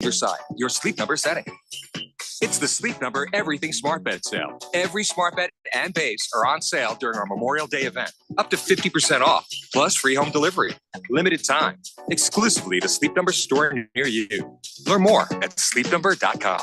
your side, your Sleep Number setting. It's the Sleep Number Everything Smart Bed sale. Every smart bed and base are on sale during our Memorial Day event. Up to 50% off, plus free home delivery. Limited time, exclusively to Sleep Number store near you. Learn more at sleepnumber.com.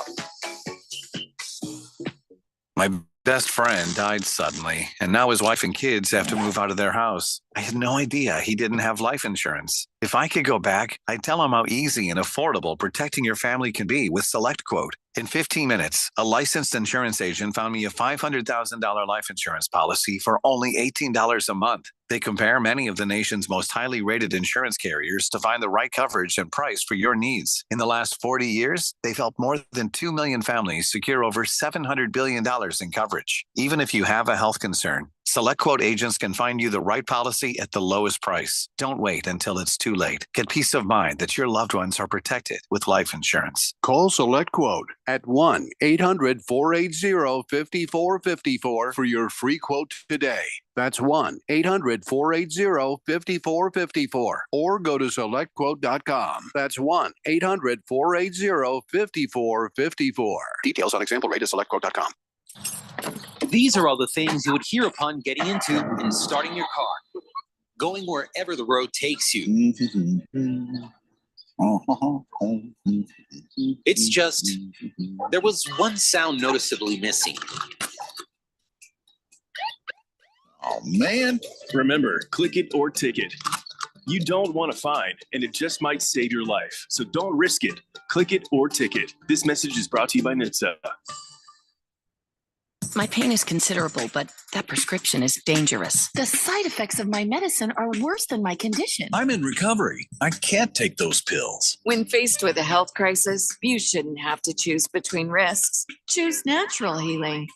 My best friend died suddenly, and now his wife and kids have to move out of their house. I had no idea he didn't have life insurance. If I could go back, I'd tell him how easy and affordable protecting your family can be with SelectQuote. In 15 minutes, a licensed insurance agent found me a $500,000 life insurance policy for only $18 a month. They compare many of the nation's most highly rated insurance carriers to find the right coverage and price for your needs. In the last 40 years, they've helped more than 2 million families secure over $700 billion in coverage. Even if you have a health concern, SelectQuote agents can find you the right policy at the lowest price. Don't wait until it's too late. Get peace of mind that your loved ones are protected with life insurance. Call SelectQuote at 1-800-480-5454 for your free quote today. That's 1-800-480-5454 or go to SelectQuote.com. That's 1-800-480-5454. Details on example rate at SelectQuote.com. These are all the things you would hear upon getting into and starting your car, going wherever the road takes you. It's just, there was one sound noticeably missing. Oh, man. Remember, click it or ticket. You don't want a fine, and it just might save your life. So don't risk it. Click it or ticket. This message is brought to you by NHTSA. My pain is considerable, but that prescription is dangerous. The side effects of my medicine are worse than my condition. I'm in recovery. I can't take those pills. When faced with a health crisis, you shouldn't have to choose between risks. Choose natural healing.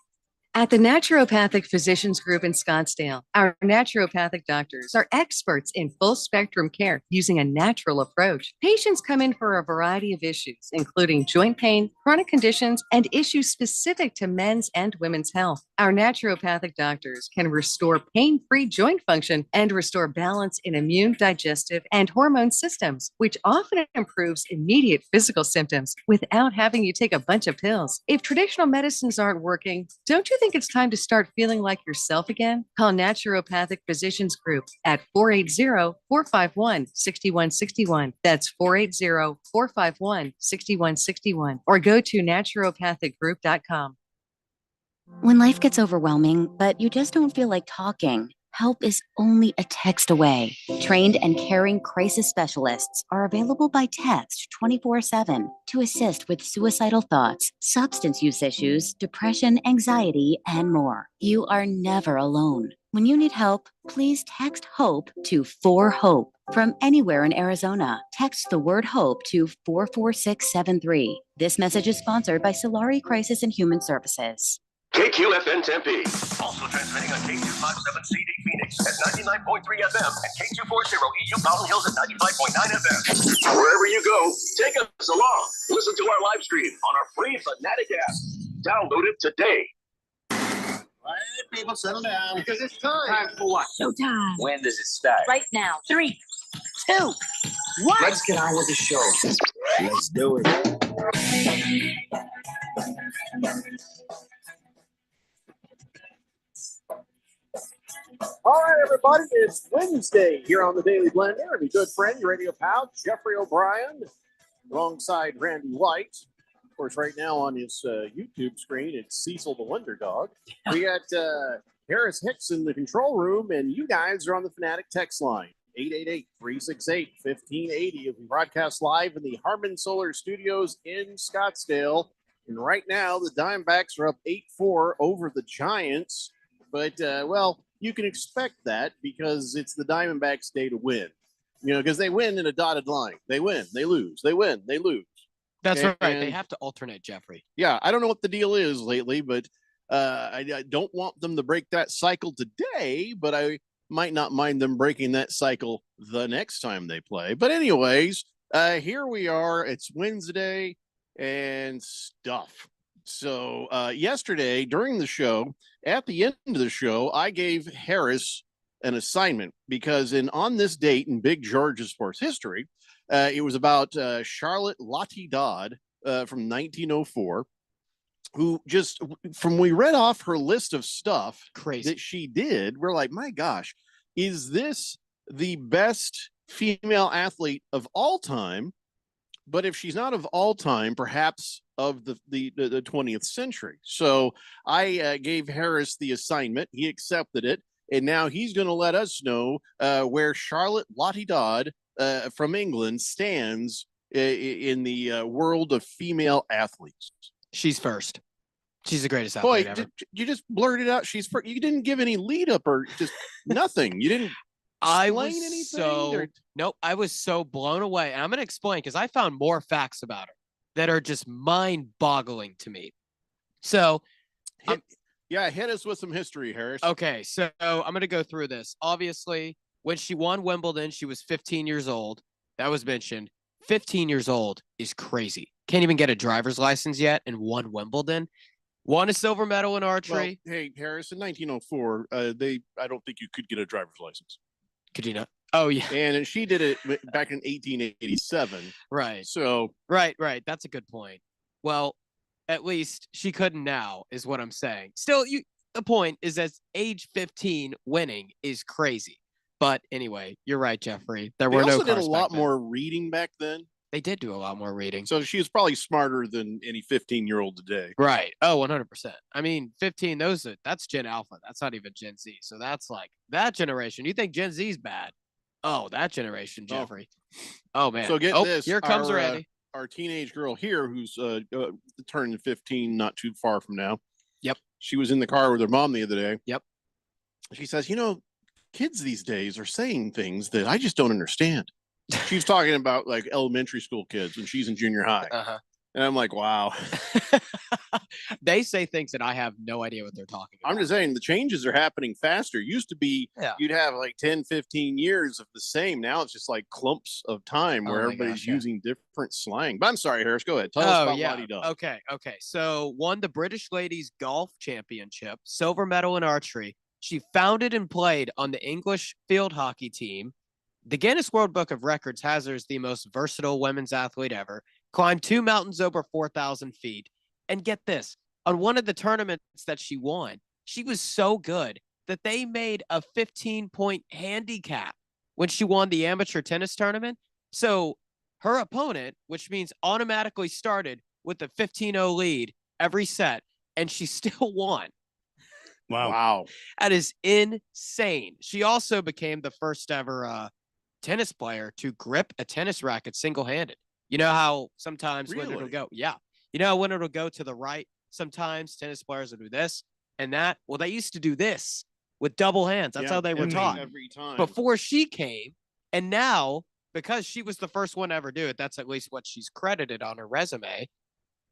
At the Naturopathic Physicians Group in Scottsdale, our naturopathic doctors are experts in full spectrum care using a natural approach. Patients come in for a variety of issues, including joint pain, chronic conditions, and issues specific to men's and women's health. Our naturopathic doctors can restore pain-free joint function and restore balance in immune, digestive, and hormone systems, which often improves immediate physical symptoms without having you take a bunch of pills. If traditional medicines aren't working, don't you think it's time to start feeling like yourself again? Call Naturopathic Physicians Group at 480-451-6161. That's 480-451-6161. Or go to naturopathicgroup.com. When life gets overwhelming, but you just don't feel like talking, help is only a text away. Trained and caring crisis specialists are available by text 24/7 to assist with suicidal thoughts, substance use issues, depression, anxiety, and more. You are never alone. When you need help, please text HOPE to 4HOPE. From anywhere in Arizona, text the word HOPE to 44673. This message is sponsored by Solari Crisis and Human Services. KQFN Tempe. Also transmitting on K257CD Phoenix at 99.3 FM and K240 EU Mountain Hills at 95.9 FM. Wherever you go, take us along. Listen to our live stream on our free Fanatic app. Download it today. All right, people, settle down. Because it's time. Time for what? Showtime. When does it start? Right now. 3, 2, 1. Let's get on with the show. Let's do it. All right, everybody, it's Wednesday here on the Daily Blender, and your good friend, your radio pal, Jeffrey O'Brien, alongside Randy White. Of course, right now on his YouTube screen, it's Cecil the Wonder Dog. We got Harris Hicks in the control room, and you guys are on the Fanatic text line, 888-368-1580. We broadcast live in the Harmon Solar Studios in Scottsdale. And right now, the Diamondbacks are up 8-4 over the Giants. But, well, you can expect that because it's the Diamondbacks' day to win. You know, because they win in a dotted line. They win, they lose, they win, they lose. That's right. They have to alternate, Jeffrey. Yeah, I don't know what the deal is lately, but I don't want them to break that cycle today, but I might not mind them breaking that cycle the next time they play. But anyways, here we are. It's Wednesday and stuff. So yesterday during the show, at the end of the show, I gave Harris an assignment because on this date in Big Georgia sports history, It was about Charlotte Lottie Dodd from 1904, who just from we read off her list of stuff that she did, we're like, my gosh, is this the best female athlete of all time? But if she's not of all time, perhaps of the 20th century. So I gave Harris the assignment. He accepted it. And now he's going to let us know where Charlotte Lottie Dodd from England stands in the world of female athletes. She's first. She's the greatest athlete ever. You just blurted out she's first. You didn't give any lead up or just nothing. You didn't explain anything. Nope. I was so blown away. And I'm going to explain because I found more facts about her that are just mind-boggling to me. So, hit us with some history, Harris. Okay, so I'm going to go through this. Obviously, when she won Wimbledon, she was 15 years old. That was mentioned. 15 years old is crazy. Can't even get a driver's license yet and won Wimbledon. Won a silver medal in archery. Well, hey, Harris, in 1904, I don't think you could get a driver's license. Could you not? Oh, yeah. And she did it back in 1887. Right. So. Right. That's a good point. Well, at least she couldn't now, is what I'm saying. Still, the point is that age 15 winning is crazy. But anyway, you're right, Jeffrey. They also did a lot more reading back then. They did do a lot more reading. So she was probably smarter than any 15-year-old today. Right. Oh, 100%. I mean, 15, that's Gen Alpha. That's not even Gen Z. So that's like that generation. You think Gen Z's bad? Oh, that generation, Jeffrey. Oh man. So get this. Here comes Randy. Our teenage girl here who's turning 15 not too far from now. Yep. She was in the car with her mom the other day. Yep. She says, kids these days are saying things that I just don't understand. She's talking about like elementary school kids when she's in junior high. Uh-huh. And I'm like, wow. They say things that I have no idea what they're talking about. I'm just saying the changes are happening faster. Used to be you'd have like 10, 15 years of the same. Now it's just like clumps of time where everybody's using different slang. But I'm sorry, Harris, go ahead. Tell us about Lottie Dodd. Okay. So won the British Ladies Golf Championship, silver medal in archery. She founded and played on the English field hockey team. The Guinness World Book of Records has her as the most versatile women's athlete ever. Climbed 2 mountains over 4,000 feet. And get this, on one of the tournaments that she won, she was so good that they made a 15-point handicap when she won the amateur tennis tournament. So her opponent, which means automatically started with a 15-0 lead every set, and she still won. Wow. That is insane. She also became the first ever tennis player to grip a tennis racket single-handed. You know how sometimes when it'll go, when it'll go to the right, sometimes tennis players will do this and that. Well, they used to do this with double hands. That's how they were taught every time before she came. And now, because she was the first one to ever do it, that's at least what she's credited on her resume.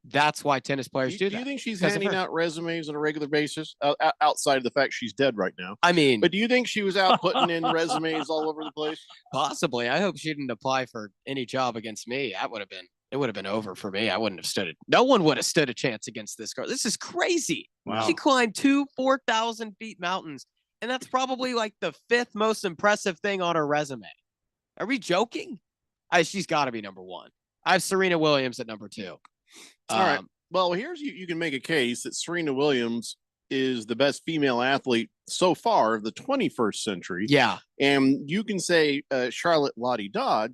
That's why tennis players do that. Do you think she's handing out resumes on a regular basis outside of the fact she's dead right now? I mean, but do you think she was out putting in resumes all over the place? Possibly. I hope she didn't apply for any job against me. It would have been over for me. I wouldn't have no one would have stood a chance against this girl. This is crazy. Wow. She climbed 2 4,000 feet mountains. And that's probably like the 5th most impressive thing on her resume. Are we joking? She's got to be number 1. I have Serena Williams at number 2. All right. Well, here's you can make a case that Serena Williams is the best female athlete so far of the 21st century. Yeah. And you can say Charlotte Lottie Dodd,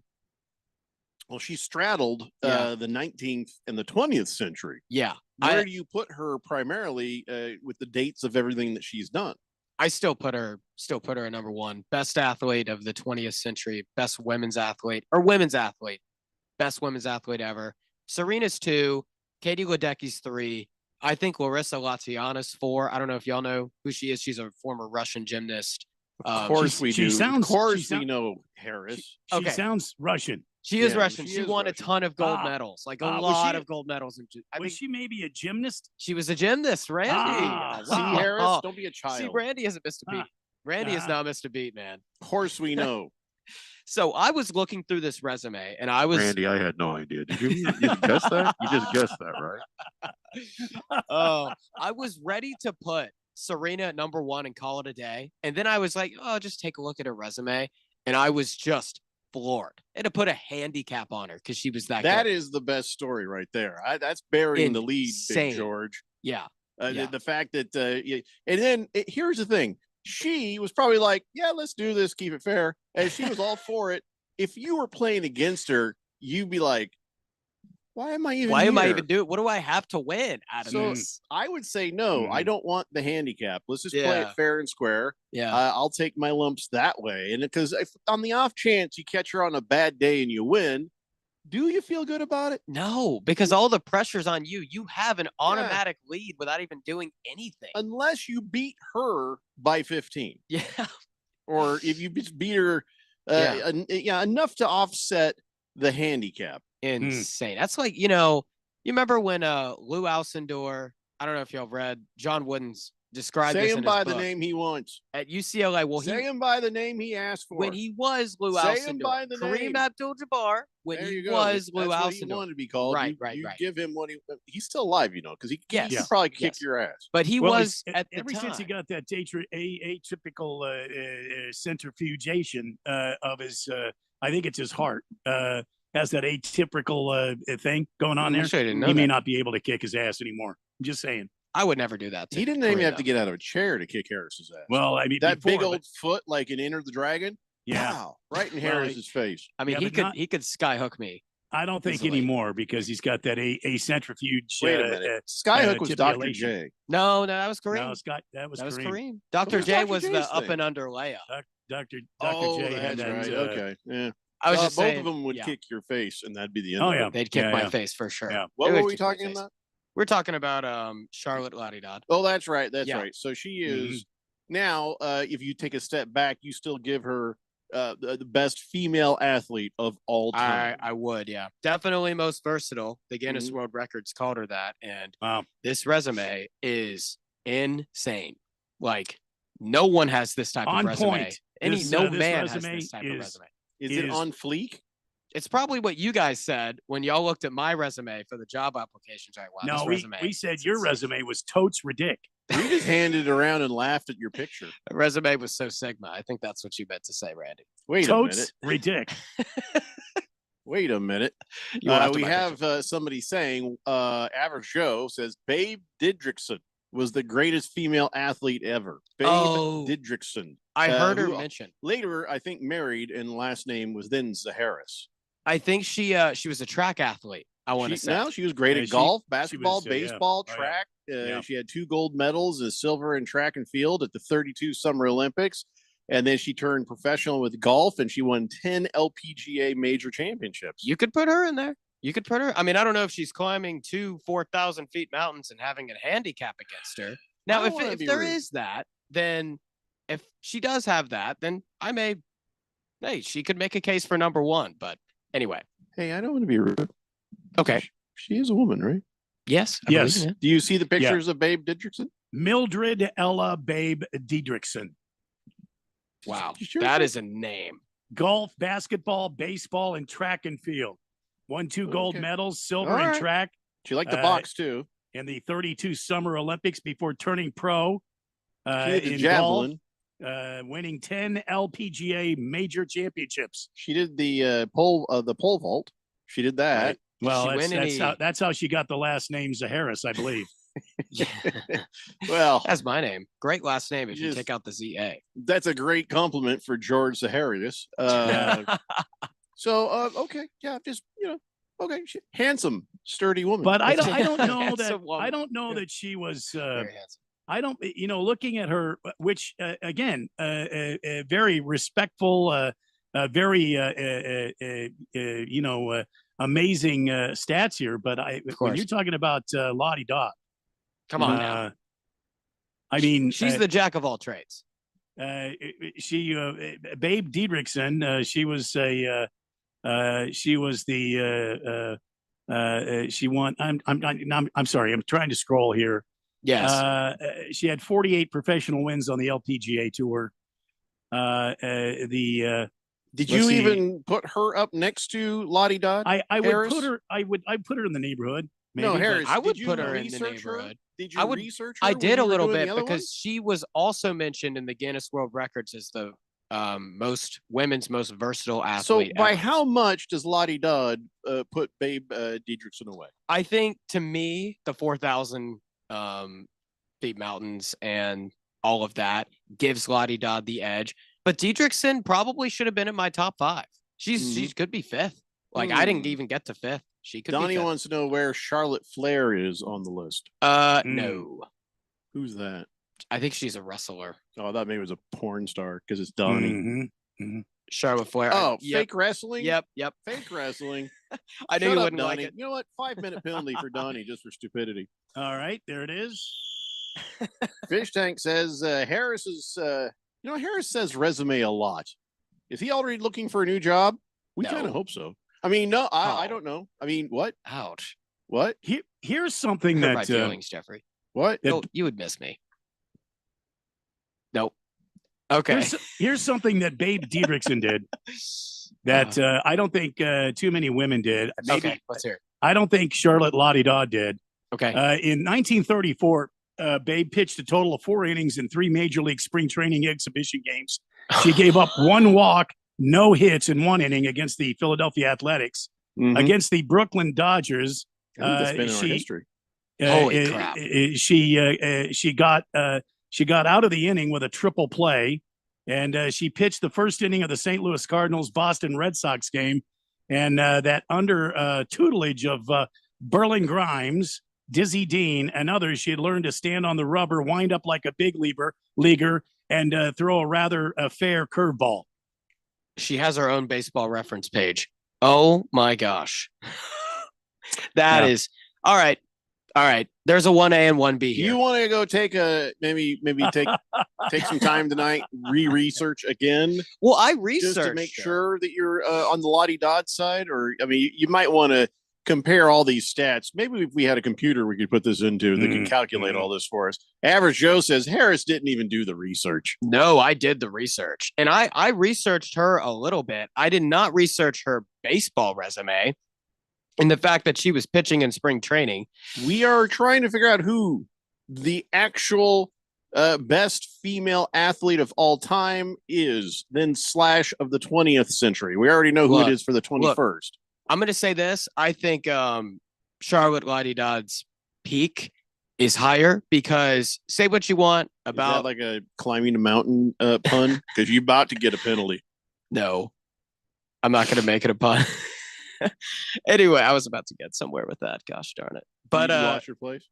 well, she straddled the 19th and the 20th century. Yeah. Where do you put her primarily with the dates of everything that she's done? I still put her at number 1. Best athlete of the 20th century, best women's athlete, best women's athlete ever. Serena's 2. Katie Ledecky's 3. I think Larissa Latiana's 4. I don't know if y'all know who she is. She's a former Russian gymnast. Of course we do. Of course we know Harris. She sounds Russision. She is Russian. She won a ton of gold medals, like a lot of gold medals. Was she maybe a gymnast? She was a gymnast, Randy. See, Harris, don't be a child. See, Randy hasn't missed a beat. Randy has not missed a beat, man. Of course we know. So I was looking through this resume, and I was Randy. I had no idea. Did you guess that? You just guessed that, right? I was ready to put Serena at number 1 and call it a day, and then I was like, "Oh, just take a look at her resume," and I was just floored. They'd have put a handicap on her because she was that That good. is the best story right there. That's burying the lead, Big Insane. George. Yeah. The fact that, and then here's the thing. She was probably like, yeah, let's do this, keep it fair. And she was all for it. If you were playing against her, you'd be like, why am I even doing? What do I have to win out of So this? I would say no. I don't want the handicap. Let's just play Yeah. it fair and square. Yeah. I'll take my lumps that way. And because if on the off chance you catch her on a bad day and you win, do you feel good about it? No, because all the pressure's on you. You have an automatic lead without even doing anything. Unless you beat her by 15. Yeah. Or if you just beat her enough to offset the handicap. Insane. That's like, you remember when Lou Alcindor, I don't know if y'all read John Wooden's described Say this him in by his the book. name he wants. At UCLA. Well, Say him by the name he asked for. when he was Lou Say Alcindor, him by the Kareem name. Abdul-Jabbar, when There he you go. was Lou That's what he Alcindor. wanted to be called. Right, you right. give him what he's still alive, because he Yes. could probably kick Yes. your ass. But he Well, was he's- at the ever time. since he got that atypical centrifugation of his, I think it's his heart, has that atypical thing going on there. Actually, I didn't know he may that. not be able to kick his ass anymore. I'm just saying. I would never do that. To He didn't even Kareem, have to though. get out of a chair to kick Harris's ass. Well, I mean, that before, big but- old foot, like in Enter the Dragon. Yeah. Pow, right in Well, Harris's face. I mean, Yeah, he but could not- he could skyhook me. I don't think Easily. anymore because he's got that a centrifuge. Wait a minute. Skyhook was Dr. tibialation. J. No, that was Kareem. No, Scott, that was Kareem. Dr. was J Dr. was J's the up thing? and under layup. Dr. Oh, J had that's that. right. Okay. Yeah. I was just both saying, of them would yeah. kick your face, and that'd be the end. Oh, of yeah. it. They'd kick Yeah, my yeah. face for sure. Yeah. What They were would we kick my talking face. about? We're talking about Charlotte Ladidad. Oh, that's right. That's Yeah. right. So she is now. If you take a step back, you still give her the best female athlete of all time. I would, yeah. Definitely most versatile. The Guinness World Records called her that. And Wow. this resume is insane. Like, no one has this type On of resume. point. This, No this man has resume this type of is- resume. Is it on fleek? It's probably what you guys said when y'all looked at my resume for the job applications. Right? Wow, No, this resume. we said is your insane. resume was totes ridic. We just handed it around and laughed at your picture. The resume was so Sigma. I think that's what you meant to say, Randy. Wait a Totes minute. ridic. Wait a minute. You went after We my have somebody saying, Average Joe says, Babe Didrikson was the greatest female athlete ever. Babe Oh. Didrikson. I heard her who mention. Later, I think married, and last name was then Zaharis. I think she was a track athlete. I want to say. Now she was great Yeah, at she- golf, she basketball, was, yeah. baseball, Oh, yeah. track. Yeah. She had 2 gold medals, a silver in track and field at the 32 Summer Olympics. And then she turned professional with golf, and she won 10 LPGA major championships. You could put her in there. You could put her. I mean, I don't know if she's climbing 4,000 feet mountains and having a handicap against her. Now, I if don't wanna if be there rude. is that, then if she does have that, then I may. Hey, she could make a case for number one. But anyway, Hey, I don't want to be rude. okay. She is a woman, right? Yes. I Yes. believe it. Do you see the pictures of Babe Didrikson? Mildred Ella Babe Diedrichson. Wow, You sure that so? is a name. Golf, basketball, baseball, and track and field. Won 2 gold Okay. medals, silver All in right. track She liked the Uh, box too. in the 32 Summer Olympics before turning pro She did the in javelin. golf, winning 10 LPGA major championships. She did the pole vault. She did that. Right. Well, she that's, win that's, any- how, that's how she got the last name Zaharis, I believe. Well, That's my name. Great last name if you Just- take out the ZA. that's a great compliment for George Zaharias. So okay, yeah, just okay, handsome, sturdy woman. But I That's don't, I it. don't know that Handsome woman. I don't know that she was. Very handsome. I don't, looking at her, which again, very respectful, very, amazing stats here. But when course. you're talking about Lottie Dot, Come on now. I mean, She's the jack of all trades. she, Babe Diedrichson, she was she won. I'm sorry. I'm trying to scroll here. Yes. She had 48 professional wins on the LPGA tour. Did Let's you see. even put her up next to Lottie Dodd? I would Harris? put her. I'd put her in the neighborhood. Maybe, No, but- Harris. I would did you put her in the research her? neighborhood. Did you I would- research her? I when did you a were little doing bit the other because one? she was also mentioned in the Guinness World Records as the women's most versatile So athlete. by ever. how much does Lottie Dodd put Babe Didrikson away? I think to me, the 4,000 feet mountains and all of that gives Lottie Dodd the edge. But Didrikson probably should have been in my top 5. She could be 5th. Like I didn't even get to 5th. She could Donnie be 5th. wants to know where Charlotte Flair is on the list. No. Who's that? I think she's a wrestler. Oh, I thought maybe it was a porn star because it's Donnie. Charlotte Flair. Oh, Yep. fake wrestling? Yep. Fake wrestling. I knew Shut you up, wouldn't like Donnie. it. You know what? 5-minute penalty for Donnie just for stupidity. All right, there it is. Fish Tank says Harris is, Harris says resume a lot. Is he already looking for a new job? We kind of hope so. I mean, no, I don't know. I mean, what? Ouch. What? Here's something Hurt that my feelings, Jeffrey. What? You would miss me. Nope. Okay. Here's something that Babe Didrikson did that I don't think too many women did. Maybe, Okay, let's hear it. I don't think Charlotte Lottie Dodd did. Okay. In 1934, Babe pitched a total of 4 innings in 3 Major League spring training exhibition games. She gave up 1 walk, no hits in 1 inning against the Philadelphia Athletics. Against the Brooklyn Dodgers, I think that's been in our history. Holy crap. She got out of the inning with a triple play, and she pitched the first inning of the St. Louis Cardinals Boston Red Sox game, and that under tutelage of Burling Grimes, Dizzy Dean, and others, she had learned to stand on the rubber, wind up like a big leaguer, and throw a rather fair curveball. She has her own baseball reference page. Oh my gosh. That is all right. All right. There's a 1A and 1B here. You want to go take maybe take some time tonight, research again? Well, I researched just to make sure that you're on the Lottie Dodd side, or I mean, you might want to compare all these stats. Maybe if we had a computer we could put this into that could calculate all this for us. Average Joe says Harris didn't even do the research. No, I did the research, and I researched her a little bit. I did not research her baseball resume and the fact that she was pitching in spring training. We are trying to figure out who the actual best female athlete of all time is, then / of the 20th century. We already know who it is for the 21st. I'm going to say this. I think Charlotte Lottie Dodd's peak is higher because say what you want about is that like a climbing a mountain pun, because you're about to get a penalty. No, I'm not going to make it a pun. Anyway, I was about to get somewhere with that. Gosh darn it. But Did you wash your place?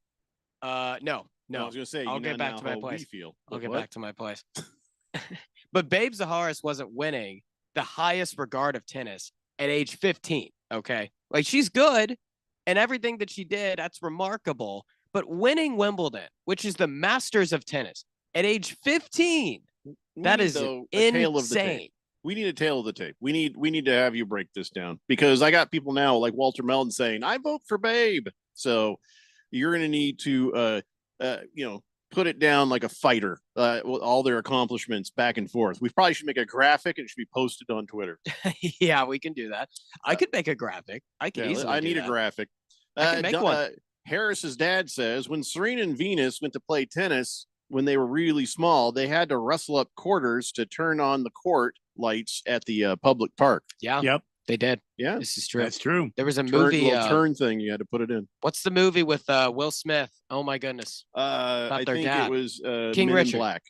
No. I was going to say, I'll get back to my how place. we feel. I'll get What? back to my place. But Babe Zaharis wasn't winning the highest regard of tennis at age 15. Okay. Like she's good and everything that she did, that's remarkable. But winning Wimbledon, which is the masters of tennis at age 15, that is insane. We need a tail of the tape. We need to have you break this down, because I got people now like Walter Melton saying, I vote for Babe. So you're going to need to, put it down like a fighter, with all their accomplishments back and forth. We probably should make a graphic and it should be posted on Twitter. Yeah, we can do that. I could make a graphic. I can easily I do need that. a graphic. I can make one. Harris's dad says when Serena and Venus went to play tennis when they were really small, they had to rustle up quarters to turn on the court lights at the public park. Yeah. Yep. They did. Yeah. This is true. That's true. There was a movie. Turn thing. You had to put it in. What's the movie with Will Smith? Oh my goodness. I their think dad. it was King Men in Richard. Black.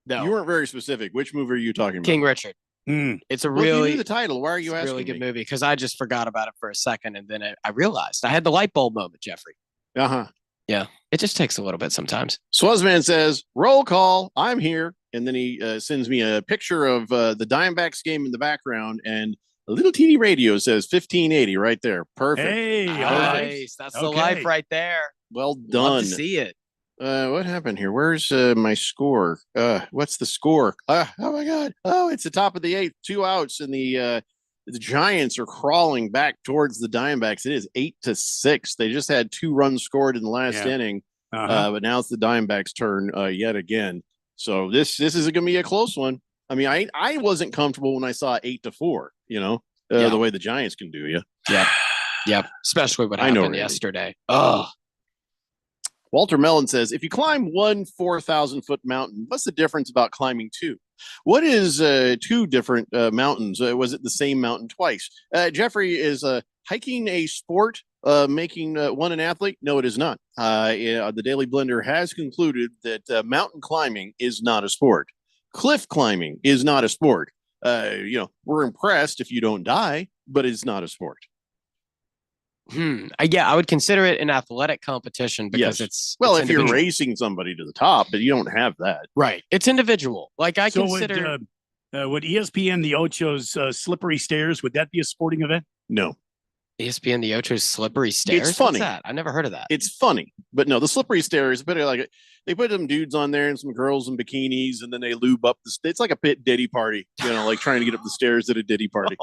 No. You weren't very specific. Which movie are you talking about? King Richard. It's a Well, if you really knew the title. Why are you it's a asking really good me? movie because I just forgot about it for a second and then I realized I had the light bulb moment, Jeffrey. Uh-huh. Yeah. It just takes a little bit sometimes. Swazman says, roll call, I'm here. And then he sends me a picture of the Diamondbacks game in the background, and a little teeny radio says 1580 right there. Perfect. Hey, Nice. That's the life right there. Well Love done. to see it. What happened here? Where's my score? What's the score? Oh my God. Oh, it's the top of the 8th, 2 outs, and the Giants are crawling back towards the Diamondbacks. It is 8-6. They just had 2 runs scored in the last inning, but now it's the Diamondbacks' turn yet again. So this is going to be a close one. I mean, I wasn't comfortable when I saw 8-4. The way the Giants can do you. Yep. Especially what I know, happened Randy. yesterday. Oh, Walter Mellon says, if you climb one 4,000-foot mountain, what's the difference about climbing two? What is two different mountains? Was it the same mountain twice? Jeffrey, is hiking a sport, making one an athlete? No, it is not. The Daily Blender has concluded that mountain climbing is not a sport. Cliff climbing is not a sport. We're impressed if you don't die, but it's not a sport. Yeah, I would consider it an athletic competition because it's if you're racing somebody to the top, but you don't have that. Right. It's individual. Like I So consider would ESPN the Ocho's slippery stairs, would that be a sporting event? No. ESPN the Ocho's slippery stairs. It's funny. What's that? I never heard of that. It's funny, but no, the slippery stairs. But like they put some dudes on there and some girls in bikinis, and then they lube up the. It's like a pit Diddy party, like trying to get up the stairs at a Diddy party.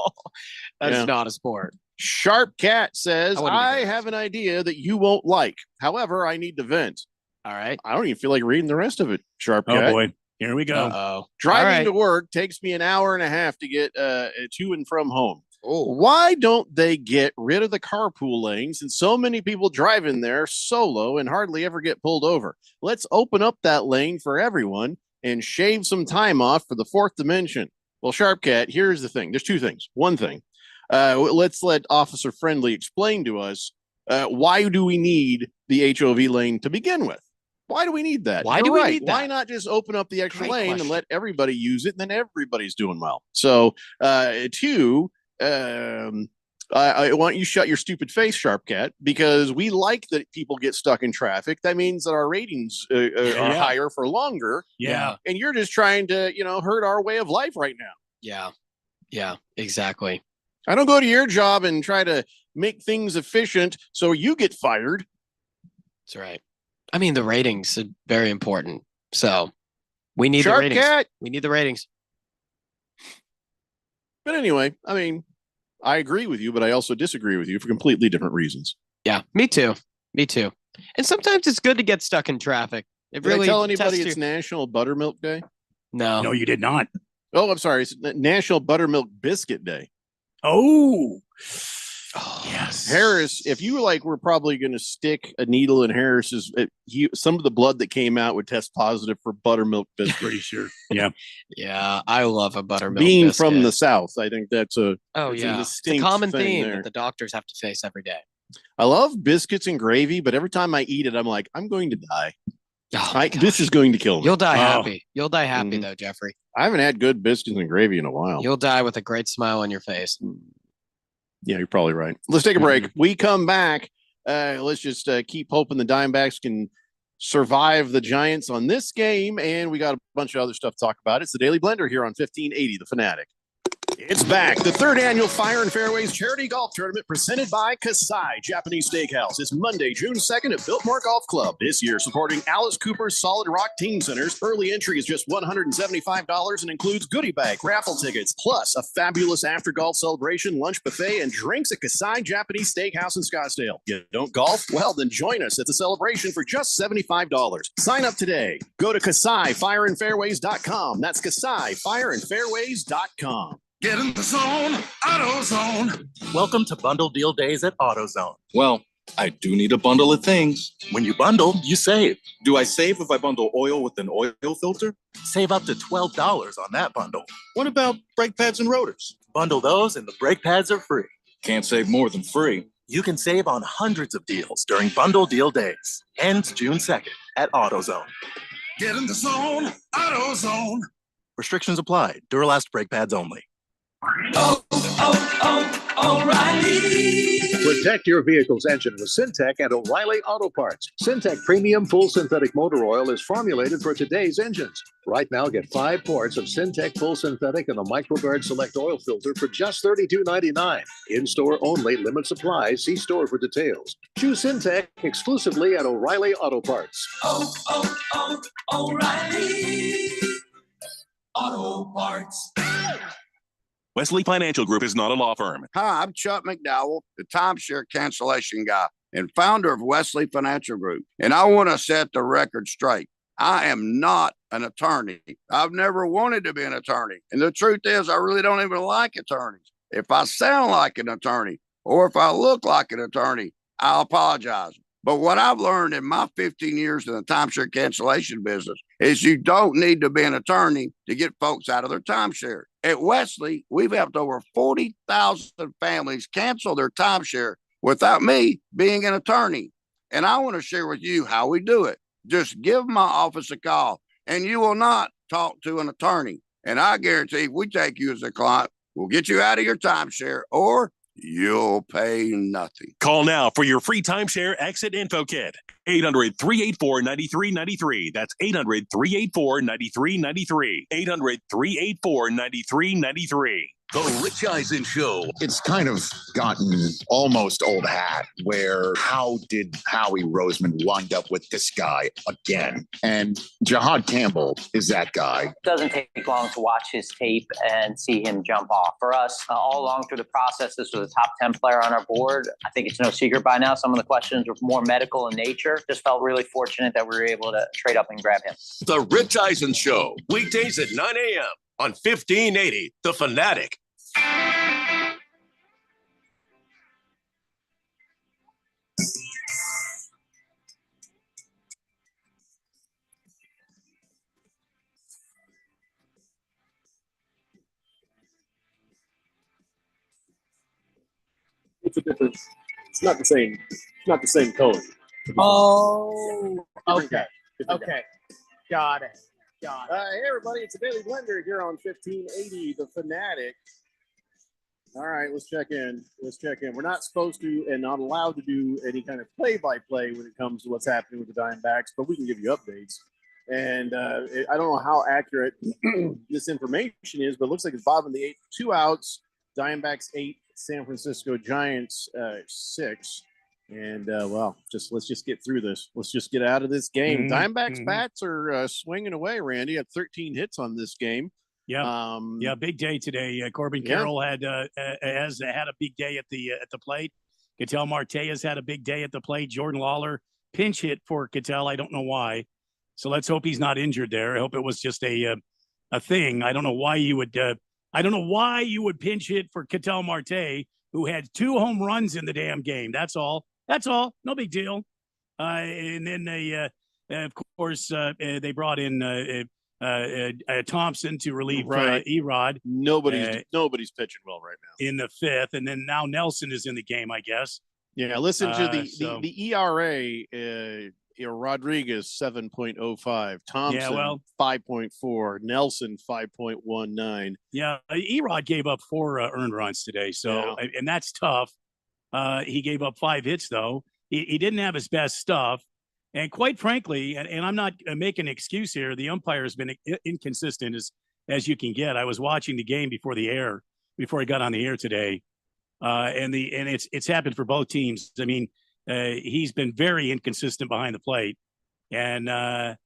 That's not a sport. Sharp Cat says, I I have an idea that you won't like. However, I need to vent. All right. I don't even feel like reading the rest of it. Sharp Cat. Oh boy, here we go. Uh-oh. Driving to work takes me an hour and a half to get to and from home. Why don't they get rid of the carpool lanes and so many people drive in there solo and hardly ever get pulled over? Let's open up that lane for everyone and shave some time off for the fourth dimension. Well, Sharp Cat, here's the thing. There's two things. One thing, let's let Officer Friendly explain to us why do we need the HOV lane to begin with? Why do we need that? Why do we need that? Why not just open up the extra Great lane question. and let everybody use it, and then everybody's doing well? So, two, I want you to shut your stupid face, Sharp Cat, because we like that people get stuck in traffic. That means that our ratings are higher for longer. Yeah. And you're just trying to, hurt our way of life right now. Yeah. Yeah, exactly. I don't go to your job and try to make things efficient so you get fired. That's right. I mean, the ratings are very important. So we need Sharp the ratings. Cat. We need the ratings. But anyway, I mean, I agree with you, but I also disagree with you for completely different reasons. Yeah, me too. Me too. And sometimes it's good to get stuck in traffic. It Did really I tell anybody tests it's National Buttermilk Day? No. No, you did not. Oh, I'm sorry. It's National Buttermilk Biscuit Day. Oh, yes. Harris, if you were probably going to stick a needle in Harris's, some of the blood that came out would test positive for buttermilk biscuit. Pretty sure. Yeah. Yeah, I love a buttermilk Being biscuit. from the South, I think that's a it's a distinct common thing theme there. that the doctors have to face every day. I love biscuits and gravy, but every time I eat it, I'm like, I'm going to die. Oh, This is going to kill me. You'll die Oh. happy. You'll die happy though, Jeffrey. I haven't had good biscuits and gravy in a while. You'll die with a great smile on your face. Yeah, you're probably right. Let's take a break. We come back. Let's just keep hoping the Diamondbacks can survive the Giants on this game. And we got a bunch of other stuff to talk about. It's the Daily Blender here on 1580 The Fanatic. It's back. The third annual Fire and Fairways Charity Golf Tournament presented by Kasai Japanese Steakhouse is Monday, June 2nd at Biltmore Golf Club. This year, supporting Alice Cooper's Solid Rock Teen Centers. Early entry is just $175 and includes goodie bag, raffle tickets, plus a fabulous after golf celebration, lunch buffet, and drinks at Kasai Japanese Steakhouse in Scottsdale. You don't golf? Well, then join us at the celebration for just $75. Sign up today. Go to KasaiFireandFairways.com. That's KasaiFireandFairways.com. Get in the zone, AutoZone. Welcome to Bundle Deal Days at AutoZone. Well, I do need a bundle of things. When you bundle, you save. Do I save if I bundle oil with an oil filter? Save up to $12 on that bundle. What about brake pads and rotors? Bundle those and the brake pads are free. Can't save more than free. You can save on hundreds of deals during Bundle Deal Days. Ends June 2nd at AutoZone. Get in the zone, AutoZone. Restrictions apply. Duralast brake pads only. O'Reilly. Protect your vehicle's engine with Syntec and O'Reilly Auto Parts. Syntec Premium Full Synthetic Motor Oil is formulated for today's engines. Right now, get 5 quarts of Syntec Full Synthetic and a MicroGuard Select Oil Filter for just $32.99. In-store only, limit supply. See store for details. Choose Syntec exclusively at O'Reilly Auto Parts. O'Reilly Auto Parts. Wesley Financial Group is not a law firm. Hi, I'm Chuck McDowell, the timeshare cancellation guy and founder of Wesley Financial Group. And I want to set the record straight. I am not an attorney. I've never wanted to be an attorney. And the truth is, I really don't even like attorneys. If I sound like an attorney or if I look like an attorney, I apologize. But what I've learned in my 15 years in the timeshare cancellation business is you don't need to be an attorney to get folks out of their timeshare. At Wesley, we've helped over 40,000 families cancel their timeshare without me being an attorney. And I want to share with you how we do it. Just give my office a call and you will not talk to an attorney. And I guarantee if we take you as a client, we'll get you out of your timeshare or you'll pay nothing. Call now for your free timeshare exit info kit. 800-384-9393. That's 800-384-9393. 800-384-9393. The Rich Eisen Show. It's kind of gotten almost old hat where how did Howie Roseman wind up with this guy again? And Jahad Campbell is that guy. It doesn't take long to watch his tape and see him jump off. For us, all along through the process, this was a top 10 player on our board. I think it's no secret by now. Some of the questions were more medical in nature. Just felt really fortunate that we were able to trade up and grab him. The Rich Eisen Show. Weekdays at 9 a.m. on 1580, The Fanatic. What's the difference? It's not the same. It's not the same tone. Oh, Different guy. Different Okay. Got it. Hey, everybody, it's a Daily Blender here on 1580, The Fanatic. All right, let's check in. We're not supposed to and not allowed to do any kind of play-by-play when it comes to what's happening with the Diamondbacks, but we can give you updates. And I don't know how accurate this information is, but it looks like it's bottom of the eighth, 2 outs. Diamondbacks 8, San Francisco Giants 6. And let's just get through this. Let's just get out of this game. Diamondbacks bats are swinging away. Randy had 13 hits on this game. Yeah, big day today. Corbin Carroll has had a big day at the plate. Ketel Marte has had a big day at the plate. Jordan Lawler pinch hit for Ketel. I don't know why. So let's hope he's not injured there. I hope it was just a thing. I don't know why you would. I don't know why you would pinch hit for Ketel Marte, who had 2 home runs in the damn game. That's all. No big deal. And then they, of course, they brought in Thompson to relieve Erod. Nobody's pitching well right now in the 5th, and then now Nelson is in the game, I guess. Yeah, listen to the ERA. Rodriguez 7.05, Thompson 5.4, Nelson 5.19. Yeah, Erod gave up 4 earned runs today, and that's tough. He gave up 5 hits though. He didn't have his best stuff. And quite frankly, and I'm not making an excuse here, the umpire has been inconsistent as you can get. I was watching the game before I got on the air today, and it's happened for both teams. I mean, he's been very inconsistent behind the plate, and I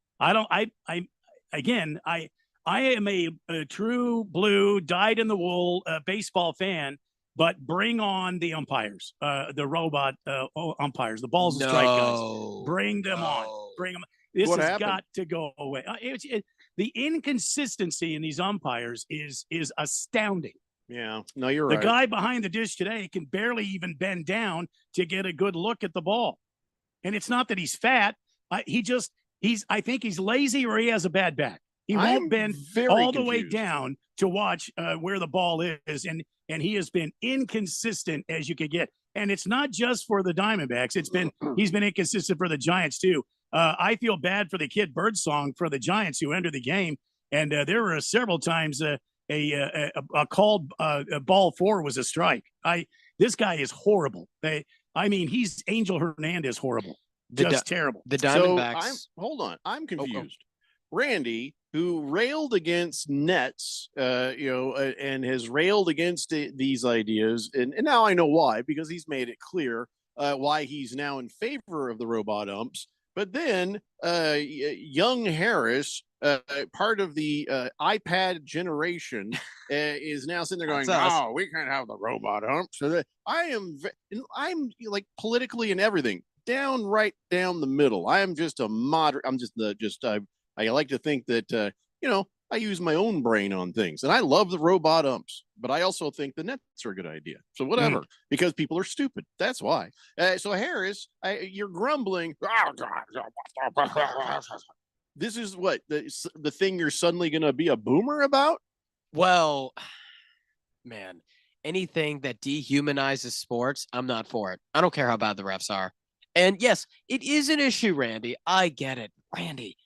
am a true blue, dyed-in-the-wool baseball fan. But bring on the umpires, the robot umpires, the balls and strike guys. Bring them on. Bring them. This has got to go away. The inconsistency in these umpires is astounding. Yeah, no, you're right. The guy behind the dish today can barely even bend down to get a good look at the ball. And it's not that he's fat. I think he's lazy or he has a bad back. He won't bend all the way down to watch where the ball is. And he has been inconsistent as you could get. And it's not just for the Diamondbacks. He's been inconsistent for the Giants too. I feel bad for the kid Birdsong for the Giants who entered the game. And there were several times a called ball 4 was a strike. This guy is horrible. He's Angel Hernandez horrible. Just terrible. The Diamondbacks. Hold on. I'm confused. Randy, who railed against nets, and has railed against these ideas. And now I know why, because he's made it clear why he's now in favor of the robot umps. But then young Harris, part of the iPad generation, is now sitting there going, "Oh, we can't have the robot umps." So I'm like politically and everything right down the middle. I am just a moderate. I like to think that I use my own brain on things, and I love the robot umps, but I also think the nets are a good idea. So whatever, because people are stupid. That's why. So Harris, you're grumbling. This is what the thing you're suddenly going to be a boomer about? Well, man, anything that dehumanizes sports, I'm not for it. I don't care how bad the refs are. And yes, it is an issue, Randy. I get it. Randy,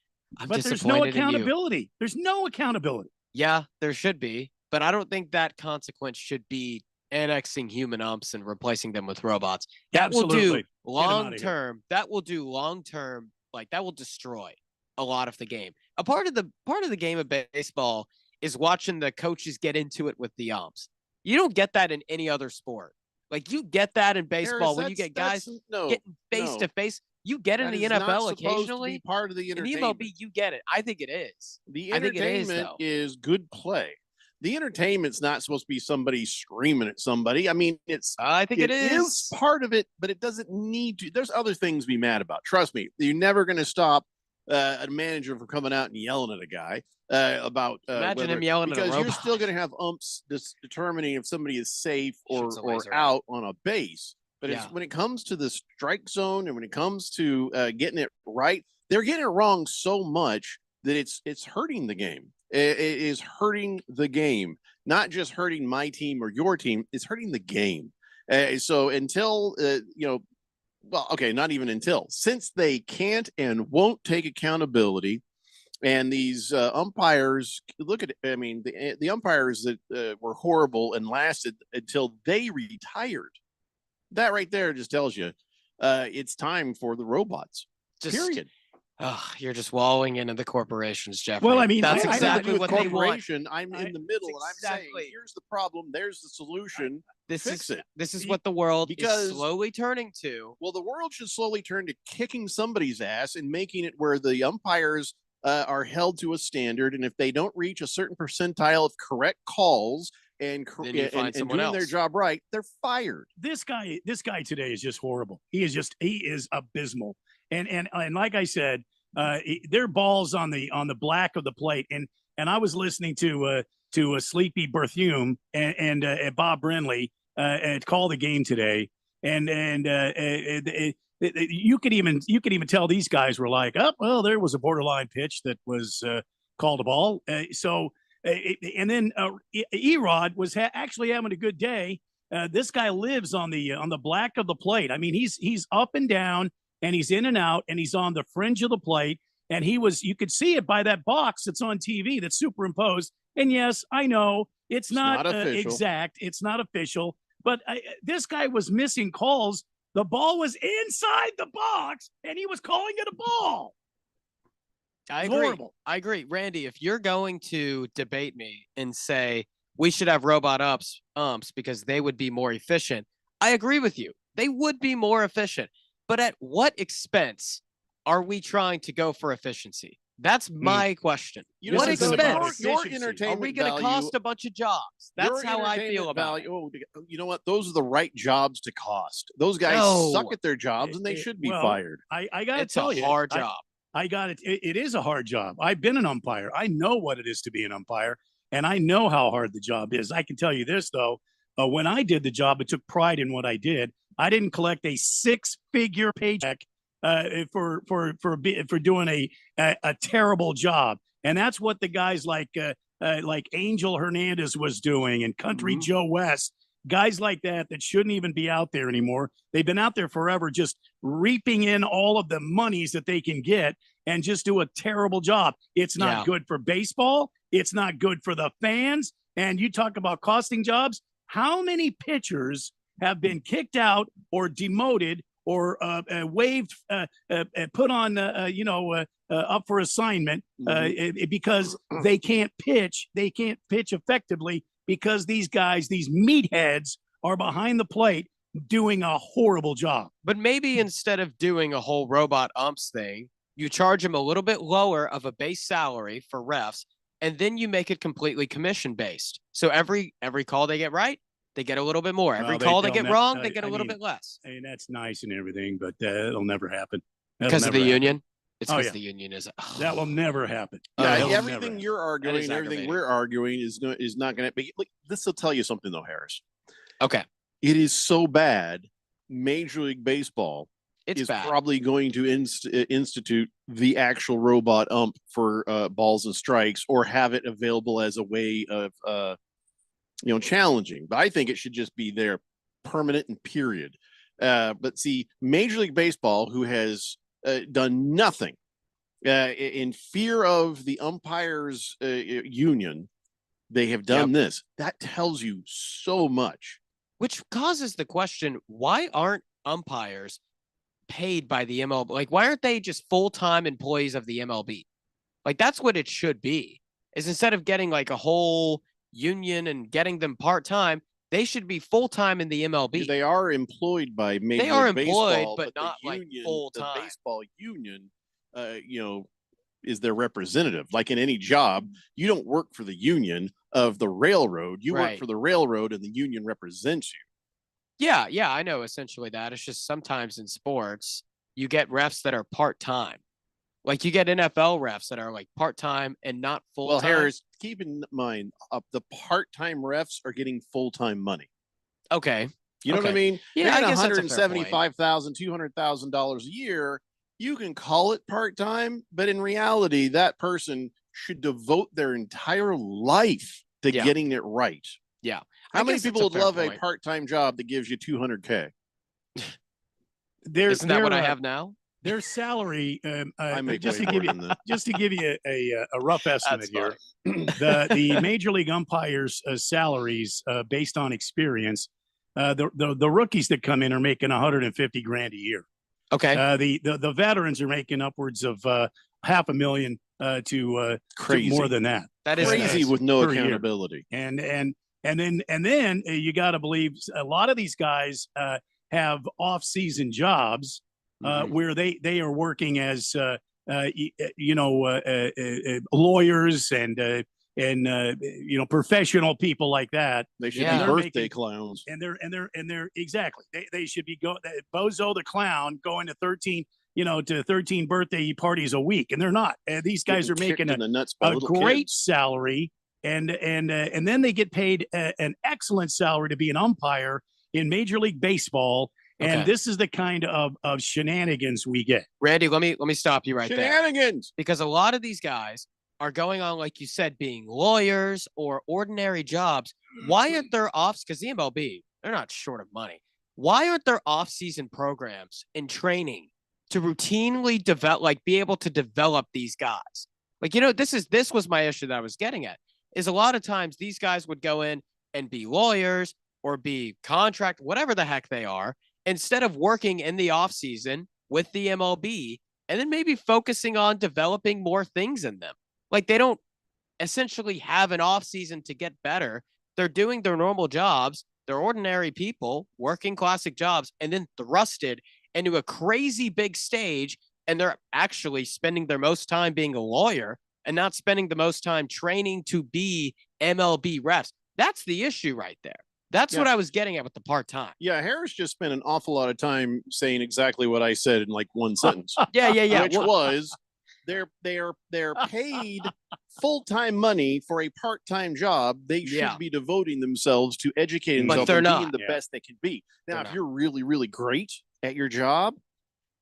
but there's no accountability. There's no accountability. Yeah, there should be, but I don't think that consequence should be annexing human umps and replacing them with robots. That Absolutely. will do long term. That will do long term. Like that will destroy a lot of the game. A part of the game of baseball is watching the coaches get into it with the umps. You don't get that in any other sport. Like you get that in baseball when you get guys getting face to face. You get it in the NFL occasionally. Part of the entertainment. In the MLB, you get it. I think it is. The entertainment is good play. The entertainment's not supposed to be somebody screaming at somebody. I mean, I think it is part of it, but it doesn't need to. There's other things to be mad about. Trust me, you're never going to stop a manager from coming out and yelling at a guy about. Imagine him yelling at a robot. Because you're still going to have umps determining if somebody is safe or out on a base. But when it comes to the strike zone and when it comes to getting it right, they're getting it wrong so much that it's hurting the game. It is hurting the game, not just hurting my team or your team. It's hurting the game. So until, not even until, since they can't and won't take accountability, and these umpires, the umpires that were horrible and lasted until they retired. That right there just tells you it's time for the robots. Period. You're just wallowing into the corporations, Jeffrey. Well, I mean, that's exactly what they want. I'm in the middle, and I'm saying, here's the problem. There's the solution. Fix it. This is what the world is slowly turning to. Well, the world should slowly turn to kicking somebody's ass and making it where the umpires are held to a standard, and if they don't reach a certain percentile of correct calls and doing their job right, they're fired. This guy today is just horrible. He is abysmal. And like I said, their balls on the black of the plate. And I was listening to Sleepy Berthume and Bob Brenly call the game today, and you could even tell these guys were like, oh well, there was a borderline pitch that was called a ball. And then Erod was actually having a good day. This guy lives on the black of the plate. I mean, he's up and down, and he's in and out, and he's on the fringe of the plate. And you could see it by that box that's on TV that's superimposed. And yes, I know it's not exact. It's not official. But this guy was missing calls. The ball was inside the box, and he was calling it a ball. I agree. Horrible. I agree. Randy, if you're going to debate me and say we should have robot umps because they would be more efficient, I agree with you. They would be more efficient. But at what expense are we trying to go for efficiency? That's my question. What expense? Your entertainment are we going to cost a bunch of jobs? That's how I feel about it. You know what? Those are the right jobs to cost. Those guys suck at their jobs, and they should be fired. I got to tell you. It's a hard job. I got it. It is a hard job. I've been an umpire. I know what it is to be an umpire, and I know how hard the job is. I can tell you this, though. When I did the job, I took pride in what I did. I didn't collect a six-figure paycheck for doing a terrible job, and that's what the guys like Angel Hernandez was doing, and Country Joe West, guys like that shouldn't even be out there anymore. They've been out there forever, just reaping in all of the monies that they can get, and just do a terrible job. It's not good for baseball. It's not good for the fans. And you talk about costing jobs. How many pitchers have been kicked out or demoted or waived, put on, up for assignment because they can't pitch. They can't pitch effectively because these guys, these meatheads, are behind the plate doing a horrible job. But maybe instead of doing a whole robot umps thing, you charge them a little bit lower of a base salary for refs, and then you make it completely commission based. So every call they get right, they get a little bit more. Every call they get wrong, they get a little bit less. And that's nice and everything, but it'll never happen. Because of the union? It's Oh, because yeah. the union is. That will never happen. Yeah, That will everything never you're arguing, is everything aggravating. we're arguing is not going to be. Like, this will tell you something though, Harris. Okay. It is so bad. Major League Baseball is bad. probably going to institute the actual robot ump for balls and strikes, or have it available as a way of challenging. But I think it should just be there, permanent and period. But see, Major League Baseball, who has done nothing in fear of the umpires union, they have done this. That tells you so much. Which causes the question, why aren't umpires paid by the MLB? Like, why aren't they just full-time employees of the MLB? Like, that's what it should be, is instead of getting like a whole union and getting them part-time, they should be full-time in the MLB. They are employed by Major They are League employed, Baseball, but the not like union, full-time. The baseball union, is their representative. Like in any job, you don't work for the union of the railroad. You work Right. for the railroad, and the union represents you. Yeah, I know essentially that. It's just sometimes in sports, you get refs that are part-time. Like you get NFL refs that are like part-time and not full-time. Well, Harris, keep in mind, the part-time refs are getting full-time money. Okay. You know what I Okay. mean? Yeah, They're I getting guess that's a fair point. $175,000, $200,000 a year. You can call it part-time, but in reality, that person should devote their entire life to Yeah. getting it right. Yeah. How many guess it's people would fair love point. a part-time job that gives you $200K? Isn't that what I have now? Their salary, I make just way to give more you than that. just to give you a rough estimate That's here, the major league umpires' salaries based on experience, the rookies that come in are making 150 grand a year. Okay. The veterans are making upwards of $500,000 to Crazy. more than that. That is Crazy nice. with no per year. accountability. And then you got to believe a lot of these guys have off-season jobs where they are working as lawyers and professional people like that. They should Yeah. be They're birthday making- clowns. and they're exactly they should be going Bozo the clown going to 13 birthday parties a week, and they're not. These guys Getting are making kicked in the nuts by a little great kids. salary, and then they get paid an excellent salary to be an umpire in Major League Baseball. And Okay. this is the kind of shenanigans we get. Randy, let me stop you right there. Shenanigans. Because a lot of these guys are going on, like you said, being lawyers or ordinary jobs. Why aren't there offs? Because the MLB, they're not short of money. Why aren't there off-season programs and training to routinely be able to develop these guys? Like, this was my issue that I was getting at, is a lot of times these guys would go in and be lawyers or be contract, whatever the heck they are, instead of working in the off season with the MLB and then maybe focusing on developing more things in them. Like they don't essentially have an off season to get better. They're doing their normal jobs. They're ordinary people working classic jobs and then thrusted into a crazy big stage. And they're actually spending their most time being a lawyer and not spending the most time training to be MLB refs. That's the issue right there. That's what I was getting at with the part-time. Yeah, Harris just spent an awful lot of time saying exactly what I said in like one sentence. Yeah. Which was they're paid full-time money for a part-time job. They should be devoting themselves to educating But themselves they're and being not. the best they can be. Now, They're if you're really, really great at your job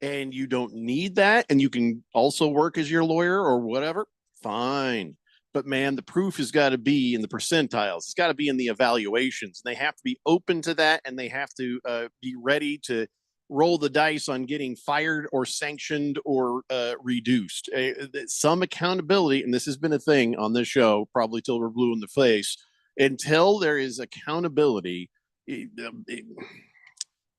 and you don't need that, and you can also work as your lawyer or whatever, fine. But man, the proof has got to be in the percentiles. It's got to be in the evaluations. They have to be open to that, and they have to be ready to roll the dice on getting fired or sanctioned or reduced. Some accountability, and this has been a thing on this show, probably till we're blue in the face. Until there is accountability,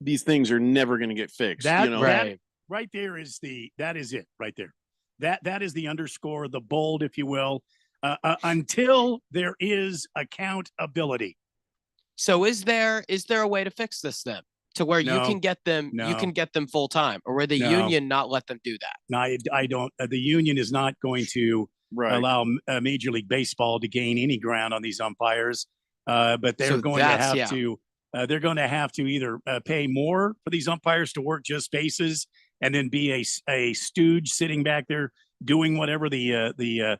these things are never going to get fixed. That right there is that is it right there. That is the underscore, the bold, if you will. Until there is accountability. So is there a way to fix this then, to where you can get them full time, or where the union not let them do that? No, I don't. The union is not going to allow Major League Baseball to gain any ground on these umpires, but they're going to have to. They're going to have to either pay more for these umpires to work just bases and then be a stooge sitting back there doing whatever the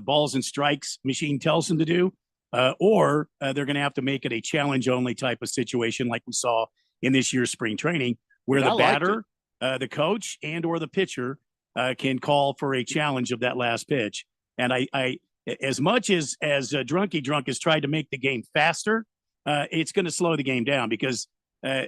balls and strikes machine tells them to do, or they're going to have to make it a challenge only type of situation like we saw in this year's spring training, where the batter, the coach, and or the pitcher can call for a challenge of that last pitch. And I as much as Drunky Drunk has tried to make the game faster, it's going to slow the game down because,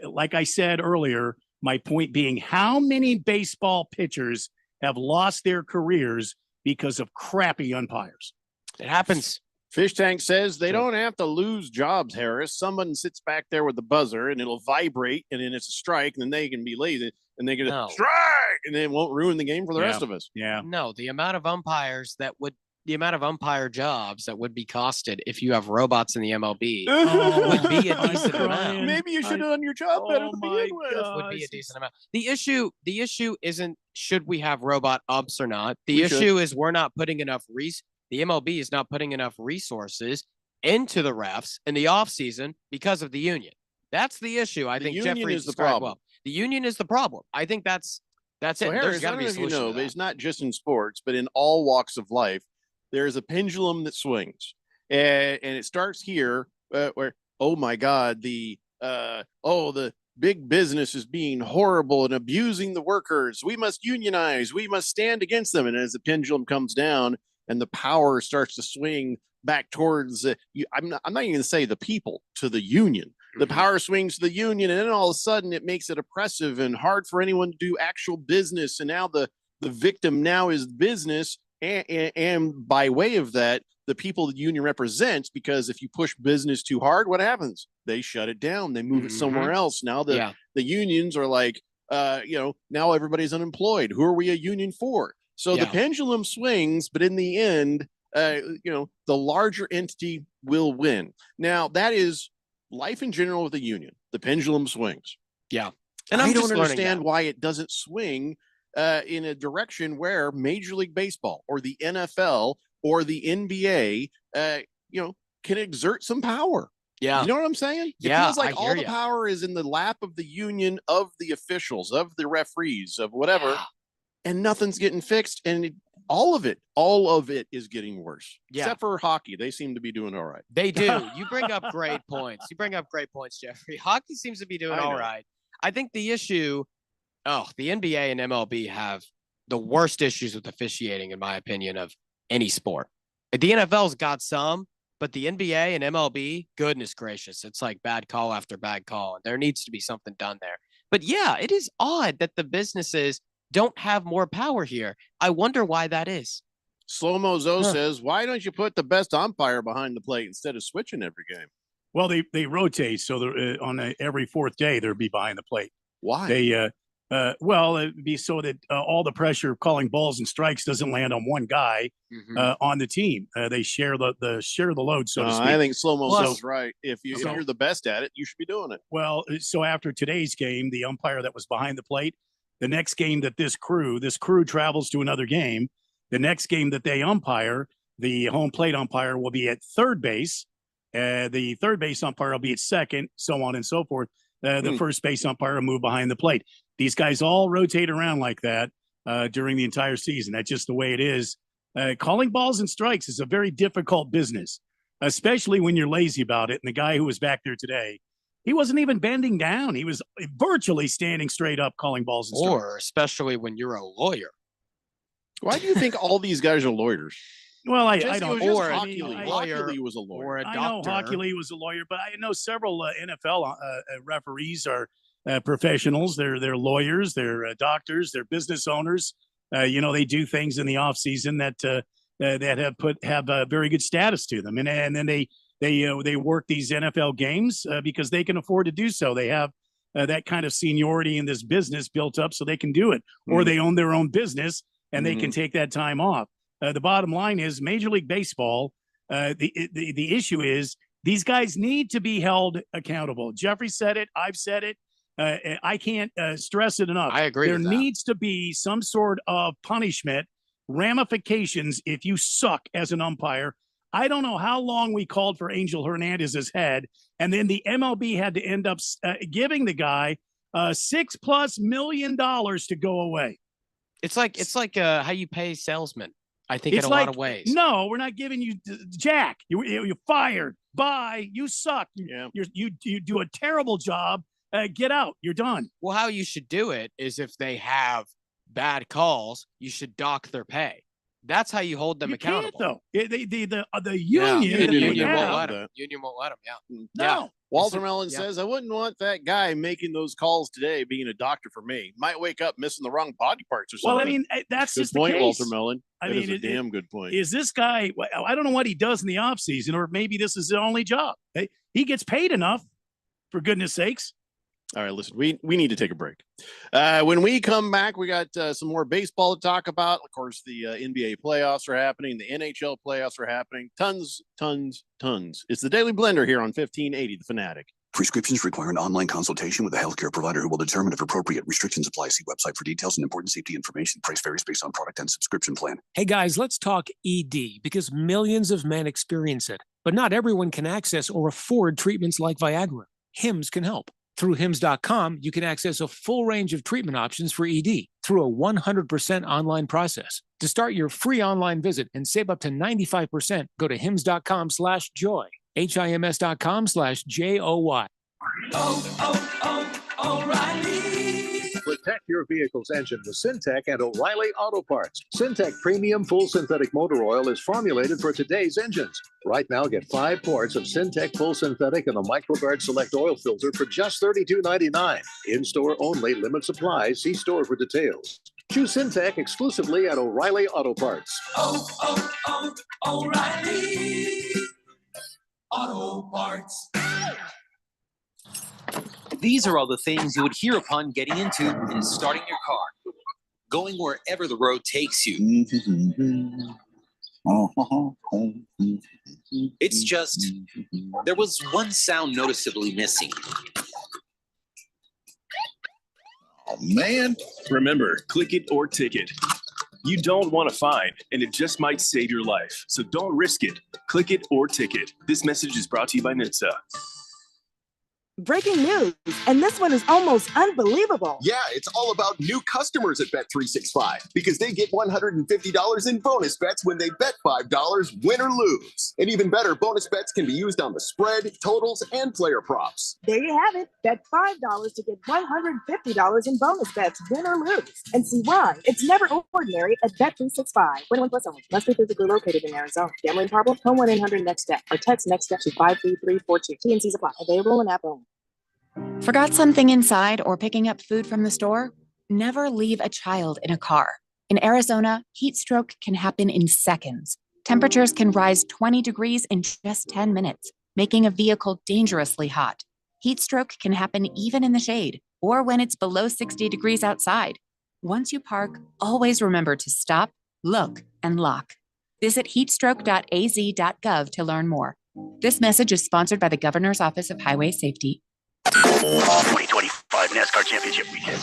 like I said earlier, my point being, how many baseball pitchers have lost their careers because of crappy umpires? It happens. Fish Tank says they don't have to lose jobs, Harris. Someone sits back there with the buzzer and it'll vibrate and then it's a strike and then they can be lazy and they can strike and then it won't ruin the game for the rest of us. Yeah. No, the amount of umpire jobs that would be costed if you have robots in the MLB would be a decent amount. Maybe you should have done your job better to begin with. Would be a decent amount. The issue isn't should we have robot umps or not. The issue is we're not putting enough the MLB is not putting enough resources into the refs in the offseason because of the union. That's the issue. I think Jeffrey is the problem. Well. The union is the problem. I think that's it. Harris, There's got to be a solution. solution. But it's not just in sports, but in all walks of life. There's a pendulum that swings, and it starts here where, oh my God, the big business is being horrible and abusing the workers. We must unionize. We must stand against them. And as the pendulum comes down and the power starts to swing back towards, I'm not even going to say the people, to the union. The power swings to the union, and then all of a sudden it makes it oppressive and hard for anyone to do actual business. And now the victim now is business. And by way of that, the people the union represents, because if you push business too hard, what happens? They shut it down. They move it somewhere else. Now the unions are like, now everybody's unemployed. Who are we a union for? So the pendulum swings, but in the end, the larger entity will win. Now that is life in general with the union. The pendulum swings. Yeah. And I don't understand why it doesn't swing in a direction where Major League Baseball or the NFL or the NBA, can exert some power. Yeah. You know what I'm saying? It feels like all the power is in the lap of the union, of the officials, of the referees, of whatever, and nothing's getting fixed. And all of it is getting worse. Yeah. Except for hockey. They seem to be doing all right. They do. You bring up great points. Jeffrey. Hockey seems to be doing all right. I think the issue, the NBA and MLB have the worst issues with officiating, in my opinion, of any sport. The NFL's got some, but the NBA and MLB, goodness gracious, it's like bad call after bad call. And there needs to be something done there. But yeah, it is odd that the businesses don't have more power here. I wonder why that is. Slow-Mo Zo says, why don't you put the best umpire behind the plate instead of switching every game? Well, they rotate, so they're every fourth day they'll be behind the plate. Why? They it'd be so that all the pressure of calling balls and strikes doesn't land on one guy on the team. They share the load, so to speak. I think Slow-Mo Zo's right. If you're the best at it, you should be doing it. Well, so after today's game, the umpire that was behind the plate, the next game that this crew travels to another game, the next game that they umpire, the home plate umpire will be at third base. The third base umpire will be at second, so on and so forth. The first base umpire will move behind the plate. These guys all rotate around like that during the entire season. That's just the way it is. Calling balls and strikes is a very difficult business, especially when you're lazy about it. And the guy who was back there today, he wasn't even bending down. He was virtually standing straight up calling balls and strikes. Or especially when you're a lawyer. Why do you think all these guys are lawyers? Well, I don't. Or Hockey Lee was a lawyer. Or a doctor. I know Hockey Lee was a lawyer, but I know several NFL referees are professionals. They're lawyers. They're doctors. They're business owners. They do things in the off season that have a very good status to them, and then they work these NFL games because they can afford to do so. They have that kind of seniority in this business built up, so they can do it, or they own their own business and they can take that time off. The bottom line is Major League Baseball. The issue is these guys need to be held accountable. Jeffrey said it. I've said it. I can't stress it enough. I agree. There needs to be some sort of punishment, ramifications if you suck as an umpire. I don't know how long we called for Angel Hernandez's head, and then the MLB had to end up giving the guy $6+ million to go away. It's like how you pay salesmen. I think It's in a lot of ways. No, we're not giving you jack. You're fired. Bye. You suck. You do a terrible job. Get out. You're done. Well, how you should do it is if they have bad calls, you should dock their pay. That's how you hold them accountable. Can't, though. The union. The union that won't have- let them. Union won't let them. Yeah. No. Walter Mellon says, I wouldn't want that guy making those calls today being a doctor for me. Might wake up missing the wrong body parts or something. Well, I mean, that's good just point, the case. Walter Mellon. I That mean, is a damn good point. Is this guy? I don't know what he does in the off season, or maybe this is his only job. He gets paid enough, for goodness sakes. All right, listen, we need to take a break. When we come back, we got some more baseball to talk about. Of course, the NBA playoffs are happening. The NHL playoffs are happening. Tons. It's the Daily Blender here on 1580 The Fanatic. Prescriptions require an online consultation with a healthcare provider who will determine if appropriate. Restrictions apply. See website for details and important safety information. Price varies based on product and subscription plan. Hey guys, let's talk ED because millions of men experience it, but not everyone can access or afford treatments like Viagra. Hims can help. Through Hims.com, you can access a full range of treatment options for ED through a 100% online process. To start your free online visit and save up to 95%, go to Hims.com/joy. HIMS.com/JOY. O'Reilly. Protect your vehicle's engine with Syntec and O'Reilly Auto Parts. Syntec Premium Full Synthetic Motor Oil is formulated for today's engines. Right now, get 5 quarts of Syntec Full Synthetic and a MicroGuard Select Oil Filter for just $32.99. In-store only, limit supply. See store for details. Choose Syntec exclusively at O'Reilly Auto Parts. O'Reilly Auto Parts. These are all the things you would hear upon getting into and starting your car. Going wherever the road takes you. It's just, there was one sound noticeably missing. Oh, man. Remember, click it or ticket. You don't want a fine, and it just might save your life. So don't risk it. Click it or ticket. This message is brought to you by NHTSA. Breaking news, and this one is almost unbelievable. Yeah, it's all about new customers at Bet365 because they get $150 in bonus bets when they bet $5, win or lose. And even better, bonus bets can be used on the spread, totals, and player props. There you have it. Bet $5 to get $150 in bonus bets, win or lose. And see why. It's never ordinary at Bet365. 21 plus only. Must be physically located in Arizona. Gambling problem? Call 1-800-NEXT-STEP or text NEXT-STEP to 53342. T&Cs apply. Available in app only. Forgot something inside or picking up food from the store? Never leave a child in a car. In Arizona, heat stroke can happen in seconds. Temperatures can rise 20 degrees in just 10 minutes, making a vehicle dangerously hot. Heat stroke can happen even in the shade or when it's below 60 degrees outside. Once you park, always remember to stop, look, and lock. Visit heatstroke.az.gov to learn more. This message is sponsored by the Governor's Office of Highway Safety. 2025 NASCAR Championship Weekend.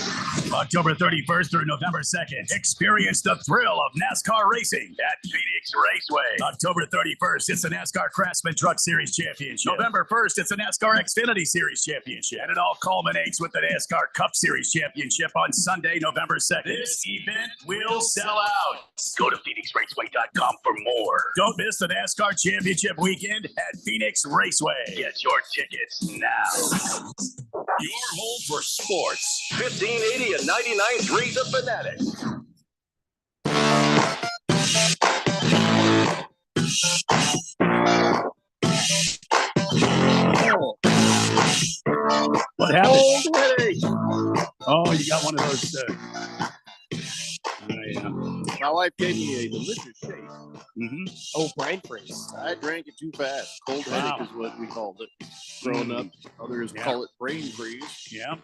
October 31st through November 2nd. Experience the thrill of NASCAR racing at Phoenix Raceway. October 31st, it's the NASCAR Craftsman Truck Series Championship. November 1st, it's the NASCAR Xfinity Series Championship. And it all culminates with the NASCAR Cup Series Championship on Sunday, November 2nd. This event will sell out. Go to PhoenixRaceway.com for more. Don't miss the NASCAR Championship weekend at Phoenix Raceway. Get your tickets now. Your home for sports. 1580 and 99.3 The Fanatic. What happened? Oh, you got one of those. My wife gave me a delicious shake. Mm-hmm. Oh, brain freeze. I drank it too fast. Cold headache is what we called it. Growing up, others call it brain freeze. Yeah.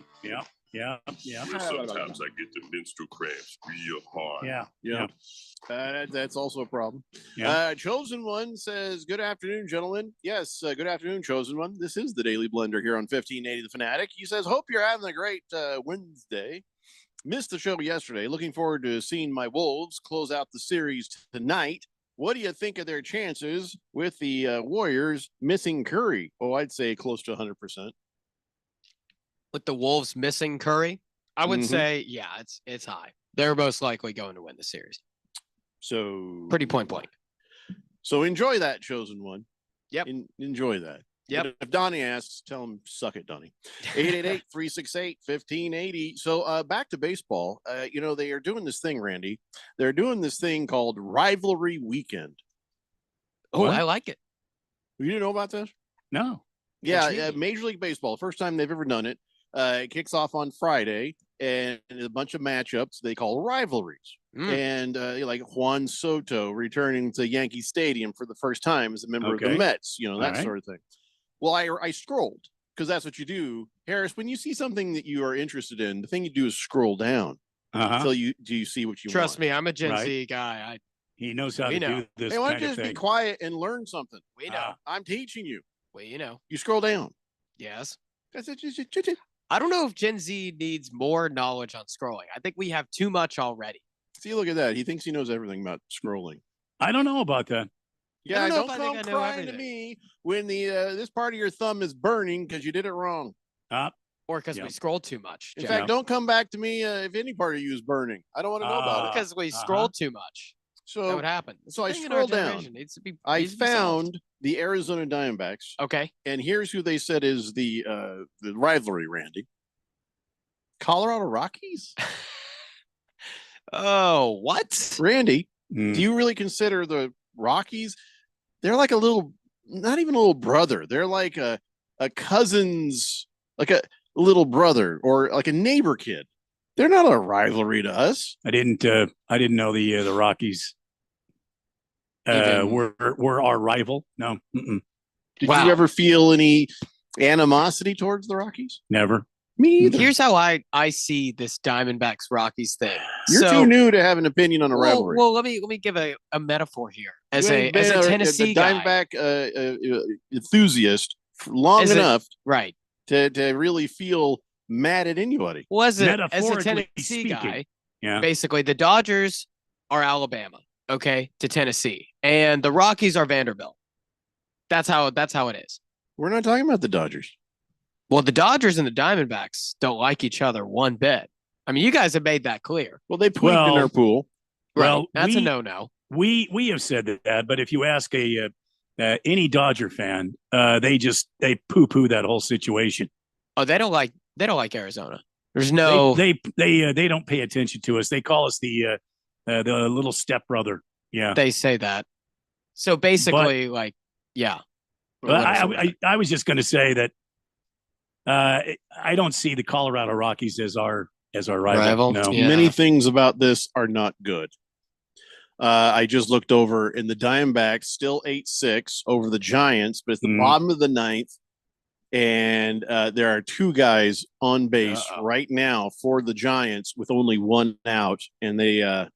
Sometimes I get the menstrual cramps real hard. Yeah. That's also a problem. Yeah. Chosen One says, good afternoon, gentlemen. Yes, good afternoon, Chosen One. This is the Daily Blender here on 1580 The Fanatic. He says, hope you're having a great Wednesday. Missed the show yesterday. Looking forward to seeing my Wolves close out the series tonight. What do you think of their chances with the Warriors missing Curry? Oh, I'd say close to 100%. With the Wolves missing Curry, I would Mhm. say, yeah, it's high. They're most likely going to win the series. So Pretty point blank. So enjoy that, chosen one. Yep. Enjoy that. Yep. And if Donnie asks, tell him suck it, Donnie. 888-368-1580. So back to baseball. They are doing this thing, Randy. They're doing this thing called Rivalry Weekend. Oh, I like it. You didn't know about this? No. Yeah, Major League Baseball, first time they've ever done it. It kicks off on Friday, and a bunch of matchups they call rivalries. And like Juan Soto returning to Yankee Stadium for the first time as a member of the Okay. Mets, that All right. sort of thing. Well, I scrolled because that's what you do, Harris. When you see something that you are interested in, the thing you do is scroll down until you see what you Trust want. me, I'm a Gen Right. Z guy. He knows how We to know. do this Hey, why kind don't you of just be thing. quiet and learn something? We know. I'm teaching you. Well, you know. You scroll down. Yes. That's it. I don't know if Gen Z needs more knowledge on scrolling. I think we have too much already. See, look at that. He thinks he knows everything about scrolling. I don't know about that. Yeah, I don't know don't if I think come I know crying to everything. me when the this part of your thumb is burning because you did it wrong. Or because we scrolled too much. In Jeff. fact, don't come back to me if any part of you is burning. I don't want to know about it. Because we scrolled too much. So that would happen. So I Thing in our scrolled down. generation needs to be- I needs to be solved. found the Arizona Diamondbacks. Okay. And here's who they said is the rivalry, Randy. Colorado Rockies? Oh, what? Randy, do you really consider the Rockies? They're like a little, not even a little brother. They're like a cousin's, like a little brother or like a neighbor kid. They're not a rivalry to us. I didn't know the Rockies were our rival. No. Mm-mm. Did you ever feel any animosity towards the Rockies? Never. Me either. Here's how I see this Diamondbacks Rockies thing. You're too new to have an opinion on a rivalry. Well, let me give a metaphor here. As You a ain't been Tennessee guy, Diamondback enthusiast for long As a- enough, right? To really feel mad at anybody. Well, as a Metaphorically Tennessee speaking. guy, Yeah. basically the Dodgers are Alabama, okay, to Tennessee, and the Rockies are Vanderbilt. That's how it is. We're not talking about the Dodgers. Well, the Dodgers and the Diamondbacks don't like each other one bit. I mean, you guys have made that clear. Well, they played in their pool. Right. That's a no-no. We have said that, but if you ask any Dodger fan, they poo-poo that whole situation. Oh, they don't like Arizona. There's no They don't pay attention to us. They call us the little stepbrother. Yeah. They say that. So basically, yeah. But I was just going to say that I don't see the Colorado Rockies as our rival. No. Many things about this are not good. I just looked over, and the Diamondbacks still 8-6 over the Giants, but it's the bottom of the ninth. And there are two guys on base right now for the Giants with only one out. And they, I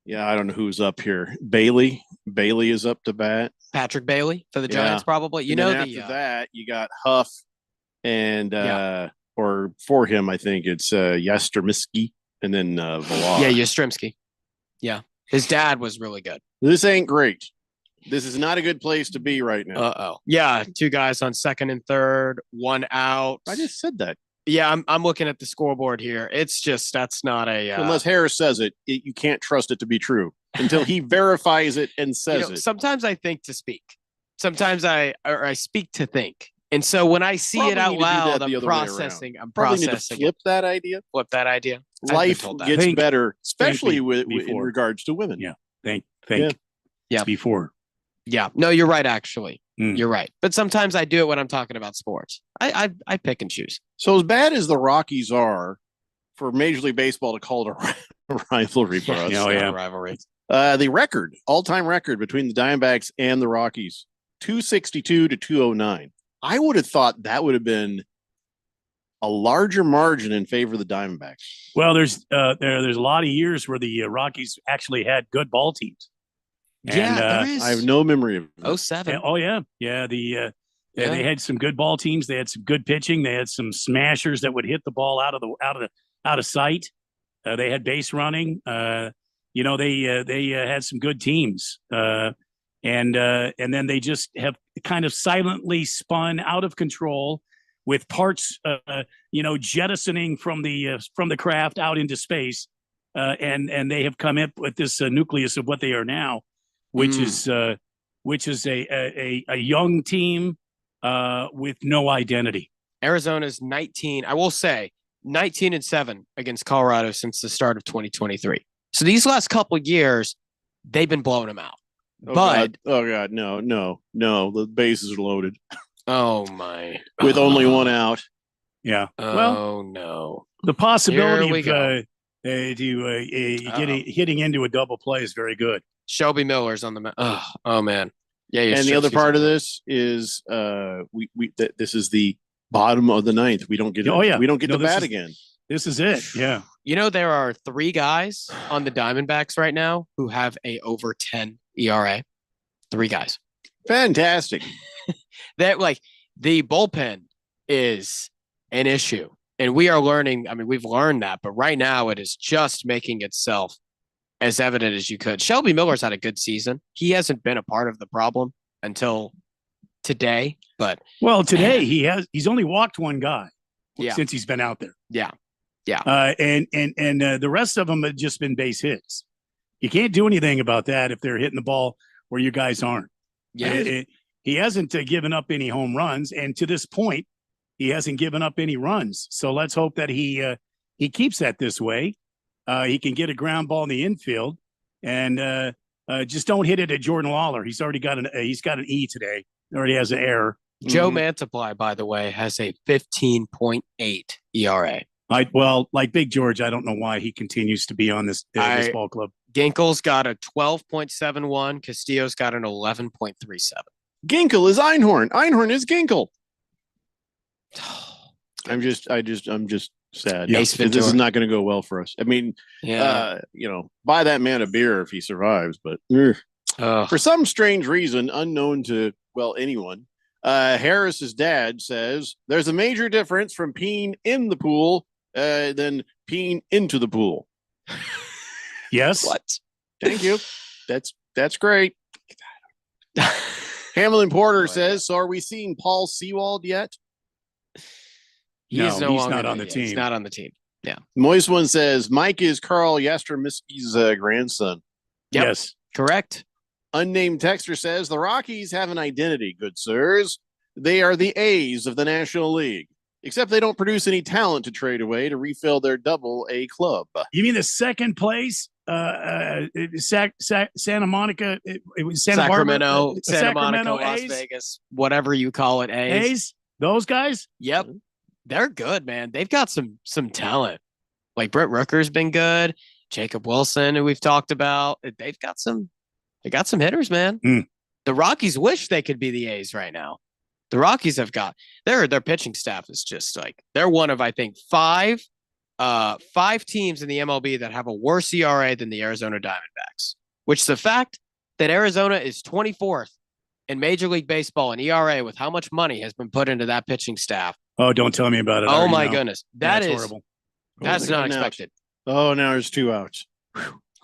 don't know who's up here. Bailey is up to bat. Patrick Bailey for the Giants, probably. You And know, then after that, you got Huff and or for him, I think it's Yastrzemski and then Villar. Yeah, Yastrzemski. Yeah, his dad was really good. This ain't great. This is not a good place to be right now. Yeah, two guys on second and third, one out. I just said that. Yeah, I'm looking at the scoreboard here. It's just that's not a Unless Harris says it, you can't trust it to be true until he verifies it and says it. Sometimes I think to speak. Sometimes I speak to think. And so when I see it out loud, I'm processing. Probably need to flip that idea. Flip that idea. Life gets better, especially in before. regards to women. Yeah. Think. Yeah. Before. Yeah. No, you're right, actually. You're right. But sometimes I do it when I'm talking about sports. I pick and choose. So as bad as the Rockies are for Major League Baseball to call it a rivalry for us. Rivalry. The all-time record between the Diamondbacks and the Rockies, 262 to 209. I would have thought that would have been a larger margin in favor of the Diamondbacks. Well, there's a lot of years where the Rockies actually had good ball teams. Yeah, there is. I have no memory of it. 07. Oh yeah. They had some good ball teams. They had some good pitching. They had some smashers that would hit the ball out of sight. They had base running. They had some good teams. And then they just have kind of silently spun out of control. with parts, jettisoning from the craft out into space, and they have come up with this nucleus of what they are now, which is a young team with no identity. Arizona's 19. I will say 19-7 against Colorado since the start of 2023. So these last couple of years, they've been blowing them out. God, no, the bases are loaded. Oh my! With only one out. Yeah. Oh no. The possibility of hitting into a double play is very good. Shelby Miller's on the oh man. Yeah. And the other part of this is this is the bottom of the ninth. We don't get we don't get to bat again. This is it. Yeah. There are 3 guys on the Diamondbacks right now who have a over 10 ERA. 3 guys. Fantastic. That the bullpen is an issue. And we are learning. I mean, we've learned that, but right now it is just making itself as evident as you could. Shelby Miller's had a good season. He hasn't been a part of the problem until today, but today he's only walked 1 guy since he's been out there. Yeah. Yeah. And the rest of them have just been base hits. You can't do anything about that if they're hitting the ball where you guys aren't. Yeah. He hasn't given up any home runs, and to this point, he hasn't given up any runs. So let's hope that he keeps that this way. He can get a ground ball in the infield, and just don't hit it at Jordan Lawler. He's already got an E today. He already has an error. Joe Mantiply, by the way, has a 15.8 ERA. Like Big George, I don't know why he continues to be on this ball club. Ginkle's got a 12.71. Castillo's got an 11.37. Ginkel is Einhorn. Einhorn is Ginkel. I'm just sad. This is not going to go well for us. I mean, buy that man a beer if he survives. But for some strange reason, unknown to anyone, Harris's dad says there's a major difference from peeing in the pool than peeing into the pool. Yes. What? Thank you. That's great. Hamlin Porter says, so are we seeing Paul Sewald yet? He's not on the team. He's not on the team. Yeah. Moist One says, Mike is Carl Yastrzemski's grandson. Yep. Yes. Correct. Unnamed texter says, the Rockies have an identity, good sirs. They are the A's of the National League, except they don't produce any talent to trade away to refill their double-A club. You mean the second place? Santa Monica, it was Sacramento, Sacramento, Monica, Las Vegas, whatever you call it, A's. Those guys? Yep. They're good, man. They've got some talent. Like Brett Rooker's been good. Jacob Wilson, who we've talked about. They got some hitters, man. The Rockies wish they could be the A's right now. The Rockies have got their pitching staff is just they're one of, I think, five teams in the MLB that have a worse ERA than the Arizona Diamondbacks, which is the fact that Arizona is 24th in Major League Baseball in ERA with how much money has been put into that pitching staff. Oh, don't tell me about it. Oh my goodness. That's horrible. That's not expected. Oh, now there's 2 outs.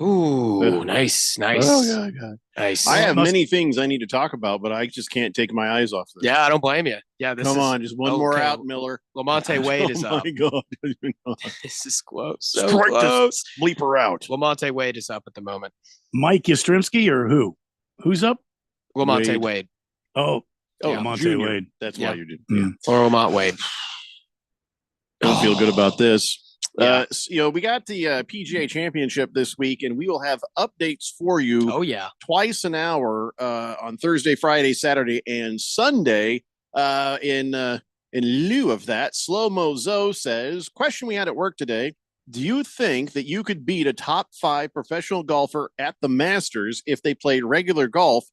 Ooh, nice. Oh, God. Nice. I have many things I need to talk about, but I just can't take my eyes off this. Yeah, I don't blame you. Yeah, Come on, just one more out, Miller. Lamonte Wade is up. Oh, my God. This is close. So close. Bleeper out. Lamonte Wade is up at the moment. Mike Yastrzemski or who? Who's up? Lamonte Wade. Oh, Lamonte Junior. Wade. That's why you did. Or Lamont Wade. Don't feel good about this. We got the PGA Championship this week, and we will have updates for you. Oh yeah, twice an hour on Thursday, Friday, Saturday, and Sunday. In lieu of that, Slow Mo Zo says, question we had at work today: do you think that you could beat a top 5 professional golfer at the Masters if they played regular golf,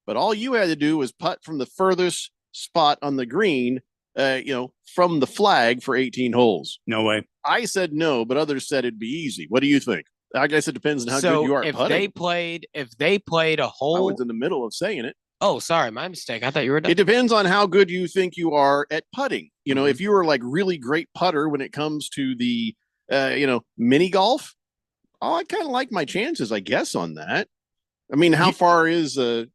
but all you had to do was putt from the furthest spot on the green? From the flag for 18 holes. No way. I said no, but others said it'd be easy. What do you think? I guess it depends on how good you are at putting. If they played a hole, I was in the middle of saying it. Oh, sorry, my mistake. I thought you were done. It depends on how good you think you are at putting. If you were like really great putter when it comes to the mini golf, I kind of like my chances, I guess, on that. I mean, how far is the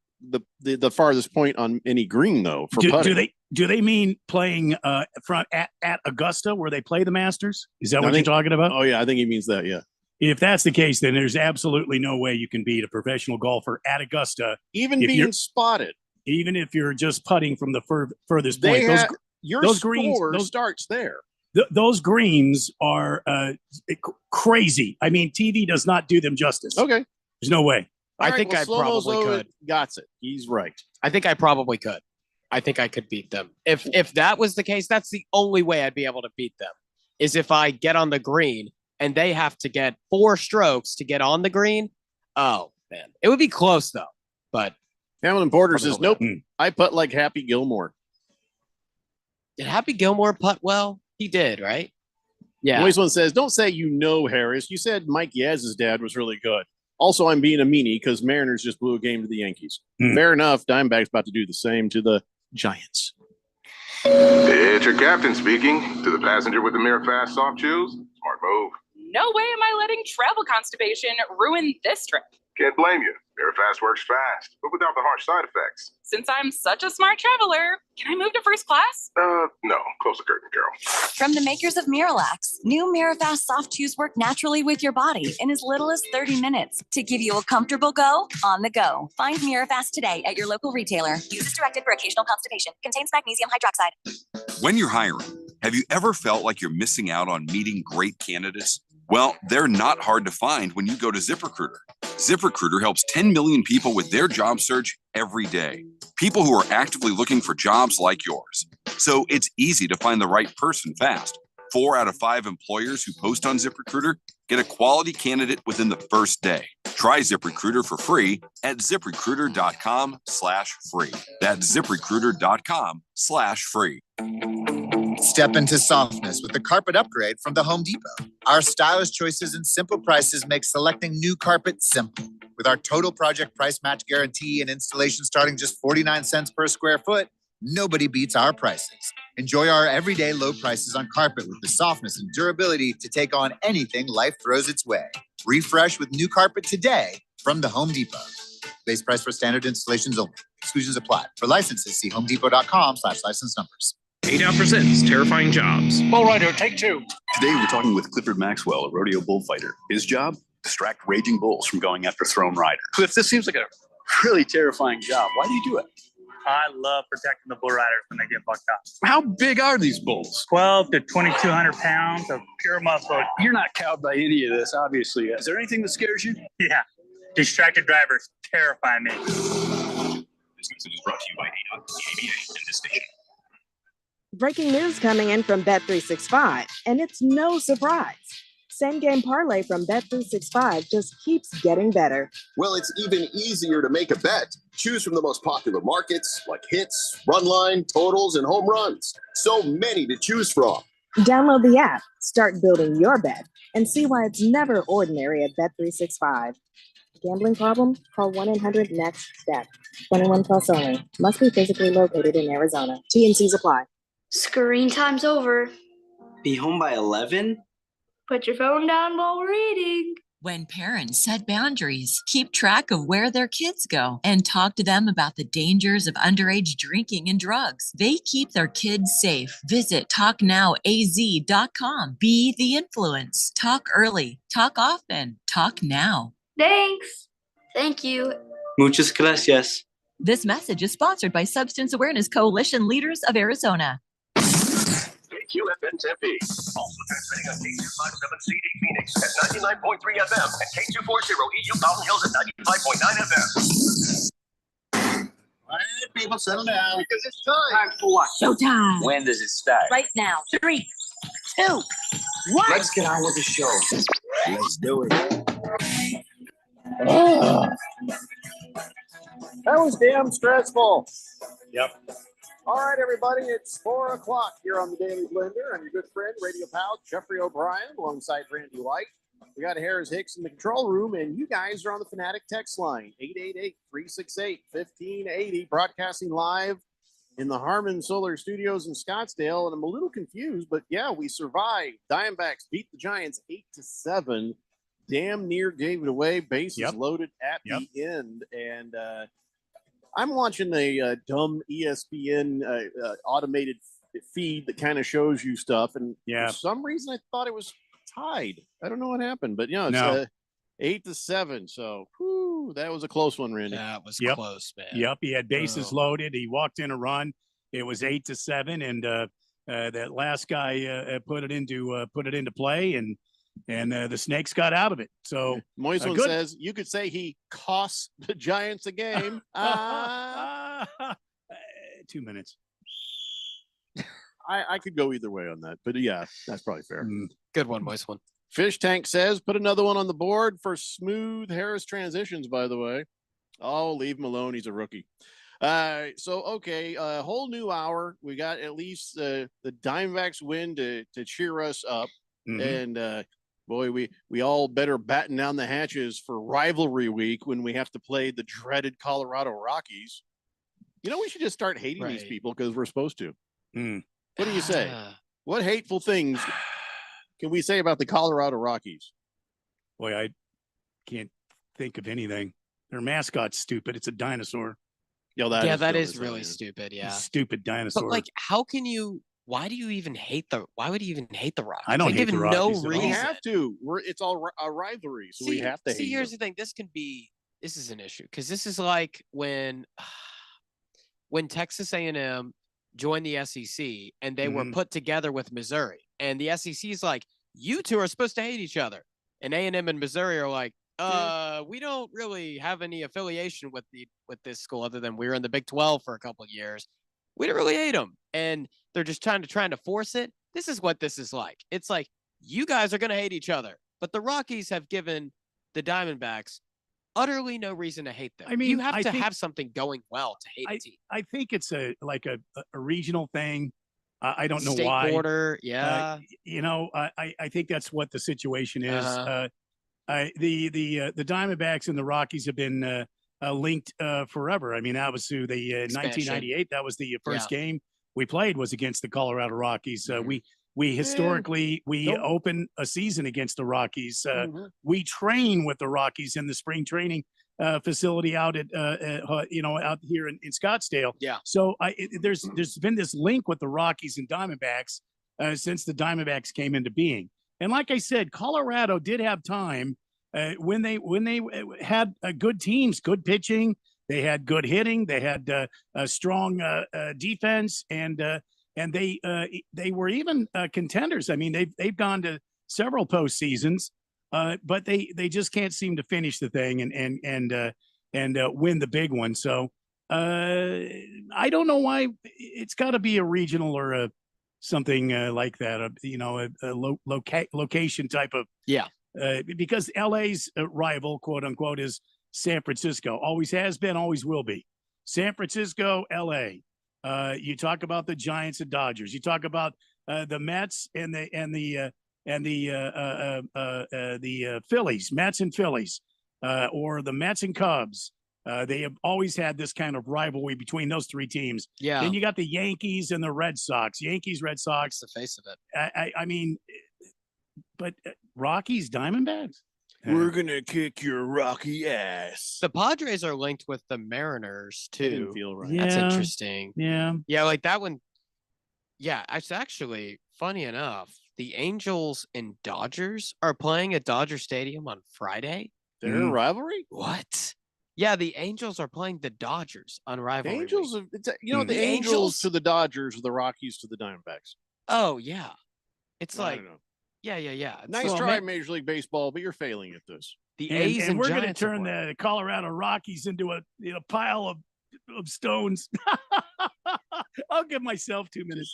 farthest point on any green though for putting? Do they mean playing at Augusta where they play the Masters? Is that what you're talking about? Oh yeah, I think he means that. Yeah. If that's the case, then there's absolutely no way you can beat a professional golfer at Augusta, even if being you're- spotted. even if you're just putting from the furthest They point. ha- your those score greens, starts there. those greens are crazy. I mean, TV does not do them justice. Okay. There's no way. I think I probably could. Got it. He's right. I think I probably could. I think I could beat them. If that was the case, that's the only way I'd be able to beat them. Is if I get on the green and they have to get 4 strokes to get on the green. Oh man, it would be close though. But Hamilton Porter Probably says, not. "Nope, I putt like Happy Gilmore." did Happy Gilmore putt well? He did, right? Yeah. Noise one says, "Don't say you know Harris. You said Mike Yaz's dad was really good. Also, I'm being a meanie because Mariners just blew a game to the Yankees. Fair enough. Diamondbacks about to do the same to the Giants." It's your captain speaking. To the passenger with the Mirror Fast soft chews, smart move. No way am I letting travel constipation ruin this trip. Can't blame you. Mirror Fast works fast, but without the harsh side effects. Since I'm such a smart traveler, can I move to first class? No. Close the curtain, Carol. From the makers of Miralax, new Mirafast soft chews work naturally with your body in as little as 30 minutes to give you a comfortable go on the go. Find Mirafast today at your local retailer. Use as directed for occasional constipation. Contains magnesium hydroxide. When you're hiring, have you ever felt like you're missing out on meeting great candidates? Well, they're not hard to find when you go to ZipRecruiter. ZipRecruiter helps 10 million people with their job search every day. People who are actively looking for jobs like yours. So it's easy to find the right person fast. 4 out of 5 employers who post on ZipRecruiter get a quality candidate within the first day. Try ZipRecruiter for free at ZipRecruiter.com/free. That's ZipRecruiter.com/free. Step into softness with the carpet upgrade from the Home Depot. Our stylish choices and simple prices make selecting new carpet simple. With our total project price match guarantee and installation starting just 49 cents per square foot, nobody beats our prices. Enjoy our everyday low prices on carpet with the softness and durability to take on anything life throws its way. Refresh with new carpet today from the Home Depot. Base price for standard installations only. Exclusions apply. For licenses, see homedepot.com/license numbers. 8 presents Terrifying Jobs. Bull Rider, take 2. Today we're talking with Clifford Maxwell, a rodeo bullfighter. His job? Distract raging bulls from going after thrown riders. Cliff, this seems like a really terrifying job. Why do you do it? I love protecting the bull riders when they get bucked up. How big are these bulls? 12 to 2,200 pounds of pure muscle. You're not cowed by any of this, obviously. Is there anything that scares you? Yeah. Distracted drivers terrify me. This message is brought to you by ADOT, ABA, and this station. Breaking news coming in from Bet365, and it's no surprise. Same game parlay from Bet365 just keeps getting better. Well, it's even easier to make a bet. Choose from the most popular markets like hits, run line, totals, and home runs. So many to choose from. Download the app, start building your bet, and see why it's never ordinary at Bet365. Gambling problem? Call 1-800-NEXT-STEP. 21 plus only. Must be physically located in Arizona. T&Cs apply. Screen time's over. Be home by 11? Put your phone down while we're eating. When parents set boundaries, keep track of where their kids go, and talk to them about the dangers of underage drinking and drugs, they keep their kids safe. Visit TalkNowAZ.com. Be the influence. Talk early. Talk often. Talk now. Thanks. Thank you. Muchas gracias. This message is sponsored by Substance Awareness Coalition Leaders of Arizona. KQFN Tempe. Also transmitting on K257CD Phoenix at 99.3 FM and K240EU Mountain Hills at 95.9 FM. All right, people, settle down. Because it's time. For what? Showtime. When does it start? Right now. 3, 2, 1. Let's get on with the show. Let's do it. That was damn stressful. Yep. All right, everybody, it's 4 o'clock here on the Daily Blender. I'm your good friend, radio pal, Jeffrey O'Brien, alongside Randy White. We got Harris Hicks in the control room, and you guys are on the Fanatic text line, 888-368-1580, broadcasting live in the Harmon Solar Studios in Scottsdale. And I'm a little confused, but yeah, we survived. Diamondbacks beat the Giants 8-7. Damn near gave it away. Bases loaded at the end. And I'm watching a dumb ESPN automated feed that kind of shows you stuff, and Yeah. for some reason I thought it was tied. I don't know what happened, but yeah, it's No. 8-7. So that was a close one, Randy. That was Yep. close, man. Yep, he had bases Oh. loaded. He walked in a run. It was 8-7, and that last guy put it into play, and the Snakes got out of it. So Moisman good. says you could say he cost the Giants a game. 2 minutes. I could go either way on that, but yeah, that's probably fair. Good one, Moist one. Fish Tank says, put another one on the board for smooth Harris transitions, by the way. Oh, leave him alone. He's a rookie. So, okay, a whole new hour. We got at least the Diamondbacks win to cheer us up. Mhm. And boy, we all better batten down the hatches for rivalry week when we have to play the dreaded Colorado Rockies. You know, we should just start hating these Right. people because we're supposed to. Mm. What do you say? What hateful things can we say about the Colorado Rockies? Boy, I can't think of anything. Their mascot's stupid. It's a dinosaur. Yo, Yeah, that dumb is as really hell, stupid. It's a Yeah. stupid dinosaur. But like, how can you? Why do you even hate why would you even hate the Rockies? I don't Like, hate the even Rockies no at all. reason. We have to. It's all a rivalry, so we have to hate here's them. the thing. This is an issue because this is like when Texas A&M joined the SEC and they were Mhm. put together with Missouri, and the SEC is like, you two are supposed to hate each other, and A&M and Missouri are like, we don't really have any affiliation with this school other than we were in the Big 12 for a couple of years. We don't really hate them, and they're just trying to force it. This is what this is like. It's like you guys are going to hate each other, but the Rockies have given the Diamondbacks utterly no reason to hate them. I mean, you have I to think- have something going well to hate a team. I think it's a regional thing. I don't know State why. border, yeah. You know, I think that's what the situation is. Uh-huh. The Diamondbacks and the Rockies have been linked forever. I mean, that was through the Expansion. 1998. That was the first Yeah. game we played was against the Colorado Rockies. We historically Don't- open a season against the Rockies. Mhm. We train with the Rockies in the spring training facility out at out here in Scottsdale. Yeah. So there's been this link with the Rockies and Diamondbacks since the Diamondbacks came into being. And like I said, Colorado did have time when they had good teams, good pitching. They had good hitting. They had a strong defense, and they were even contenders. I mean, they've gone to several postseasons, but they just can't seem to finish the thing and win the big one. So I don't know why it's got to be a regional or a something like that. A location type of because LA's rival, quote unquote, is San Francisco. Always has been, always will be. San Francisco, LA. You talk about the Giants and Dodgers. You talk about the Mets and the Phillies, Mets and Phillies, or the Mets and Cubs. They have always had this kind of rivalry between those three teams. Yeah. Then you got the Yankees and the Red Sox. Yankees, Red Sox. That's the face of it. I mean, but Rockies, Diamondbacks. We're gonna kick your Rocky ass. The Padres are linked with the Mariners That didn't too. feel right. That's Yeah. interesting. Yeah. Yeah, like that one. Yeah, it's actually funny enough. The Angels and Dodgers are playing at Dodger Stadium on Friday. Their rivalry? What? Yeah, the Angels are playing the Dodgers on The rivalry. Angels, week. the Angels to the Dodgers, or the Rockies to the Diamondbacks. Oh yeah, it's I like don't know. yeah. It's Nice like- try, Major League Baseball, but you're failing at this. The And, A's and we're going to Giants are turn playing. the Colorado Rockies into a pile of stones. I'll give myself 2 minutes.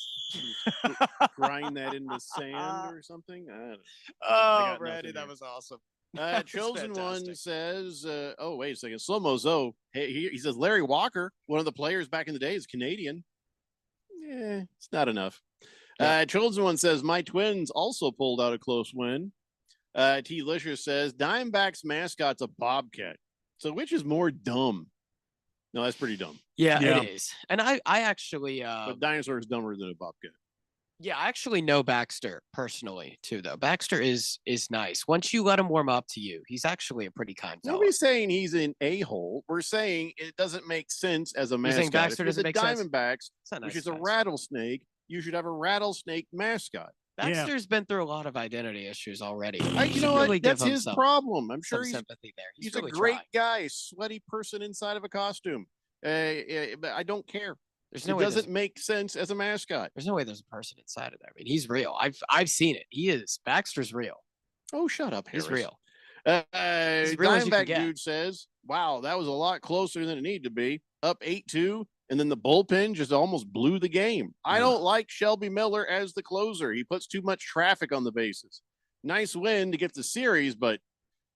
Grind that into sand or something. I don't know. I Oh, got Randy, nothing that here. was awesome. Chosen Chosen One says, oh, wait a second. Slow Mozo. He says Larry Walker, one of the players back in the day, is Canadian. Yeah, it's not enough. Chosen One says, my Twins also pulled out a close win. T. Lisher says, Diamondbacks mascot's a bobcat. So which is more dumb? No, that's pretty dumb. Yeah, Yeah. it is. And I actually But dinosaur is dumber than a bobcat. Yeah, I actually know Baxter personally too, though. Baxter is nice. Once you let him warm up to you, he's actually a pretty kind fellow. Nobody's saying he's an a-hole. We're saying it doesn't make sense as a You're saying mascot. Baxter If you're doesn't the make sense? Diamondbacks, It's not which nice is a to Baxter. rattlesnake, you should have a rattlesnake mascot. Baxter's been through a lot of identity issues already. You know what? That's his some problem. I'm sure sympathy there. he's really a great trying. guy, sweaty person inside of a costume. But I don't care. There's no it way doesn't make sense as a mascot. There's no way there's a person inside of there. I mean, he's real. I've seen it. He is. Baxter's real. Oh, shut up, Harris. He's real. As real as you can Diamondback get. dude says, wow, that was a lot closer than it needed to be. Up 8-2, and then the bullpen just almost blew the game. I don't like Shelby Miller as the closer. He puts too much traffic on the bases. Nice win to get the series, but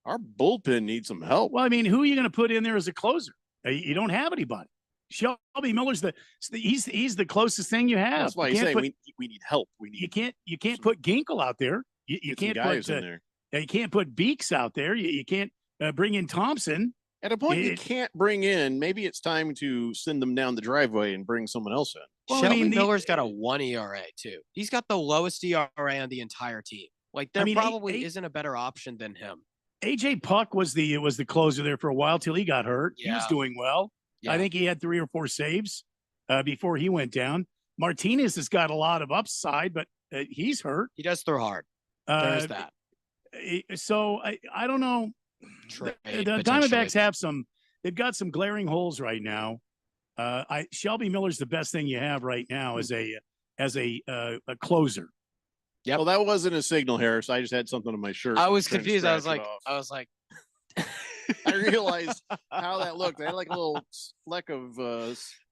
our bullpen needs some help. Well, I mean, who are you going to put in there as a closer? You don't have anybody. Shelby Miller's he's the closest thing you have. That's why you say we need help. We need you can't put Ginkle out there. You Get some can't guys put in there. You can't put Beeks out there. You can't bring in Thompson. At a point you It- can't bring in, maybe it's time to send them down the driveway and bring someone else in. Well, I Shelby mean, Miller's got a 1 ERA too. He's got the lowest ERA on the entire team. Like there I mean, probably isn't a better option than him. AJ Puck was the closer there for a while till he got hurt. He was Yeah. doing well. Yeah. I think he had 3 or 4 saves before he went down. Martinez has got a lot of upside, but he's hurt. He does throw hard. There's that. So I don't know. Trade, The potentially. Diamondbacks have they've got some glaring holes right now. Shelby Miller's the best thing you have right now as a closer. Yep. Well, that wasn't a signal, Harris. I just had something on my shirt. I was trying to confused. I was scratch like, it off. I realized how that looked. I had like a little fleck of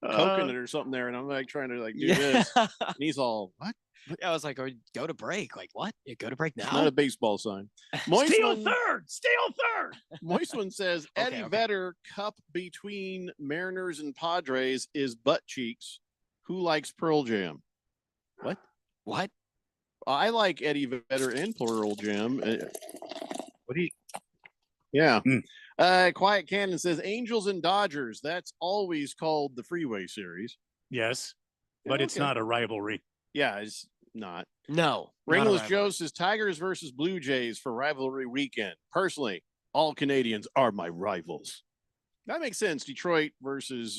coconut or something there, and I'm like trying to do this. And he's all, what? I was like, go to break. Like what? You go to break now? It's not a baseball sign. Steal third. Moist one says Eddie Vedder Cup between Mariners and Padres is butt cheeks. Who likes Pearl Jam? What? What? I like Eddie Vedder and Pearl Jam. What do you? Yeah. Quiet Cannon says Angels and Dodgers. That's always called the Freeway Series. Yes, but it's Okay. not a rivalry. Yeah, it's not. No. Ringless Joe says Tigers versus Blue Jays for rivalry weekend. Personally, all Canadians are my rivals. That makes sense. Detroit versus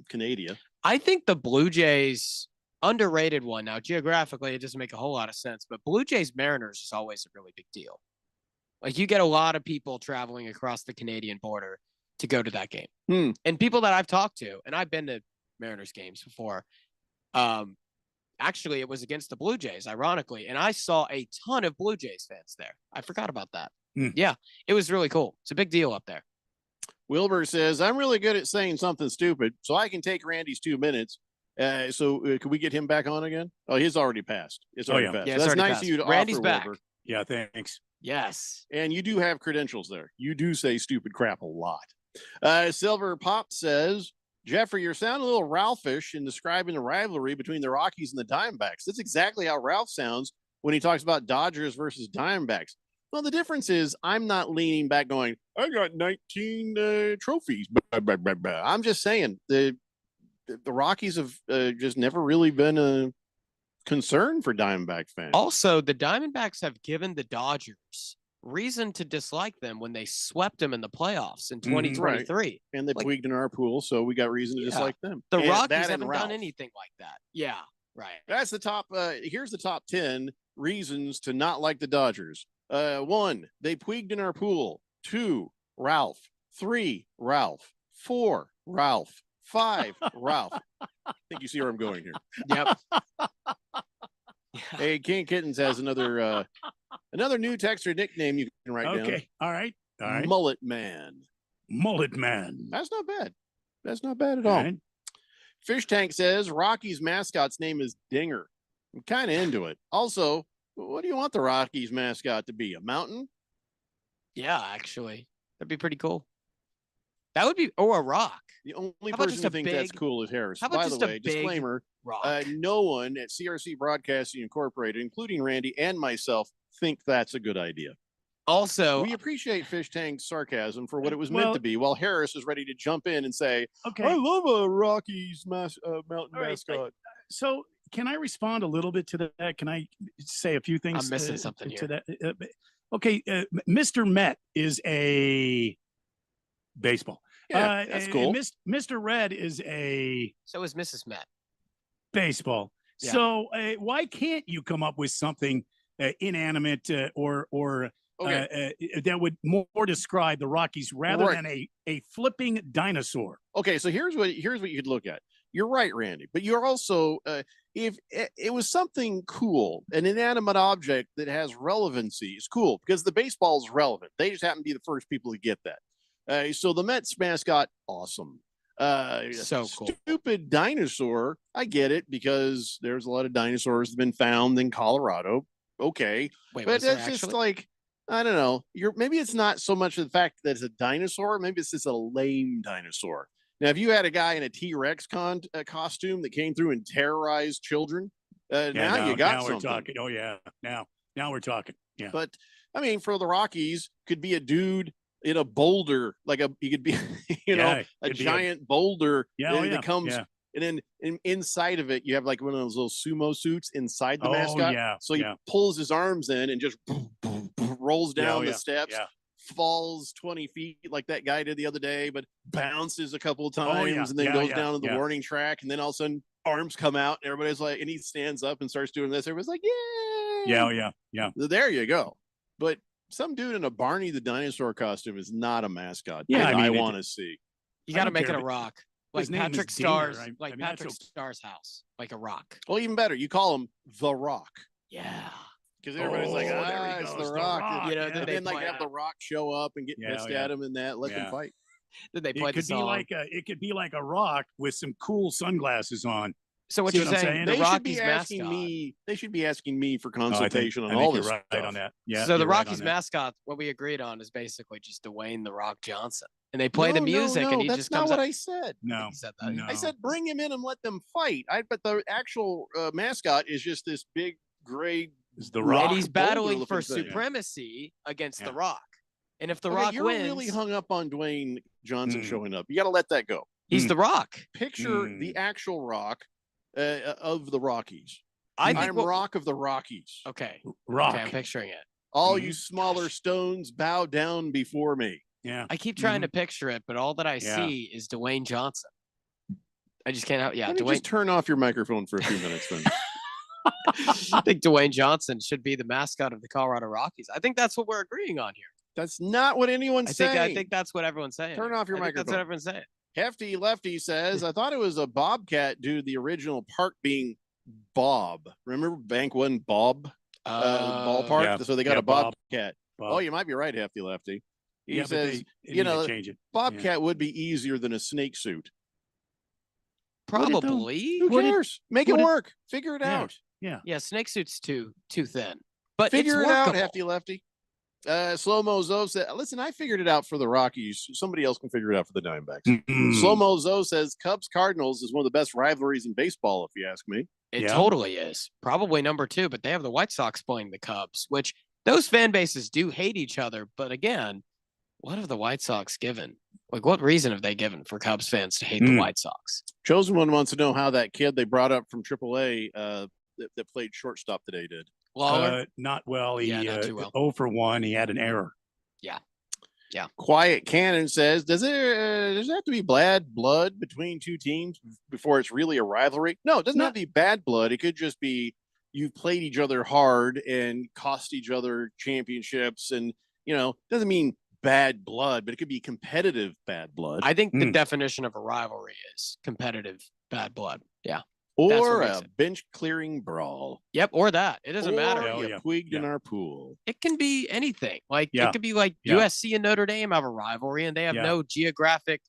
Canada. I think the Blue Jays underrated one. Now, geographically, it doesn't make a whole lot of sense, but Blue Jays Mariners is always a really big deal. Like you get a lot of people traveling across the Canadian border to go to that game. And people that I've talked to, and I've been to Mariners games before. Actually, it was against the Blue Jays, ironically, and I saw a ton of Blue Jays fans there. I forgot about that. Yeah, it was really cool. It's a big deal up there. Wilbur says, I'm really good at saying something stupid, so I can take Randy's 2 minutes. Can we get him back on again? Oh, he's already passed. It's already passed. Yeah, it's That's already nice passed. of you to Randy's offer, back. Wilbur. Yeah, thanks. Yes. And you do have credentials there. You do say stupid crap a lot. Silver Pop says, Jeffrey, you're sounding a little Ralphish in describing the rivalry between the Rockies and the Diamondbacks. That's exactly how Ralph sounds when he talks about Dodgers versus Diamondbacks. Well, the difference is I'm not leaning back going, I got 19 trophies. I'm just saying the Rockies have just never really been a concern for Diamondback fans. Also, the Diamondbacks have given the Dodgers reason to dislike them when they swept them in the playoffs in 2023. Right. And they tweaked in our pool, so we got reason to dislike them. The And Rockies that and haven't Ralph. done anything like that. Yeah, right. That's the top. Here's the top 10 reasons to not like the Dodgers. 1, they tweaked in our pool. 2, Ralph. 3, Ralph. 4, Ralph. 5, Ralph. I think you see where I'm going here. Yep. Hey, King Kittens has another new texter nickname you can write down. Okay. All right. Mullet Man. Mullet Man. That's not bad. That's not bad at All all. right. Fish Tank says Rocky's mascot's name is Dinger. I'm kind of into it. Also, what do you want the Rockies mascot to be? A mountain? Yeah, actually, that'd be pretty cool. That would be, or a rock. The only How about person just who a thinks that's big- cool is Harris. how about By just the a way, big disclaimer, rock? no one at CRC Broadcasting Incorporated, including Randy and myself, think that's a good idea. Also, We appreciate Fish Tank's sarcasm for what it was Well- meant to be, while Harris is ready to jump in and say, Okay. I love a Rockies mountain All right, mascot. So can I respond a little bit to that? Can I say a few things? I'm missing something to here. that. Okay, Mr. Met is a baseball. Yeah, that's cool. Mr. Red is a So is Mrs. Met. baseball. Yeah. So why can't you come up with something inanimate or that would more describe the Rockies rather Right. than a flipping dinosaur? Okay, so here's what you could look at. You're right, Randy, but you're also if it was something cool, an inanimate object that has relevancy is cool because the baseball is relevant. They just happen to be the first people to get that. So the Mets mascot, awesome. So cool. Stupid dinosaur. I get it because there's a lot of dinosaurs that have been found in Colorado. Okay, Wait, but was there that's just actually? like I don't know. Maybe it's not so much the fact that it's a dinosaur. Maybe it's just a lame dinosaur. Now, if you had a guy in a T-Rex costume that came through and terrorized children, now you got now something. we're talking. Oh yeah, now we're talking. Yeah, But I mean, for the Rockies, could be a dude in a boulder, he could be, a it'd be giant boulder that comes, yeah. and then inside of it, you have like one of those little sumo suits inside the Oh, mascot. yeah, So he yeah. pulls his arms in and just rolls down the yeah, steps. yeah. Falls 20 feet like that guy did the other day, but bounces a couple of times Oh, yeah, and then yeah, goes yeah, down to the yeah. warning track. And then all of a sudden arms come out and everybody's like, and he stands up and starts doing this. Everybody's like, yeah. Yeah. There you go. But some dude in a Barney the dinosaur costume is not a mascot. Yeah, I I mean, want to see. You I got to don't make care it a if it- rock, his like name is Patrick Dinger, Starr's, I like mean, that's Patrick okay. Starr's house, like a rock. Well, even better, you call him the Rock. Yeah. Because everybody's like, Oh, there he it's goes, the The Rock. Rock, You know, yeah. then And they then like play, have the Rock show up and get Yeah, pissed yeah. at him and that, let them Yeah. fight. then they play It the could be song. it could be like a rock with some cool sunglasses on. So what See you're what I'm saying? saying? The They should Rockies be asking mascot. me. They should be asking me for Oh, I think- consultation I on think all you're this right stuff. on that. Yeah. So the you're right on Rockies that. mascot, what we agreed on is basically just Dwayne the Rock Johnson, and they play the No, music, no, and he that's just not comes what out. I said. No, He said that. no. I said bring him in and let them fight. But the actual mascot is just this big gray. It's the rock Rock. And he's boulder battling looking for thing. supremacy against Yeah. the Rock. And if the Okay, Rock you're wins, really hung up on Dwayne Johnson Mm. showing up. You got to let that go. he's the Rock. Picture the actual Rock of the Rockies. I think I'm what- Rock of the Rockies. Okay. Rock. Okay, I'm picturing it. All Mhm. you smaller stones, bow down before me. Yeah. I keep trying to picture it, but all that I Yeah. see is Dwayne Johnson. I just can't help. Yeah, Let me Dwayne. just turn off your microphone for a few minutes then. I think Dwayne Johnson should be the mascot of the Colorado Rockies. I think that's what we're agreeing on here. That's not what anyone's saying. I think that's what everyone's saying. Turn off your I think That's what microphone. everyone's saying. Hefty Lefty says, I thought it was a Bobcat due to the original park Oh, being Bob. Remember Bank One Bob ballpark? Yeah. So they got Yeah, a Bob. Bobcat. Bob. Oh, you might be right, Hefty Lefty. He Yeah, but says, they you need to know, change it. Bobcat would be easier than a snake suit. Would it though? Probably. Who Would it- cares? Make it would it- work. Figure it Yeah. out. Yeah. Yeah, snake suit's too thin. But Figure it's it out, workable. Hefty Lefty. Slow Mo Zo said, listen, I figured it out for the Rockies. Somebody else can figure it out for the Diamondbacks. Mm. Slow Mo Zo says Cubs Cardinals is one of the best rivalries in baseball, if you ask me. It Yeah. totally is. Probably number 2, but they have the White Sox playing the Cubs, which those fan bases do hate each other. But again, what have the White Sox given? Like, what reason have they given for Cubs fans to hate the White Sox? Chosen One wants to know how that kid they brought up from AAA that played shortstop today did. Lawler? Not well. He Yeah, not too well. 0 for 1. He had an error. Yeah. Quiet Cannon says, does there have to be bad blood between two teams before it's really a rivalry? No, it doesn't have to be bad blood. It could just be you've played each other hard and cost each other championships. And, doesn't mean bad blood, but it could be competitive bad blood. I think the definition of a rivalry is competitive bad blood. Yeah. Or makes a bench clearing brawl. Yep, or that. It doesn't matter. Or you twigged in our pool. It can be anything. Like Yeah. it could be like Yeah. USC and Notre Dame have a rivalry and they have Yeah. no geographic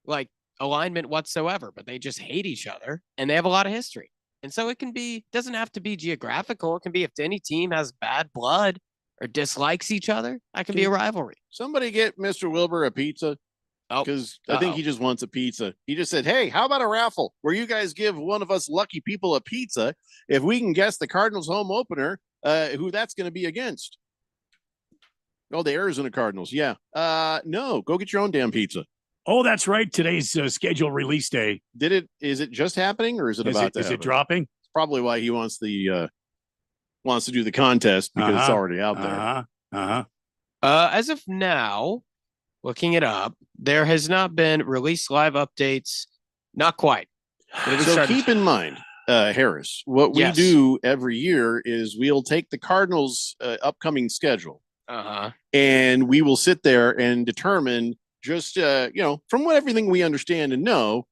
like alignment whatsoever, but they just hate each other and they have a lot of history. And so it can be doesn't have to be geographical. It can be if any team has bad blood or dislikes each other, that can be a rivalry. Somebody get Mr. Wilbur a pizza. Because I think he just wants a pizza. He just said, hey, how about a raffle where you guys give one of us lucky people a pizza if we can guess the Cardinals home opener, who that's going to be against? Oh, the Arizona Cardinals. Yeah. No, go get your own damn pizza. Oh, that's right. Today's scheduled release day. Is it just happening or is it about to Is happen? it dropping? probably why he wants to do the contest because it's already out there. As of now, looking it up, there has not been release live updates. Not quite. So keep in mind, Harris, what we Yes. do every year is we'll take the Cardinals' upcoming schedule, and we will sit there and determine just from what everything we understand and know,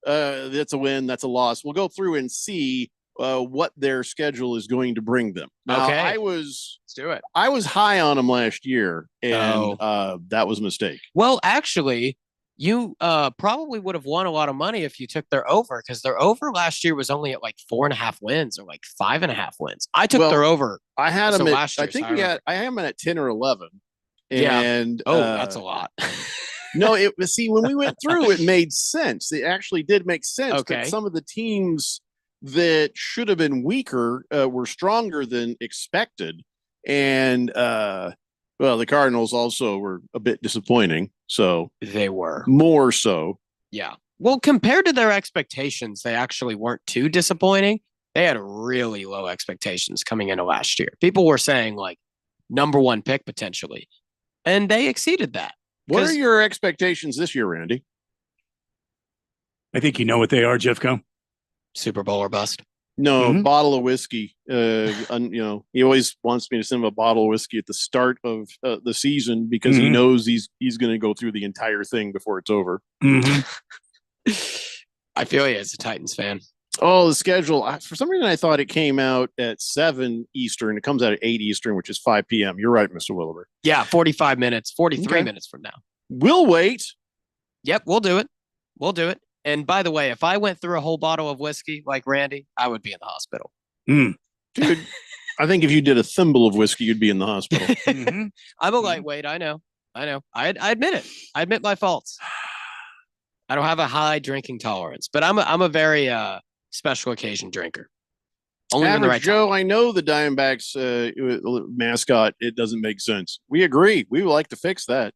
that's a win, that's a loss. We'll go through and see what their schedule is going to bring them. Now, Okay. let's do it. I was high on them last year, and that was a mistake. Well, actually, you probably would have won a lot of money if you took their over, because their over last year was only at like 4.5 wins or like 5.5 wins. I took their over. I had so them at, last year. I think so I have them at 10 or 11. Yeah. And that's a lot. No, when we went through, it made sense. It actually did make sense. Okay. But some of the teams that should have been weaker were stronger than expected. And the Cardinals also were a bit disappointing. So they were more so. Yeah. Well, compared to their expectations, they actually weren't too disappointing. They had really low expectations coming into last year. People were saying like number 1 pick potentially, and they exceeded that. What are your expectations this year, Randy? I think you know what they are, Jeffco. Super Bowl or bust. No, bottle of whiskey. He always wants me to send him a bottle of whiskey at the start of the season because he knows he's going to go through the entire thing before it's over. I feel you as a Titans fan. Oh, the schedule. For some reason, I thought it came out at 7 Eastern. It comes out at 8 Eastern, which is 5 p.m. You're right, Mr. Williver. Yeah, 45 minutes, 43 Okay. minutes from now. We'll wait. Yep, we'll do it. We'll do it. And by the way, if I went through a whole bottle of whiskey like Randy, I would be in the hospital. Dude, I think if you did a thimble of whiskey, you'd be in the hospital. I'm a lightweight. I know. I admit it. I admit my faults. I don't have a high drinking tolerance, but I'm a very special occasion drinker. Only when the Average right Joe, I know the Diamondbacks mascot, it doesn't make sense. We agree. We would like to fix that.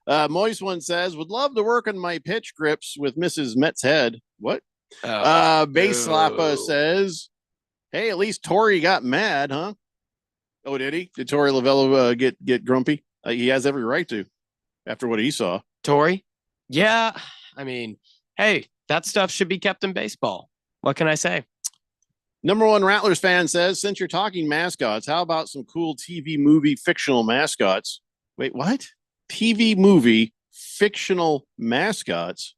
Moist One says, would love to work on my pitch grips with Mrs. Met's head. What? Base Slappa says, hey, at least Tori got mad, huh? Oh, did he? Did Tori Lavello get grumpy? He has every right to after what he saw. Tori? Yeah. I mean, hey, that stuff should be kept in baseball. What can I say? Number 1 Rattlers fan says, since you're talking mascots, how about some cool TV movie fictional mascots? Wait, what? TV movie fictional mascots?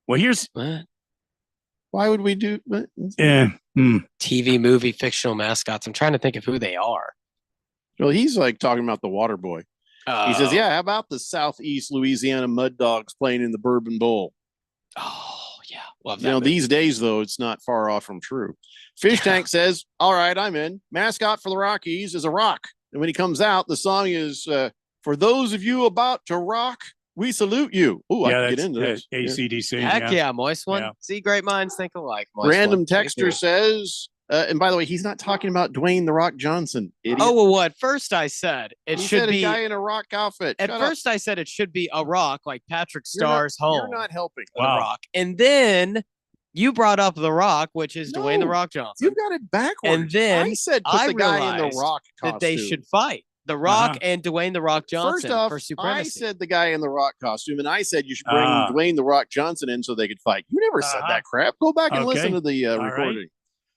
Well, here's why would we do what? TV movie fictional mascots. I'm trying to think of who they are. Well, he's like talking about the Water Boy. He says, yeah, how about the Southeast Louisiana Mud Dogs playing in the Bourbon Bowl? Oh, yeah. Love that. These days, though, it's not far off from true. Fish Tank says, all right, I'm in. Mascot for the Rockies is a rock. And when he comes out, the song is, for those of you about to rock, we salute you. Oh, I can get into this. AC/DC. Heck yeah, Moist One. Yeah. See, great minds think alike. Moist Random One. texter says, and by the way, he's not talking about Dwayne the Rock Johnson. Idiot. Oh, well, what? First I said it He should said be a guy in a rock outfit. At Shut up. first I said it should be a rock like Patrick You're not- Starr's home. You're not helping. The Rock. And then you brought up The Rock, which is Dwayne The No, Rock Johnson. You've got it backwards. And then I said put the guy in the realized Rock costume. that they should fight. The Rock and Dwayne The Rock Johnson First off, for I supremacy. said the guy in the Rock costume, and I said you should bring Dwayne the Rock Johnson in so they could fight. You never said that crap. Go back and listen to the recording.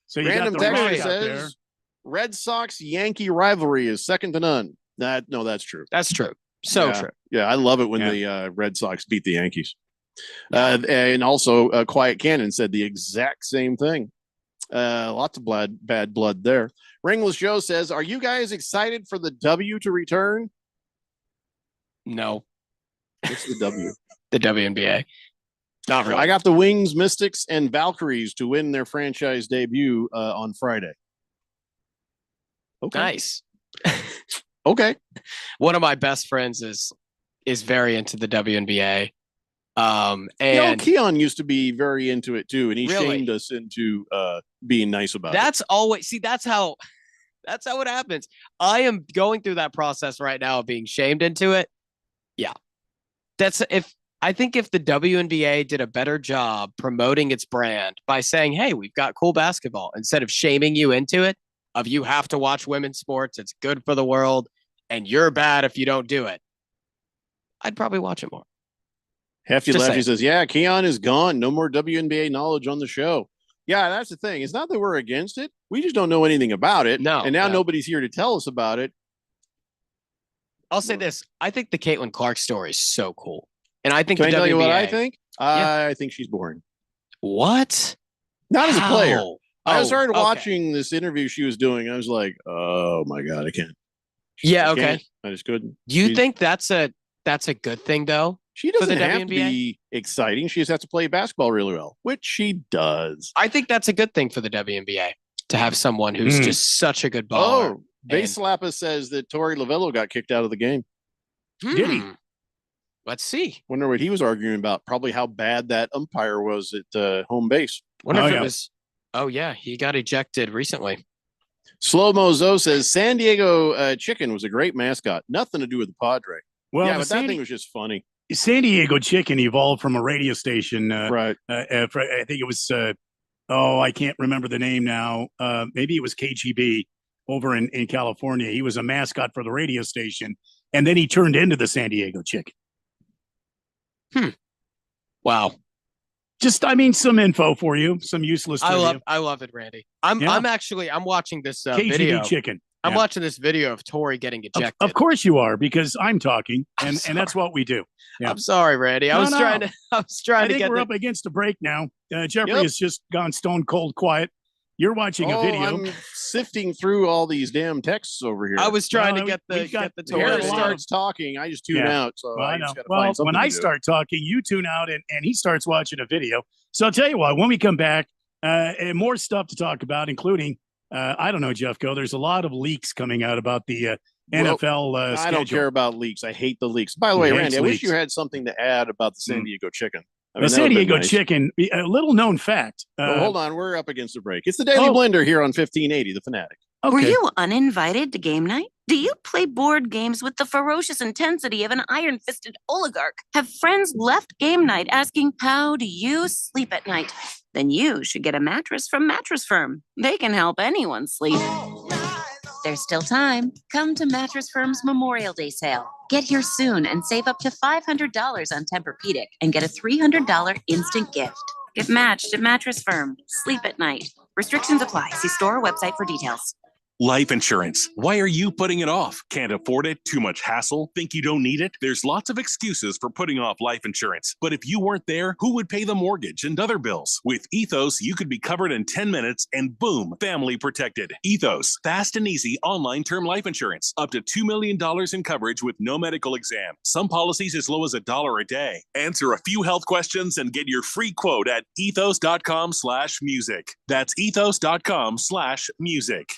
So you Random got the texture Rock out there. says Red Sox Yankee rivalry is second to none. No, that's true. That's true. So Yeah. true. Yeah, I love it when the Red Sox beat the Yankees. And also, Quiet Cannon said the exact same thing. Lots of bad blood there. Ringless Joe says, are you guys excited for the W to return? No. What's the W? The WNBA. Not really. I got the Wings, Mystics, and Valkyries to win their franchise debut on Friday. Okay. Nice. Okay. One of my best friends is very into the WNBA. And Keon used to be very into it too, and he Really? shamed us into being nice about it. that's always that's how it happens. I am going through that process right now of being shamed into it. Yeah. That's if I think if the WNBA did a better job promoting its brand by saying, hey, we've got cool basketball, instead of shaming you into it, of you have to watch women's sports, it's good for the world, and you're bad if you don't do it, I'd probably watch it more. Hefty Just Lefty saying. says, yeah, Keon is gone. No more WNBA knowledge on the show. Yeah, that's the thing. It's not that we're against it. We just don't know anything about it. No, and now no. nobody's here to tell us about it. I'll say this. I think the Caitlin Clark story is so cool. And I think Can I the tell you what I WNBA think? I think she's boring. What? Not as a player. How? I Oh, started okay. watching this interview she was doing. I was like, oh my God, I can't. Yeah, I okay. can't. I just couldn't. Do you She- think that's a good thing though? She for the doesn't have to WNBA? be exciting. She just has to play basketball really well, which she does. I think that's a good thing for the WNBA to have someone who's Hmm. just such a good baller. Oh, Base Slappa says that Tori Lavello got kicked out of the game. Did he? Let's see. Wonder what he was arguing about. Probably how bad that umpire was at home base. Wonder Oh, if yeah. it was. Oh yeah, he got ejected recently. Slow Mo Zo says San Diego Chicken was a great mascot. Nothing to do with the Padre. Well, yeah, the but San that thing was just funny. San Diego Chicken evolved from a radio station. Right. I think it was, I can't remember the name now. Maybe it was KGB over in California. He was a mascot for the radio station, and then he turned into the San Diego Chicken. Wow. Just, some info for you, some useless trivia. I love it, Randy. I'm Yeah. I'm watching this KGB video. Chicken. I'm Yeah. watching this video of Tori getting ejected. Of course you are, because I'm talking, and that's what we do. Yeah. I'm sorry, Randy. I No, was no. trying to I to think get we're the, up against a break now. Jeffrey Yep. has just gone stone cold quiet. You're watching a video. I'm sifting through all these damn texts over here. I was trying Well, to get the we've got- get the we got Aaron a Tori. lot starts talking. I just tune Yeah. out. So Well, I I just know. got to Well, find something when to I do. start talking, you tune out and he starts watching a video. So I'll tell you what, when we come back, and more stuff to talk about, including, I don't know, Jeffco, there's a lot of leaks coming out about the NFL I schedule. don't care about leaks. I hate the leaks. By the way, He hates Randy, I wish leaks. you had something to add about the San Diego Chicken. I mean, The that San would've been Diego nice. Chicken, a little known fact. Oh, hold on, we're up against a break. It's the Daily Oh. Blender here on 1580, The Fanatic. Were Okay. you uninvited to game night? Do you play board games with the ferocious intensity of an iron fisted oligarch? Have friends left game night asking, how do you sleep at night? Then you should get a mattress from Mattress Firm. They can help anyone sleep. There's still time. Come to Mattress Firm's Memorial Day sale. Get here soon and save up to $500 on Tempur-Pedic and get a $300 instant gift. Get matched at Mattress Firm. Sleep at night. Restrictions apply. See store or website for details. Life insurance. Why are you putting it off? Can't afford it? Too much hassle? Think you don't need it? There's lots of excuses for putting off life insurance. But if you weren't there, who would pay the mortgage and other bills? With Ethos, you could be covered in 10 minutes and boom, family protected. Ethos, fast and easy online term life insurance. Up to $2 million in coverage with no medical exam. Some policies as low as $1 a day. Answer a few health questions and get your free quote at ethos.com/music. That's ethos.com/music.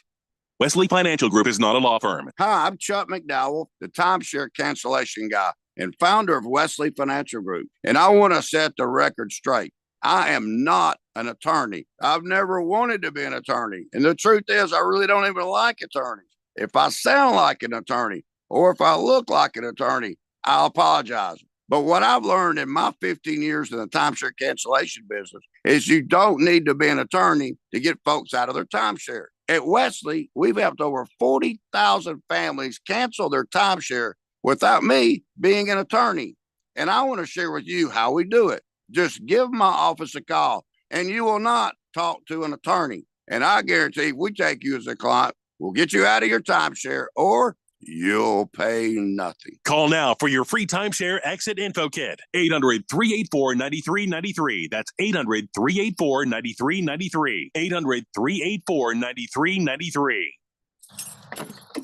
Wesley Financial Group is not a law firm. Hi, I'm Chuck McDowell, the timeshare cancellation guy and founder of Wesley Financial Group. And I want to set the record straight. I am not an attorney. I've never wanted to be an attorney. And the truth is, I really don't even like attorneys. If I sound like an attorney or if I look like an attorney, I'll apologize. But what I've learned in my 15 years in the timeshare cancellation business is you don't need to be an attorney to get folks out of their timeshare. At Wesley, we've helped over 40,000 families cancel their timeshare without me being an attorney. And I want to share with you how we do it. Just give my office a call and you will not talk to an attorney. And I guarantee if we take you as a client, we'll get you out of your timeshare or you'll pay nothing. Call now for your free timeshare exit info kit. 800-384-9393. That's 800-384-9393. 800-384-9393.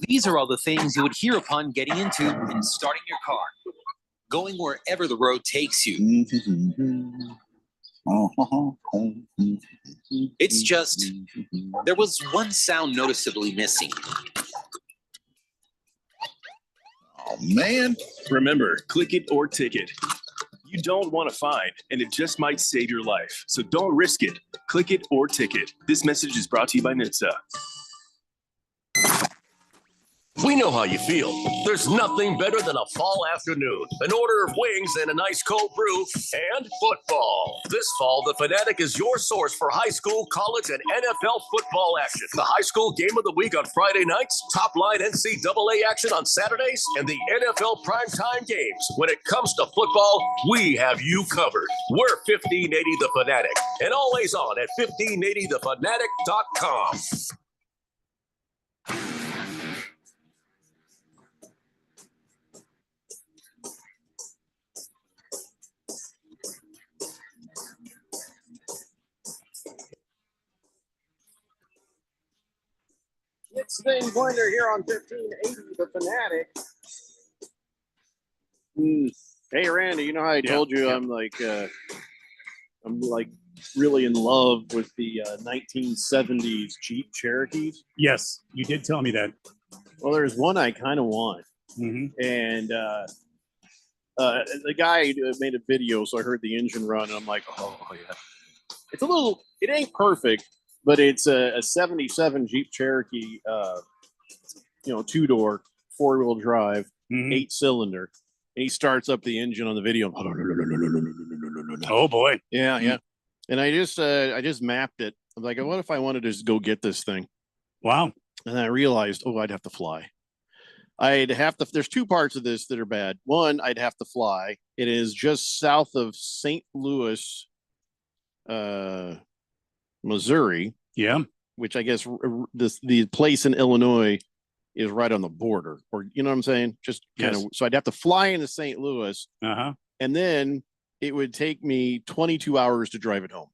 These are all the things you would hear upon getting into and starting your car. Going wherever the road takes you. It's just, there was one sound noticeably missing. Oh, man. Remember, click it or ticket. You don't want to fine, and it just might save your life. So don't risk it. Click it or ticket. This message is brought to you by NHTSA. We know how you feel. There's nothing better than a fall afternoon, an order of wings and a nice cold brew, and football. This fall, the Fanatic is your source for high school, college, and NFL football action. The high school game of the week on Friday nights, top line NCAA action on Saturdays, and the NFL primetime games. When it comes to football, we have you covered. We're 1580 The Fanatic, and always on at 1580thefanatic.com. It's Dane Blender here on 1580 The Fanatic. Hey, Randy, you know how I told you I'm like really in love with the 1970s Jeep Cherokees? Yes, you did tell me that. Well, there's one I kind of want. And the guy made a video, so I heard the engine run, and I'm like, oh, yeah. It's it ain't perfect, but it's a 77 Jeep Cherokee, two-door, four-wheel drive, 8-cylinder. And he starts up the engine on the video. Oh, boy. Yeah. And I just mapped it. I'm like, what if I wanted to just go get this thing? Wow. And I realized, I'd have to fly. There's two parts of this that are bad. One, I'd have to fly. It is just south of St. Louis, Missouri. Yeah. Which I guess the place in Illinois is right on the border, or you know what I'm saying? Just kind of. So I'd have to fly into St. Louis, and then it would take me 22 hours to drive it home.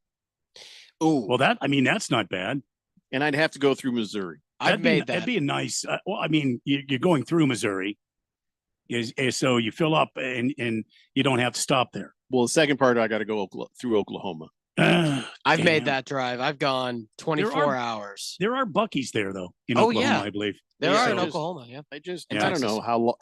Oh, well, that's not bad. And I'd have to go through Missouri. That'd be a nice. You're going through Missouri, so you fill up and you don't have to stop there. Well, the second part, I got to go through Oklahoma. I've made that drive. I've gone 24 hours. There are Buc-ee's there though. In Oklahoma, I believe there are in Oklahoma. Yeah, I don't know how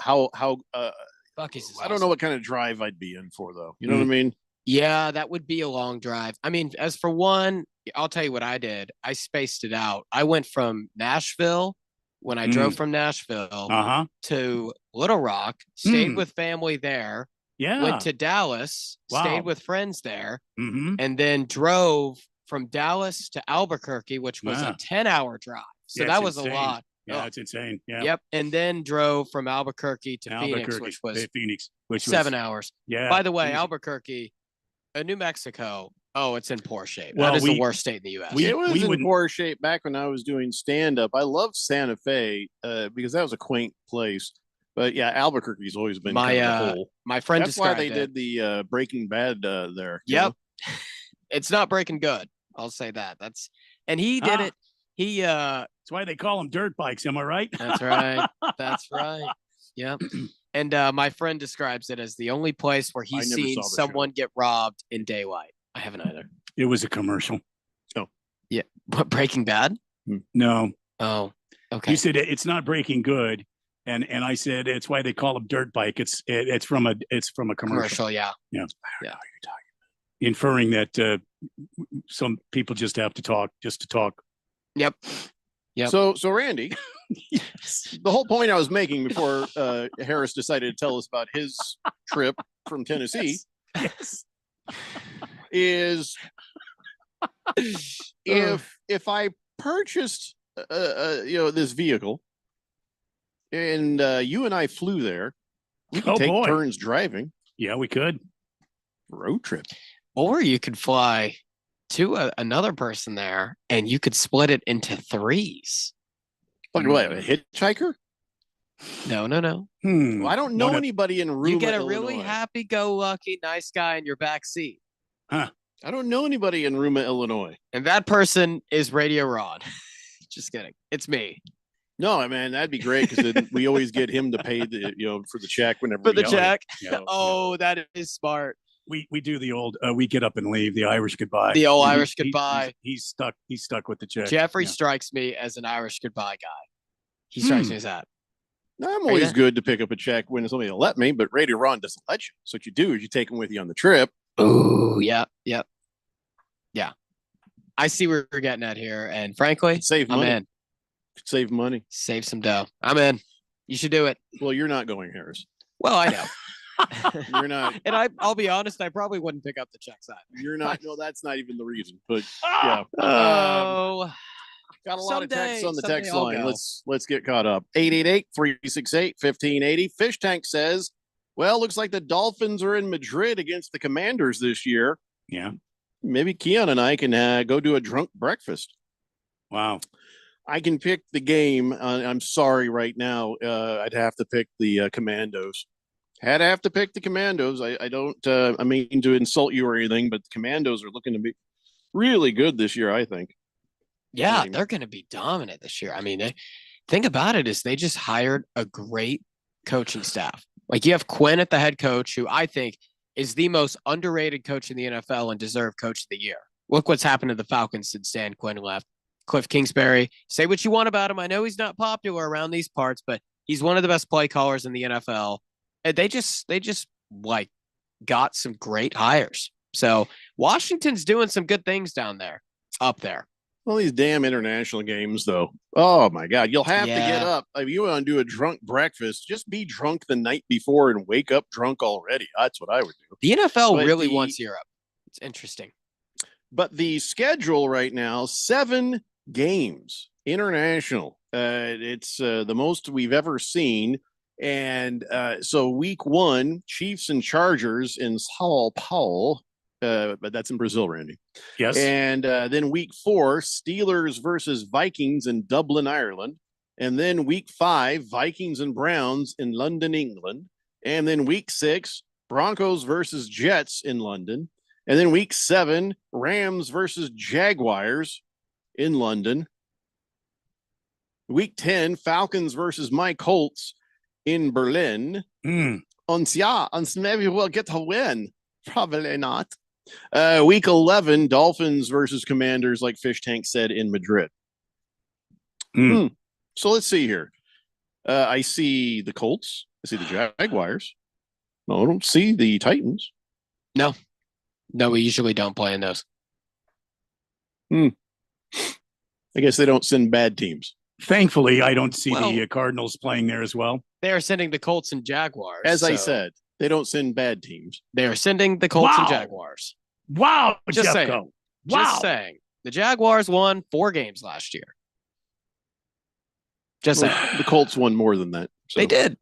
Buc-ee's is I don't know what kind of drive I'd be in for though. You know what I mean? Yeah, that would be a long drive. I mean, as for one, I'll tell you what I did. I spaced it out. I went from Nashville when I drove from Nashville to Little Rock, stayed with family there. Yeah. Went to Dallas, stayed with friends there, and then drove from Dallas to Albuquerque, which was a 10-hour drive. So that was insane. A lot. Yeah, that's insane. Yeah. Yep. And then drove from Albuquerque to Phoenix, which was 7 hours. Yeah. By the way, Albuquerque, New Mexico. Oh, it's in poor shape. Well, that is the worst state in the U.S. It was in poor shape back when I was doing stand-up. I love Santa Fe because that was a quaint place. But yeah, Albuquerque's always been kind of a hole. My friend That's why they did the Breaking Bad there. Yep. It's not Breaking Good. I'll say that. And he did it. That's why they call them dirt bikes. Am I right? That's right. That's right. Yep. And my friend describes it as the only place where he's seen someone get robbed in daylight. I haven't either. It was a commercial. Oh. Yeah. What, Breaking Bad? No. Oh, okay. He said it's not Breaking Good. And I said it's why they call them dirt bike. It's from a commercial. Yeah. Inferring that some people just have to talk just to talk. Yep. So Randy, the whole point I was making before Harris decided to tell us about his trip from Tennessee is if I purchased this vehicle. And you and I flew there. We could take turns driving. Yeah, we could. Road trip. Or you could fly to another person there and you could split it into threes. Like what, a hitchhiker? No. Well, I don't know anybody in Ruma, You get a Illinois. really happy-go-lucky, nice guy in your back seat. Huh. I don't know anybody in Ruma, Illinois. And that person is Radio Ron. Just kidding. It's me. No, man, that'd be great because we always get him to pay for the check whenever for the we check. Yeah. That is smart. We do the old we get up and leave, the Irish goodbye. The old Irish goodbye. He's stuck with the check. Jeffrey strikes me as an Irish goodbye guy. He strikes me as that. I'm always good to pick up a check when somebody will let me, but Radio Ron doesn't let you. So what you do is you take them with you on the trip. Oh, yeah. I see where you're getting at here, and frankly, save money. I'm in. Save money. Save some dough. I'm in. You should do it. Well, you're not going, Harris. Well, I know. You're not. And I'll be honest, I probably wouldn't pick up the checks either. You're not. No, that's not even the reason. But yeah. Oh, got a lot of texts on the someday text I'll line. go. Let's get caught up. 888-368-1580. Fish Tank says, well, looks like the Dolphins are in Madrid against the Commanders this year. Yeah. Maybe Keon and I can go do a drunk breakfast. Wow. I can pick the game. I'm sorry right now. I'd have to pick the Commandos. Had to have to pick the Commandos. I don't I mean to insult you or anything, but the Commandos are looking to be really good this year, I think. Yeah, they're going to be dominant this year. I mean, think about it is they just hired a great coaching staff. Like you have Quinn at the head coach, who I think is the most underrated coach in the NFL and deserved coach of the year. Look what's happened to the Falcons since Dan Quinn left. Cliff Kingsbury, say what you want about him. I know he's not popular around these parts, but he's one of the best play callers in the NFL. And they just like got some great hires. So Washington's doing some good things down there, up there. Well, these damn international games, though. Oh my God, you'll have to get up. If you want to do a drunk breakfast, just be drunk the night before and wake up drunk already. That's what I would do. The NFL really wants Europe. It's interesting. But the schedule right now, 7 games international. It's the most we've ever seen. And so week 1, Chiefs and Chargers in Sao Paulo. But that's in Brazil, Randy. Yes. And then week 4, Steelers versus Vikings in Dublin, Ireland. And then week 5, Vikings and Browns in London, England. And then week 6, Broncos versus Jets in London. And then week 7, Rams versus Jaguars in London. Week 10, Falcons versus my Colts in Berlin. Und maybe we'll get to win. Probably not. Week 11, Dolphins versus Commanders, like Fish Tank said, in Madrid. So let's see here. I see the Colts. I see the Jaguars. No, I don't see the Titans. No, we usually don't play in those. I guess they don't send bad teams. Thankfully, I don't see the Cardinals playing there as well. They are sending the Colts and Jaguars. As I said, they don't send bad teams. They are sending the Colts and Jaguars. Wow, just saying. Wow. Just saying. The Jaguars won 4 games last year. Just saying. The Colts won more than that. So. They did.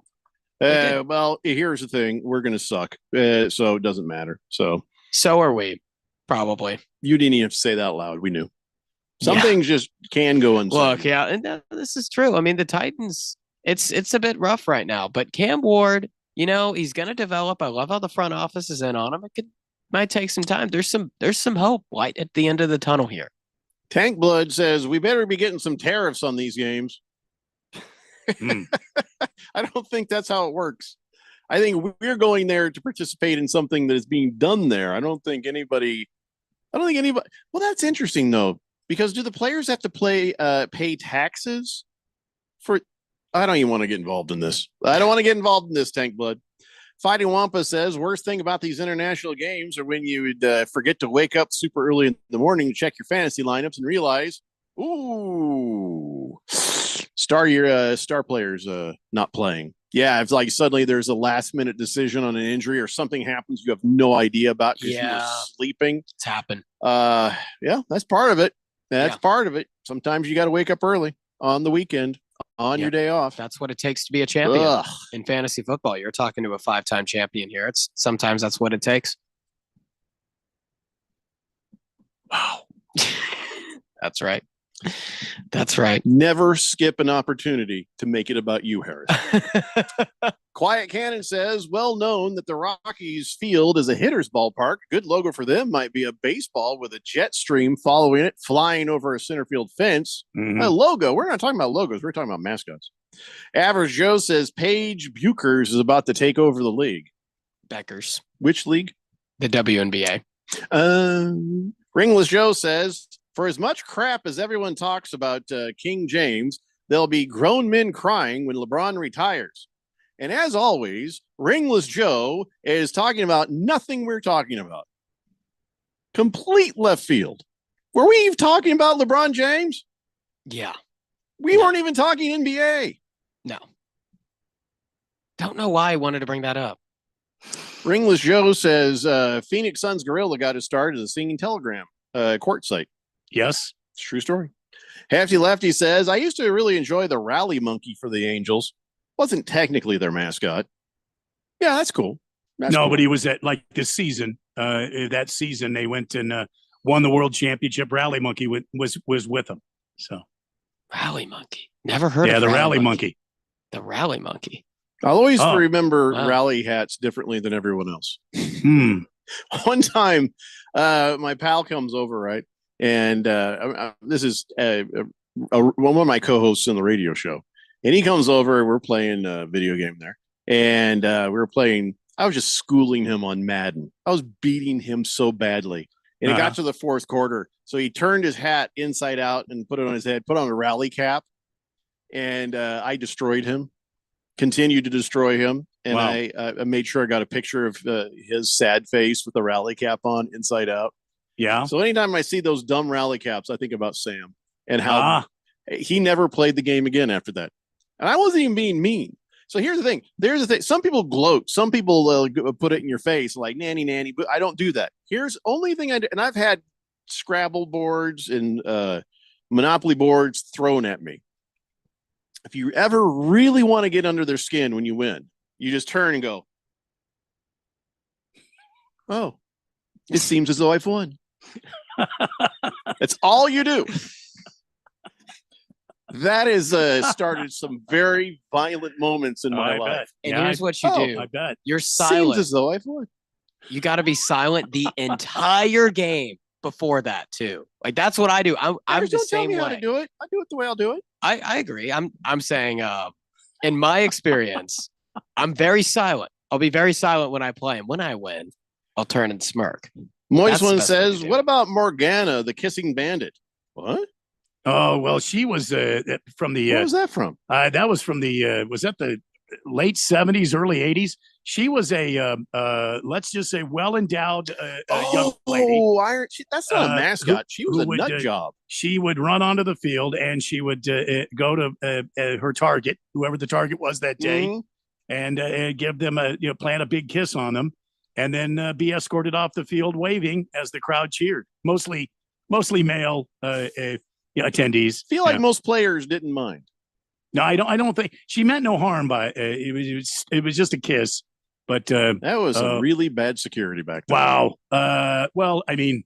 Well, here's the thing. We're going to suck. So it doesn't matter. So are we. Probably. You didn't even have to say that out loud. We knew. Some things just can go unsaid. Look, yeah, and this is true. I mean, the Titans, it's a bit rough right now. But Cam Ward, he's going to develop. I love how the front office is in on him. It might take some time. There's some hope light at the end of the tunnel here. Tank Blood says we better be getting some tariffs on these games. I don't think that's how it works. I think we're going there to participate in something that is being done there. I don't think anybody. Well, that's interesting though, because do the players have to pay taxes for? I don't even want to get involved in this. I don't want to get involved in this, Tank Blood. Fighting Wampa says, worst thing about these international games are when you would forget to wake up super early in the morning to check your fantasy lineups and realize, star players not playing. Yeah, if like suddenly there's a last minute decision on an injury or something happens you have no idea about because you were sleeping. It's happened. Yeah, that's part of it. That's part of it. Sometimes you got to wake up early on the weekend. On your day off. That's what it takes to be a champion in fantasy football. You're talking to a 5-time champion here. Sometimes that's what it takes. Wow. That's right. That's right. Never skip an opportunity to make it about you, Harris. Quiet Cannon says, well known that the Rockies field is a hitter's ballpark. Good logo for them might be a baseball with a jet stream following it, flying over a center field fence. A logo. We're not talking about logos. We're talking about mascots. Average Joe says Paige Buchers is about to take over the league. Beckers. Which league? The WNBA. Ringless Joe says, for as much crap as everyone talks about King James, there'll be grown men crying when LeBron retires. And as always, Ringless Joe is talking about nothing we're talking about. Complete left field. Were we even talking about LeBron James? Yeah. We weren't even talking NBA. No. Don't know why I wanted to bring that up. Ringless Joe says Phoenix Suns Gorilla got his start as a singing telegram court site. Yes. It's a true story. Hefty Lefty says, I used to really enjoy the rally monkey for the Angels. Wasn't technically their mascot. Yeah, that's cool. That's no, cool. but he was at like this season. That season they went and won the world championship. Rally Monkey was with them. So Rally Monkey. Never heard of the Rally Monkey. The Rally Monkey. I'll always remember rally hats differently than everyone else. One time, my pal comes over, right? And this is one of my co-hosts in the radio show. And he comes over, we're playing a video game there. And we were playing, I was just schooling him on Madden. I was beating him so badly. And it got to the fourth quarter. So he turned his hat inside out and put it on his head, put on a rally cap. And I destroyed him, continued to destroy him. And I made sure I got a picture of his sad face with the rally cap on inside out. Yeah. So anytime I see those dumb rally caps, I think about Sam and how he never played the game again after that. And I wasn't even being mean. So here's the thing. There's the thing. Some people gloat. Some people put it in your face like nanny, but I don't do that. Here's only thing I do. And I've had Scrabble boards and Monopoly boards thrown at me. If you ever really want to get under their skin when you win, you just turn and go, oh, it seems as though I've won. That's all you do. That has started some very violent moments in my life. And here's what you do. I bet. You're silent. Seems as though I've won. You got to be silent the entire game before that too. Like that's what I do. I'm the Don't tell same me way. how to do it. I do it the way I'll do it. I agree. I'm saying in my experience, I'm very silent. I'll be very silent when I play, and when I win, I'll turn and smirk. Moist one says, "What about Morgana, the kissing bandit?" What? Oh well, she was from the. Where was that from? That was from the. Was that the late '70s, early '80s? She was a let's just say well endowed young lady. Oh, that's not a mascot. She was a nut job. She would run onto the field and she would go to her target, whoever the target was that day, and give them plant a big kiss on them, and then be escorted off the field waving as the crowd cheered. Mostly male attendees. Feel like most players didn't mind. No, I don't think she meant no harm by it was just a kiss. But that was a really bad security back then. Wow. Well, I mean,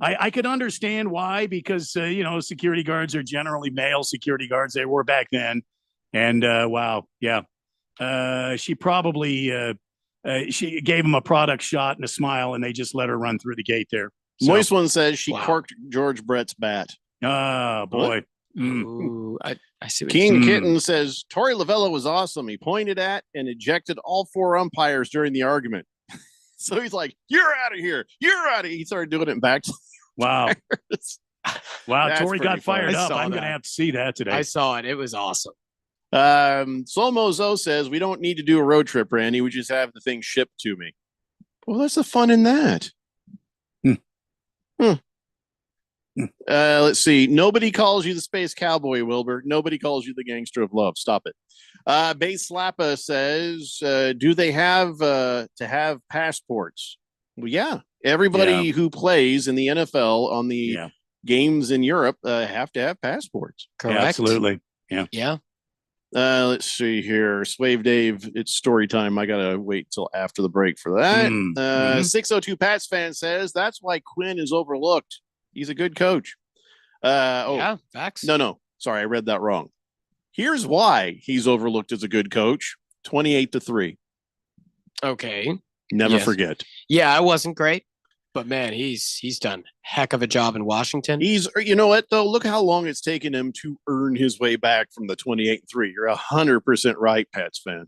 I could understand why, because security guards are generally male security guards. They were back then, and wow, yeah. She probably she gave him a product shot and a smile, and they just let her run through the gate there. So, Moist one says she corked George Brett's bat. Oh boy. Ooh, I see. What King Kitten says Torey Lovella was awesome. He pointed at and ejected all four umpires during the argument. So he's like, "You're out of here! You're out of here!" He started doing it back. Wow. Wow, That's Torey got pretty fired funny. up. I'm going to have to see that today. I saw it. It was awesome. Solmozo says we don't need to do a road trip, Randy. We just have the thing shipped to me. Well, that's the fun in that. Let's see. Nobody calls you the space cowboy, Wilbur. Nobody calls you the gangster of love. Stop it. Base Slappa says, do they have to have passports? Well, yeah. Everybody who plays in the NFL on the games in Europe have to have passports. Correct. Yeah, absolutely. Yeah. Yeah. Let's see here. Swave Dave, it's story time. I gotta wait till after the break for that. 602 Pats fan says that's why Quinn is overlooked. He's a good coach. Yeah, facts. No. Sorry, I read that wrong. Here's why he's overlooked as a good coach. 28-3. Okay. Never forget. Yeah, I wasn't great, but man, he's done heck of a job in Washington. You know what though? Look how long it's taken him to earn his way back from the 28-3. You're 100% right, Pats fan.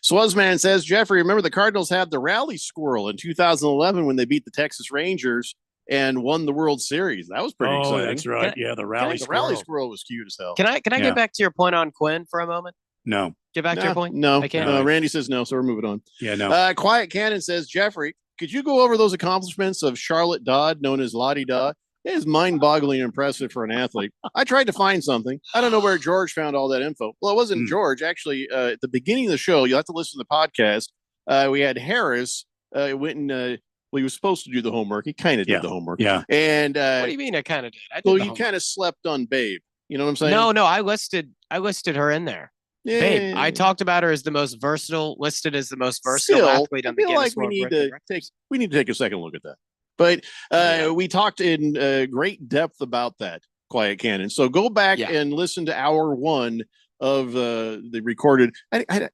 Swazman says, Jeffrey, remember the Cardinals had the rally squirrel in 2011 when they beat the Texas Rangers and won the World Series. That was pretty exciting. That's right. The rally squirrel. The rally squirrel was cute as hell. Can I get back to your point on Quinn for a moment? No. Get back to your point? No. I can't. Randy says no, so we're moving on. Yeah, no. Quiet Cannon says, Jeffrey, could you go over those accomplishments of Charlotte Dodd, known as Lottie Dodd? It is mind-bogglingly impressive for an athlete. I tried to find something. I don't know where George found all that info. Well, it wasn't George. Actually, at the beginning of the show, you'll have to listen to the podcast. We had Harris went and well, he was supposed to do the homework. He kind of did the homework. Yeah. And What do you mean I kind of did? I did well, the you homework. kind of slept on Babe. You know what I'm saying? No, I listed her in there. Yeah. Babe, I talked about her as the most versatile, listed as the most versatile Still, athlete I on the feel Guinness like we World need Record. to take a second look at that. But we talked in great depth about that, Quiet Cannon. So go back and listen to hour 1 of the recorded.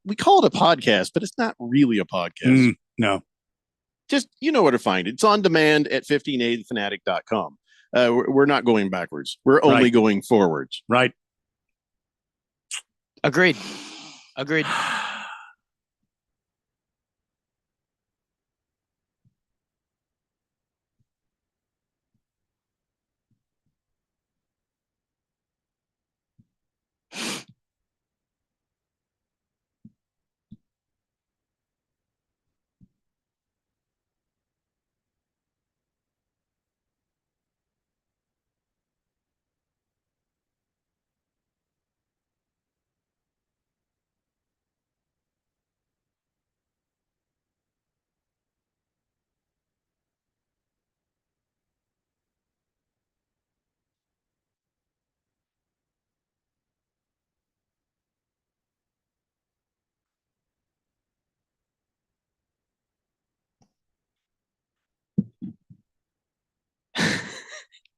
We call it a podcast, but it's not really a podcast. No. Just, you know where to find it. It's on demand at 1580thefanatic.com. We're not going backwards. We're only going forwards. Right. Agreed.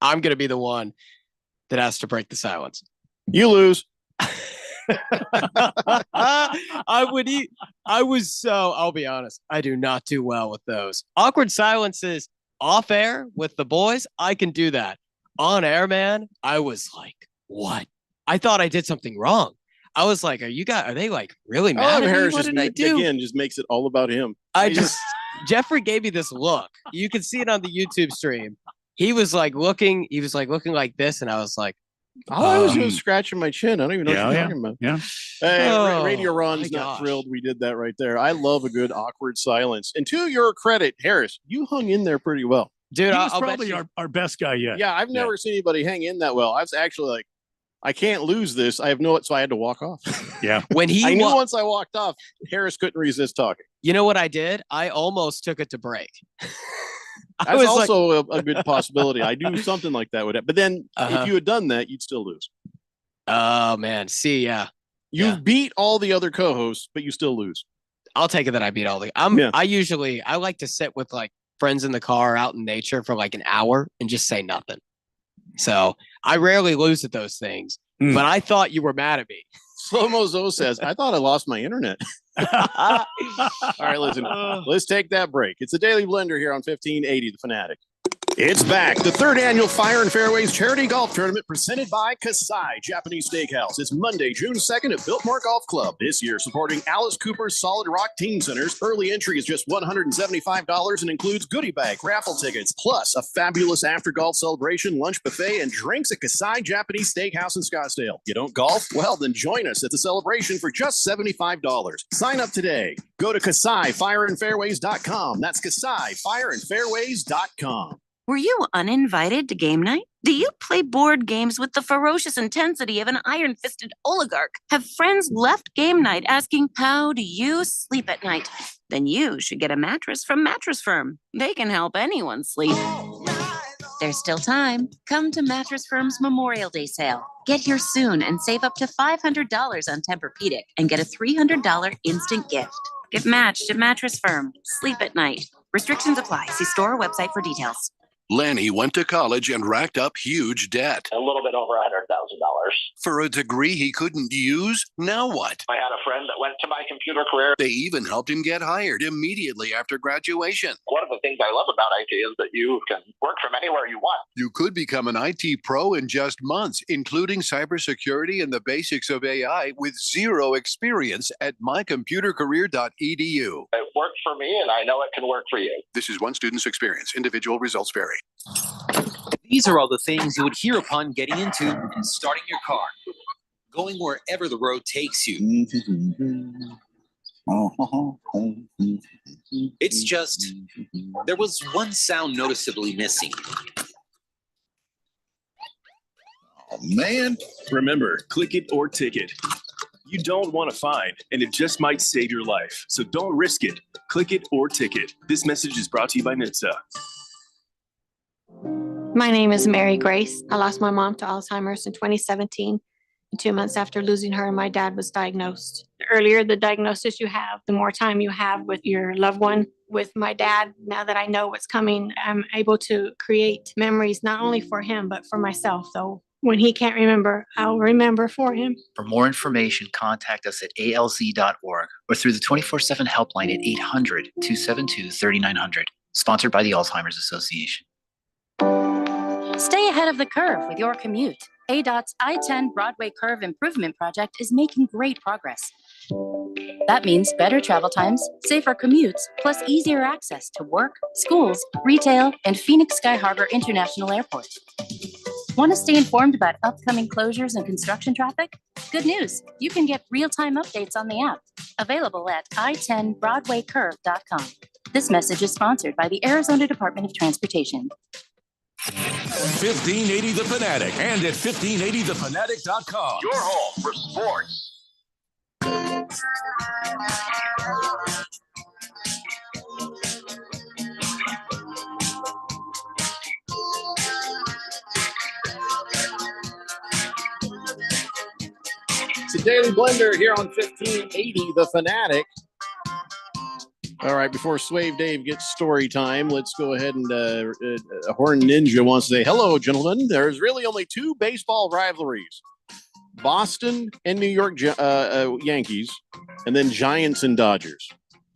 I'm going to be the one that has to break the silence. You lose. I'll be honest. I do not do well with those. Awkward silences off air with the boys. I can do that. On air, man, I was like, what? I thought I did something wrong. I was like, are they like really mad at Harris me? What just did I do? again just makes it all about him. Jeffrey gave me this look. You can see it on the YouTube stream. He was like looking like this, and I was like, I was just scratching my chin. I don't even know what you're talking about. Yeah. Hey, Radio Ron's not thrilled we did that right there. I love a good awkward silence. And to your credit, Harris, you hung in there pretty well. Dude, he was probably our best guy yet. Yeah, I've never seen anybody hang in that well. I was actually like, I can't lose this. I have so I had to walk off. Yeah. I knew once I walked off, Harris couldn't resist talking. You know what I did? I almost took it to break. That's also a good possibility. I do something like that with it. But then if you had done that, you'd still lose. Oh, man. See, yeah. You beat all the other co-hosts, but you still lose. I'll take it that I beat all the. I like to sit with like friends in the car out in nature for like an hour and just say nothing. So I rarely lose at those things, but I thought you were mad at me. Slow-Mo Zo says, I thought I lost my internet. All right, listen, let's take that break. It's the Daily Blender here on 1580 The Fanatic. It's back. The 3rd annual Fire and Fairways Charity Golf Tournament presented by Kasai Japanese Steakhouse. It's Monday, June 2nd at Biltmore Golf Club. This year supporting Alice Cooper's Solid Rock Teen Centers. Early entry is just $175 and includes goodie bag, raffle tickets, plus a fabulous after golf celebration, lunch buffet, and drinks at Kasai Japanese Steakhouse in Scottsdale. You don't golf? Well, then join us at the celebration for just $75. Sign up today. Go to KasaiFireandFairways.com. That's KasaiFireandFairways.com. Were you uninvited to game night? Do you play board games with the ferocious intensity of an iron-fisted oligarch? Have friends left game night asking, how do you sleep at night? Then you should get a mattress from Mattress Firm. They can help anyone sleep. There's still time. Come to Mattress Firm's Memorial Day sale. Get here soon and save up to $500 on Tempur-Pedic and get a $300 instant gift. Get matched at Mattress Firm. Sleep at night. Restrictions apply. See store or website for details. Lenny went to college and racked up huge debt. A little bit over $100,000. For a degree he couldn't use? Now what? I had a friend that went to my computer career. They even helped him get hired immediately after graduation. One of the things I love about IT is that you can work from anywhere you want. You could become an IT pro in just months, including cybersecurity and the basics of AI with zero experience at mycomputercareer.edu. It worked for me, and I know it can work for you. This is one student's experience. Individual results vary. These are all the things you would hear upon getting into and starting your car, going wherever the road takes you. It's just, there was one sound noticeably missing. Oh, man. Remember, click it or ticket. You don't want to fine, and it just might save your life. So don't risk it. Click it or ticket. This message is brought to you by NHTSA. My name is Mary Grace. I lost my mom to Alzheimer's in 2017. And 2 months after losing her, my dad was diagnosed. The earlier the diagnosis you have, the more time you have with your loved one. With my dad, now that I know what's coming, I'm able to create memories not only for him, but for myself. So when he can't remember, I'll remember for him. For more information, contact us at alz.org or through the 24/7 helpline at 800-272-3900. Sponsored by the Alzheimer's Association. Stay ahead of the curve with your commute. ADOT's I-10 Broadway Curve Improvement Project is making great progress. That means better travel times, safer commutes, plus easier access to work, schools, retail, and Phoenix Sky Harbor International Airport. Want to stay informed about upcoming closures and construction traffic? Good news, you can get real-time updates on the app, available at i10broadwaycurve.com. This message is sponsored by the Arizona Department of Transportation. 1580 The Fanatic and at 1580thefanatic.com. Your home for sports. It's a Daily Blender here on 1580 The Fanatic. All right, before Swave Dave gets story time, let's go ahead and Horn Ninja wants to say, hello, gentlemen. There's really only two baseball rivalries, Boston and New York Yankees, and then Giants and Dodgers.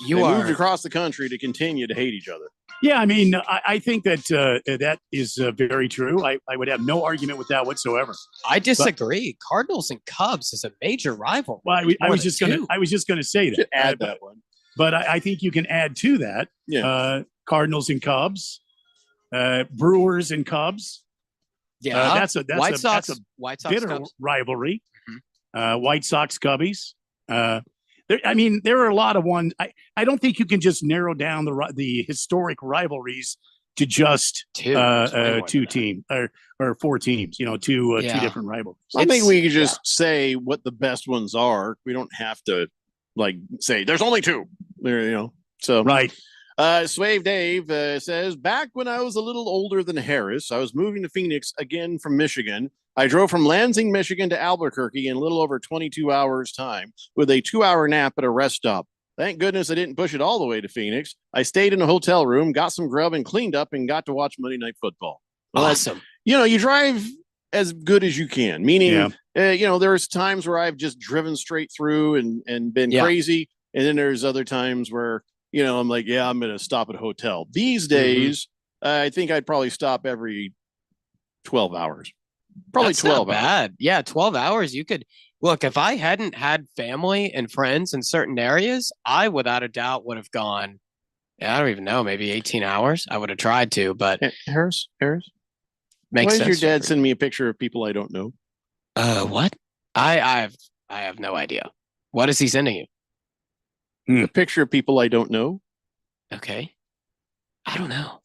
They moved across the country to continue to hate each other. Yeah, I mean, I think that that is very true. I would have no argument with that whatsoever. I disagree. Cardinals and Cubs is a major rival. Well, I was just going to say that. Add that one. But I think you can add to that Cardinals and Cubs, Brewers and Cubs. Yeah, that's a White Sox bitter Cubs. rivalry. White Sox Cubbies. There are a lot of ones. I don't think you can just narrow down the historic rivalries to just two teams or four teams. Two different rivalries. I think we can just say what the best ones are. We don't have to say there's only two. So right. Swave Dave says, back when I was a little older than Harris, I was moving to Phoenix again from Michigan. I drove from Lansing, Michigan to Albuquerque in a little over 22 hours time with a 2-hour nap at a rest stop. Thank goodness I didn't push it all the way to Phoenix. I stayed in a hotel room, got some grub and cleaned up and got to watch Monday Night Football. Well, awesome. You drive as good as you can, meaning, there's times where I've just driven straight through and been crazy. And then there's other times where, I'm like, I'm going to stop at a hotel. These days, I think I'd probably stop every 12 hours. Probably That's 12 not hours. bad. Yeah, 12 hours. You could look, if I hadn't had family and friends in certain areas, I without a doubt would have gone, I don't even know, maybe 18 hours. I would have tried to, but Harris, makes why sense. does your dad send me a picture of people I don't know? What? I have no idea. What is he sending you? A picture of people I don't know. Okay. I don't know.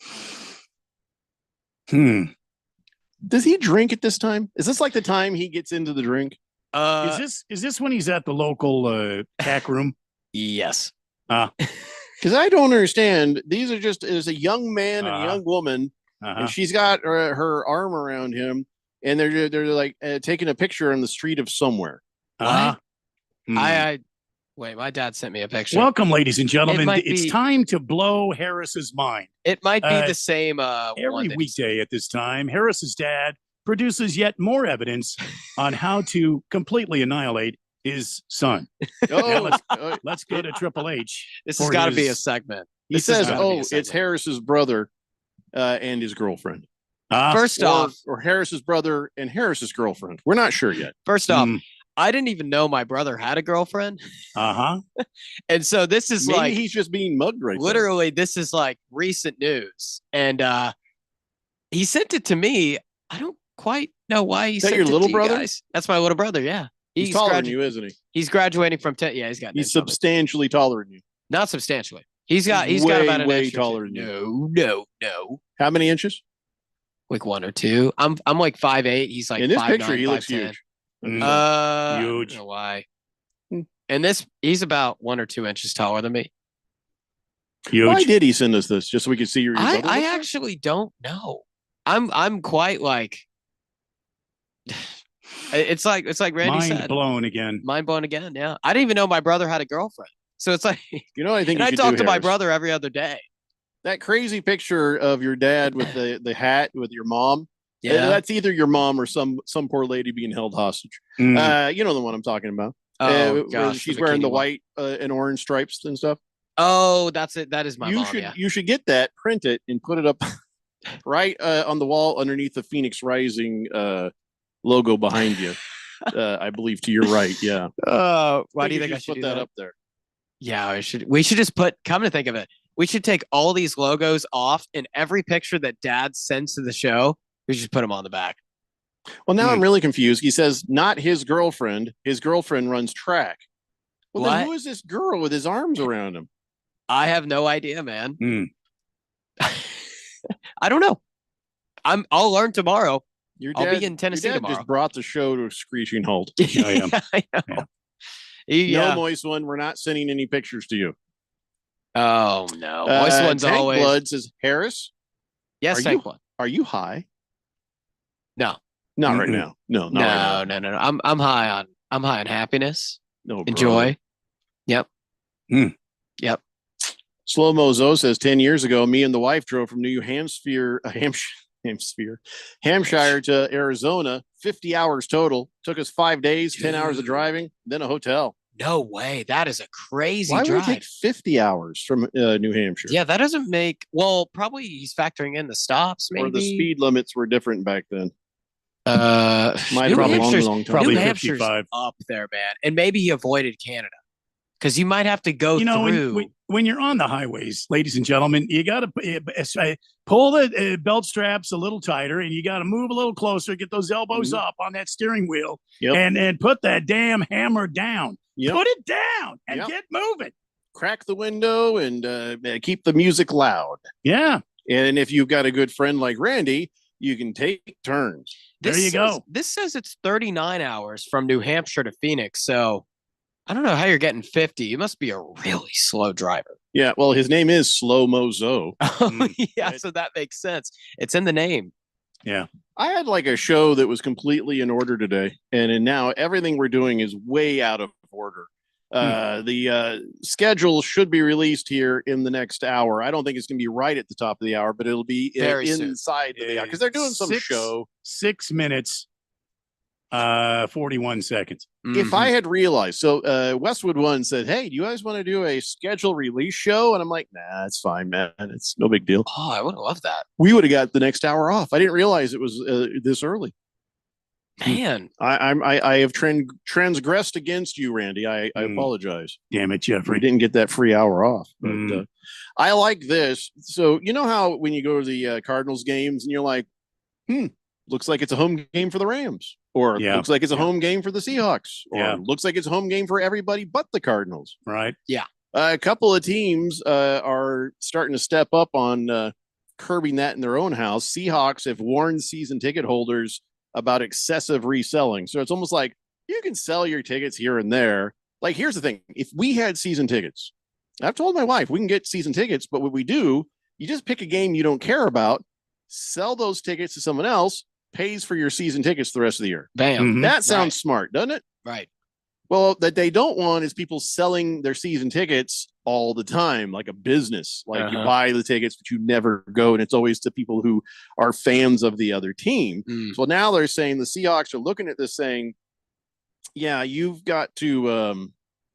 Does he drink at this time? Is this like the time he gets into the drink? Is this when he's at the local tack room? Yes. Because I don't understand. These are there's a young man and a young woman, and she's got her arm around him, and they're like taking a picture on the street of somewhere. What? Wait, my dad sent me a picture. Welcome, ladies and gentlemen. It's be- time to blow Harris's mind. It might be the same. Every weekday at this time, Harris's dad produces yet more evidence on how to completely annihilate his son. Now let's go to Triple H. This has got to be a segment. He says, it's Harris's brother and his girlfriend. First off, or Harris's brother and Harris's girlfriend. We're not sure yet. First off, I didn't even know my brother had a girlfriend. And so this is Maybe like he's just being mugged right literally. This is like recent news, and he sent it to me. I don't quite know why he Is that sent your it little to brother? you guys. That's my little brother. Yeah, He's taller than you, isn't he? He's graduating from 10. Yeah, He's substantially taller than you. Not substantially. He's got about an way extra taller than you. No. How many inches? like 1 or 2. I'm like 5'8". He's like In this 5'9", picture, he looks 5'10". huge. I Huge. don't know why. And this, he's about 1 or 2 inches taller than me. Huge. Why did he send us this? Just so we could see your I rebuttal? actually don't know. I'm quite like it's like Randy Mind said. blown again. Mind blown again. Yeah. I didn't even know my brother had a girlfriend. So it's like, You know what I think and you I should talk do, to my Harris? brother every other day. That crazy picture of your dad with the hat with your mom. Yeah. That's either your mom or some poor lady being held hostage. Mm. You know the one I'm talking about. Oh, where gosh, she's the wearing the bikini one. white and orange stripes and stuff. Oh, that's it. That is my mom. You should get that, print it, and put it up right on the wall underneath the Phoenix Rising logo behind you. I believe to your right. Yeah. Why do you think I should should put do that that? up there? Yeah, we should just put, come to think of it, we should take all these logos off, and every picture that dad sends to the show, we should put them on the back. Well, now I'm really confused. He says not his girlfriend. His girlfriend runs track. Well, then What? who is this girl with his arms around him? I have no idea, man. Mm. I don't know. I'll learn tomorrow. I'll dad- be in Tennessee your dad tomorrow. just brought the show to a screeching halt. I know. Yeah. No, Moist One, we're not sending any pictures to you. Oh no. Moist One's Tank always Blood says, Harris, Yes, are Tank you, Blood. Are you high? No. Not right Mm-mm. now. No, not right now. No. I'm high on happiness No, and bro. joy. Yep. Mm. Yep. Slow Mo Zo says 10 years ago, me and the wife drove from New Hampshire, Hampshire to Arizona, 50 hours total. Took us 5 days, 10 hours of Dude. driving, then a hotel. No way. That is a crazy Why would it drive. take 50 hours from New Hampshire? Yeah, that doesn't make, well, probably he's factoring in the stops, maybe. Or the speed limits were different back then. Might have New been a long, Hampshire's, long time. Probably New Hampshire's 55. up there, man. And maybe he avoided Canada because you might have to go You know, through. when you're on the highways, ladies and gentlemen, you got to pull the belt straps a little tighter, and you got to move a little closer, get those elbows up on that steering wheel, and put that damn hammer down. Put it down and Yep. get moving. Crack the window and keep the music loud. Yeah. And if you've got a good friend like Randy, you can take turns. There you go. This says it's 39 hours from New Hampshire to Phoenix. So I don't know how you're getting 50. You must be a really slow driver. Yeah, well, his name is Slow Mo Zo. Yeah, so that makes sense. It's in the name. Yeah. I had like a show that was completely in order today, and now everything we're doing is way out of order. The schedule should be released here in the next hour. I don't think it's going to be right at the top of the hour, but it'll be Very soon. inside of the hour because they're doing some show. 6 minutes, 41 seconds. If I had realized, so Westwood One said, "Hey, do you guys want to do a schedule release show?" And I'm like, "Nah, it's fine, man. It's no big deal." Oh, I would have loved that. We would have got the next hour off. I didn't realize it was this early. Man, I have transgressed against you, Randy. I apologize. Damn it, Jeffrey. We didn't get that free hour off. But I like this. So you know how when you go to the Cardinals games and you're like, looks like it's a home game for the Rams, or looks like it's a home game for the Seahawks, or looks like it's a home game for everybody but the Cardinals. Right. Yeah. A couple of teams are starting to step up on curbing that in their own house. Seahawks have warned season ticket holders about excessive reselling. So it's almost like you can sell your tickets here and there. Like, here's the thing. If we had season tickets, I've told my wife we can get season tickets, but what we do, you just pick a game you don't care about, sell those tickets to someone else, pays for your season tickets the rest of the year. Bam. That sounds smart, doesn't it? Right. Well, that they don't want is people selling their season tickets all the time, like a business. Like you buy the tickets, but you never go. And it's always to people who are fans of the other team. So now they're saying the Seahawks are looking at this saying, yeah, you've got to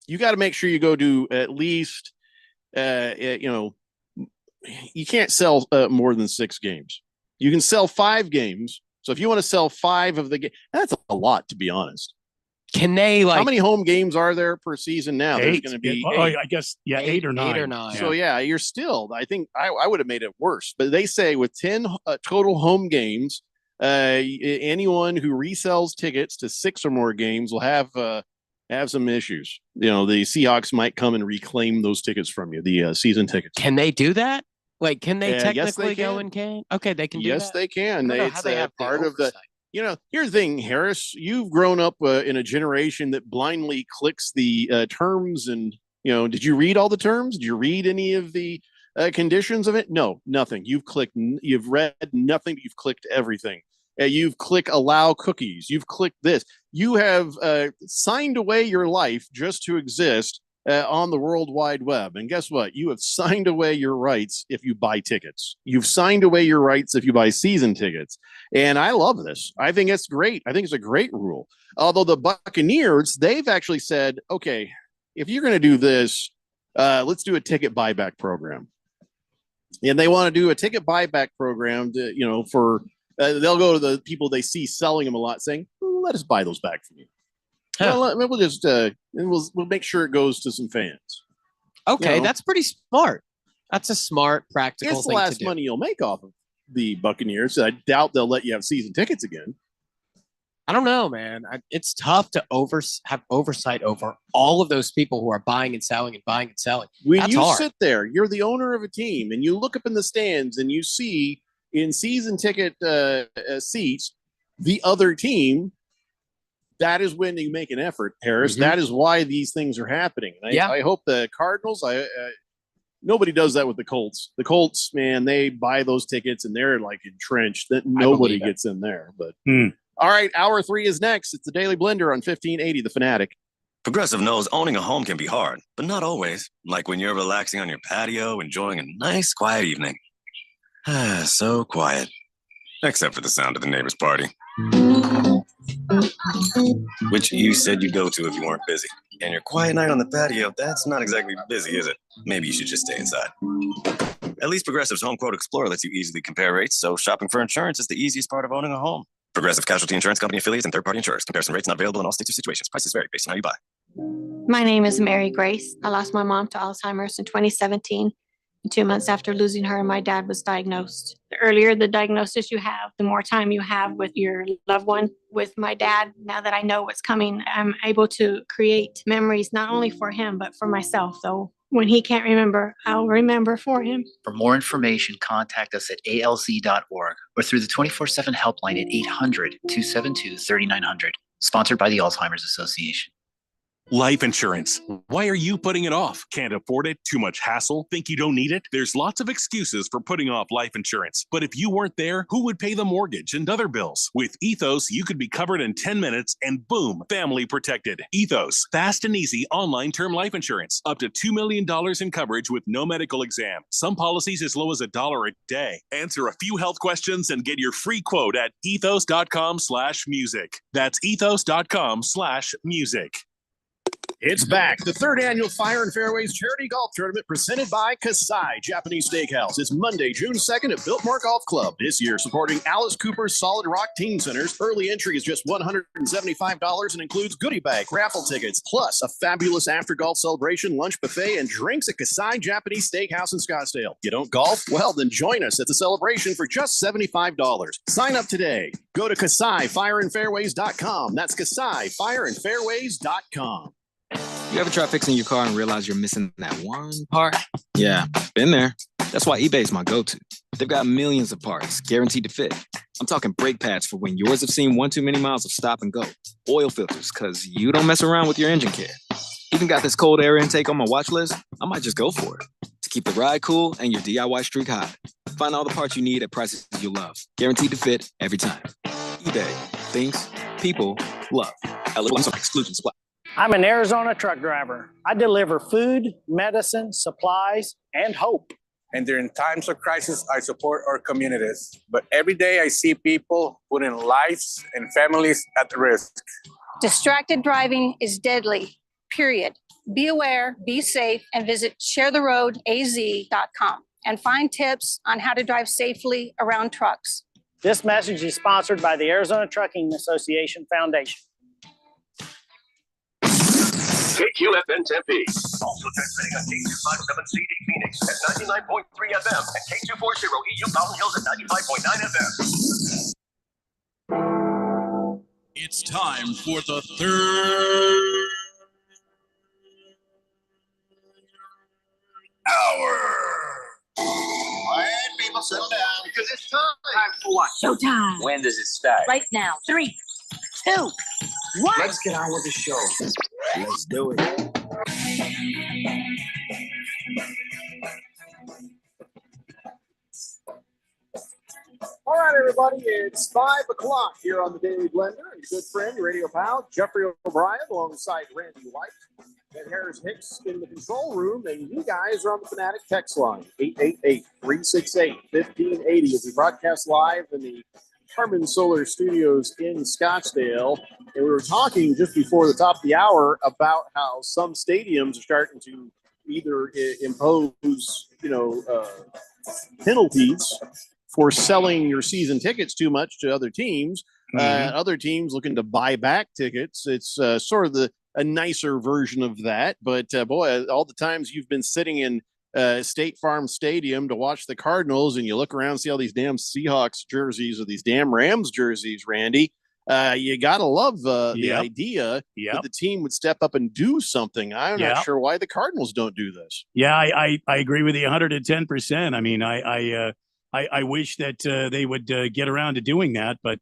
make sure you go to at least, you can't sell more than 6 games. You can sell 5 games. So if you want to sell 5 of the games, that's a lot, to be honest. Can they how many home games are there per season now? 8. There's going to be Oh, I guess 8 or 9. 8 or 9. So yeah, you're still. I think I would have made it worse. But they say with 10 total home games, anyone who resells tickets to 6 or more games will have some issues. You know, the Seahawks might come and reclaim those tickets from you, the season tickets. Can they do that? Like, can they Yeah, yes, they technically go can. and can? Okay, they can do Yes, that. they can. I don't know It's how they have the part of the. oversight. Here's the thing, Harris. You've grown up in a generation that blindly clicks the terms, and did you read all the terms? Did you read any of the conditions of it? No, nothing. You've read nothing. But you've clicked everything. You've clicked allow cookies. You've clicked this. You have signed away your life just to exist on the World Wide Web. And guess what? You have signed away your rights if you buy tickets. You've signed away your rights if you buy season tickets. And I love this. I think it's great. I think it's a great rule. Although the Buccaneers, they've actually said, okay, if you're going to do this, let's do a ticket buyback program. And they want to do a ticket buyback program to, for they'll go to the people they see selling them a lot saying, let us buy those back from you. Well, we'll just we'll make sure it goes to some fans. Okay, that's pretty smart. That's a smart, practical It's the thing to last do. money you'll make off of the Buccaneers. I doubt they'll let you have season tickets again. I don't know, man. It's tough to have oversight over all of those people who are buying and selling and buying and selling. When That's you hard. sit there, you're the owner of a team, and you look up in the stands and you see in season ticket seats the other team. That is when you make an effort, Harris. Mhm. That is why these things are happening. And I hope the Cardinals. Nobody does that with the Colts. The Colts, man, they buy those tickets and they're like entrenched. That nobody believe it. gets in there. But all right, hour 3 is next. It's the Daily Blender on 1580 The Fanatic. Progressive knows owning a home can be hard, but not always. Like when you're relaxing on your patio, enjoying a nice, quiet evening. So quiet. Except for the sound of the neighbor's party. Which you said you'd go to if you weren't busy. And your quiet night on the patio, that's not exactly busy, is it? Maybe you should just stay inside. At least Progressive's Home Quote Explorer lets you easily compare rates, so shopping for insurance is the easiest part of owning a home. Progressive Casualty Insurance Company affiliates and third-party insurers. Comparison rates not available in all states or situations. Prices vary based on how you buy. My name is Mary Grace. I lost my mom to Alzheimer's in 2017. And 2 months after losing her, my dad was diagnosed. The earlier the diagnosis you have, the more time you have with your loved one. With my dad, now that I know what's coming, I'm able to create memories not only for him, but for myself. So when he can't remember, I'll remember for him. For more information, contact us at alz.org or through the 24/7 helpline at 800-272-3900. Sponsored by the Alzheimer's Association. Life insurance. Why are you putting it off? Can't afford it? Too much hassle? Think you don't need it? There's lots of excuses for putting off life insurance. But if you weren't there, who would pay the mortgage and other bills? With Ethos, you could be covered in 10 minutes and boom, family protected. Ethos, fast and easy online term life insurance. Up to $2 million in coverage with no medical exam. Some policies as low as $1 a day. Answer a few health questions and get your free quote at ethos.com/music. That's ethos.com/music. It's back. The third annual Fire and Fairways Charity Golf Tournament presented by Kasai Japanese Steakhouse. It's Monday, June 2nd at Biltmore Golf Club. This year supporting Alice Cooper's Solid Rock Teen Centers. Early entry is just $175 and includes goodie bag, raffle tickets, plus a fabulous after golf celebration, lunch buffet, and drinks at Kasai Japanese Steakhouse in Scottsdale. You don't golf? Well, then join us at the celebration for just $75. Sign up today. Go to KasaiFireandFairways.com. That's KasaiFireandFairways.com. You ever try fixing your car and realize you're missing that one part? Yeah, been there. That's why eBay's my go-to. They've got millions of parts guaranteed to fit. I'm talking brake pads for when yours have seen one too many miles of stop and go. Oil filters, because you don't mess around with your engine care. Even got this cold air intake on my watch list. I might just go for it. To keep the ride cool and your DIY streak high. Find all the parts you need at prices you love. Guaranteed to fit every time. eBay. Things people love. Eligible exclusions apply. I'm an Arizona truck driver. I deliver food, medicine, supplies, and hope. And during times of crisis, I support our communities. But every day I see people putting lives and families at risk. Distracted driving is deadly, period. Be aware, be safe, and visit sharetheroadaz.com and find tips on how to drive safely around trucks. This message is sponsored by the Arizona Trucking Association Foundation. KQFN Tempe. Also transmitting on K257CD Phoenix at 99.3 FM and K240 EU Mountain Hills at 95.9 FM. It's time for the third hour. I'll settle down because it's time. Time for what? Showtime. When does it start? Right now. 3, 2, 1. Let's get on with the show. Let's do it. All right, everybody, it's 5 o'clock here on the Daily Blender. Your good friend, your radio pal, Jeffrey O'Brien, alongside Randy White and Harris Hicks in the control room. And you guys are on the Fanatic text line, 888-368-1580, as we broadcast live in the Harman Solar Studios in Scottsdale. And we were talking just before the top of the hour about how some stadiums are starting to either impose, penalties for selling your season tickets too much to other teams. Other teams looking to buy back tickets. It's sort of a nicer version of that. But boy, all the times you've been sitting in State Farm Stadium to watch the Cardinals, and you look around and see all these damn Seahawks jerseys or these damn Rams jerseys, Randy, you gotta love the idea that the team would step up and do something. I'm not sure why the Cardinals don't do this. Yeah, I agree with you 110%. I mean, I wish that they would get around to doing that, but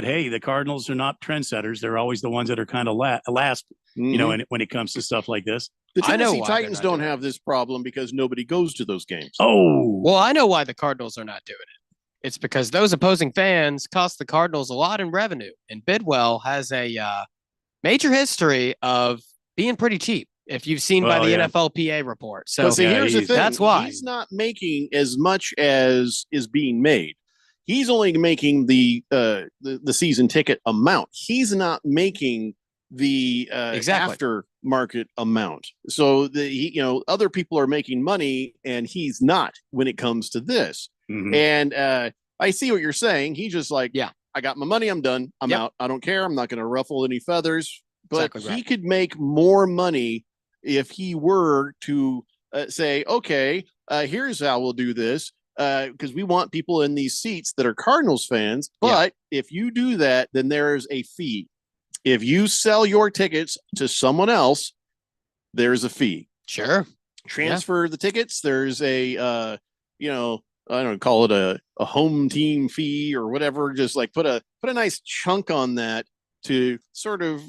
hey, the Cardinals are not trendsetters. They're always the ones that are kind of last, when it comes to stuff like this. The Tennessee Titans don't have this problem because nobody goes to those games. Oh, well, I know why the Cardinals are not doing it. It's because those opposing fans cost the Cardinals a lot in revenue, and Bidwell has a major history of being pretty cheap. If you've seen by the NFLPA report. So but see, here's the thing. That's why he's not making as much as is being made. He's only making the season ticket amount. He's not making the aftermarket amount. So other people are making money and he's not when it comes to this. Mm-hmm. And I see what you're saying. He's just like, I got my money. I'm done. I'm out. I don't care. I'm not going to ruffle any feathers. But he could make more money if he were to say, okay, here's how we'll do this, because we want people in these seats that are Cardinals fans. But if you do that, then there's a fee. If you sell your tickets to someone else, there's a fee. Sure. Transfer the tickets. There's a, I don't call it a home team fee or whatever. Just like put a nice chunk on that to sort of,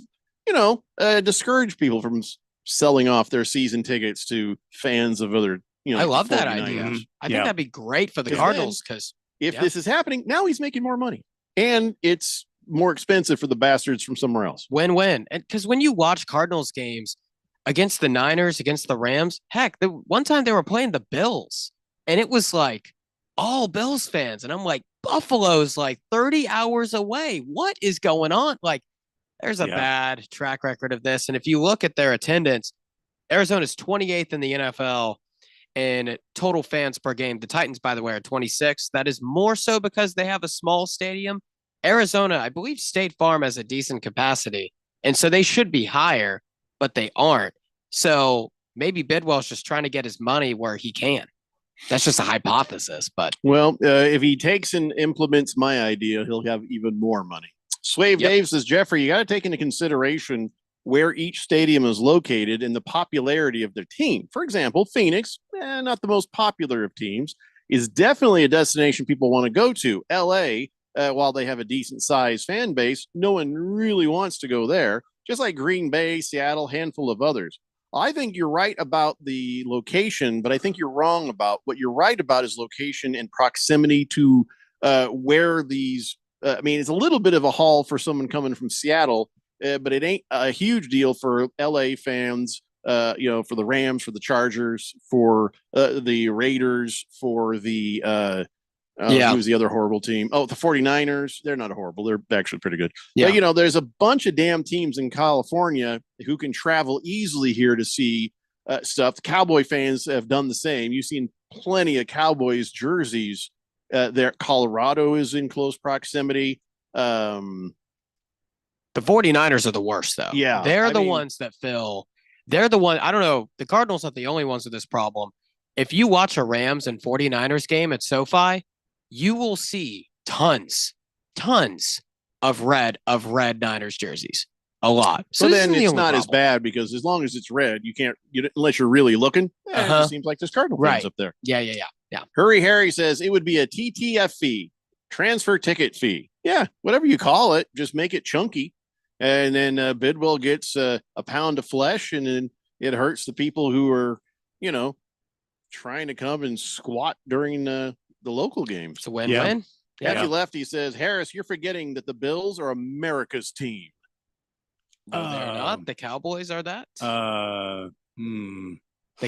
discourage people from selling off their season tickets to fans of other, I love that idea. I think that'd be great for the Cardinals because if this is happening, now he's making more money and it's more expensive for the bastards from somewhere else. Win-win. And because when you watch Cardinals games against the Niners, against the Rams, heck, the one time they were playing the Bills and it was like all Bills fans. And I'm like, Buffalo's like 30 hours away. What is going on? Like, there's a bad track record of this. And if you look at their attendance, Arizona's 28th in the NFL in total fans per game. The Titans, by the way, are 26. That is more so because they have a small stadium. Arizona, I believe State Farm has a decent capacity. And so they should be higher, but they aren't. So maybe Bidwell's just trying to get his money where he can. That's just a hypothesis. But well, if he takes and implements my idea, he'll have even more money. Swave Dave says, Jeffrey, you got to take into consideration where each stadium is located and the popularity of their team. For example, Phoenix, not the most popular of teams, is definitely a destination people want to go to. LA, while they have a decent sized fan base, no one really wants to go there, just like Green Bay, Seattle, handful of others. I think you're right about the location, but I think you're wrong about what you're right about is location and proximity to where these it's a little bit of a haul for someone coming from Seattle, but it ain't a huge deal for LA fans, for the Rams, for the Chargers, for the Raiders, for the who's the other horrible team? Oh, the 49ers. They're not horrible. They're actually pretty good. Yeah. But, there's a bunch of damn teams in California who can travel easily here to see stuff. The Cowboy fans have done the same. You've seen plenty of Cowboys jerseys there. Colorado is in close proximity. The 49ers are the worst, though. Yeah. They're the ones that fill. They're the one. I don't know. The Cardinals are the only ones with this problem. If you watch a Rams and 49ers game at SoFi, you will see tons of red Niners jerseys. A lot. So then it's not as bad because as long as it's red, you can't, unless you're really looking, it just seems like there's Cardinal fans up there. Yeah. Yeah. Hurry Harry says it would be a TTF fee, transfer ticket fee. Yeah, whatever you call it, just make it chunky. And then Bidwell gets a pound of flesh, and then it hurts the people who are, trying to come and squat during the local games. It's a win-win. Kathy Lefty says, Harris, you're forgetting that the Bills are America's team. No, they're not. The Cowboys are that. The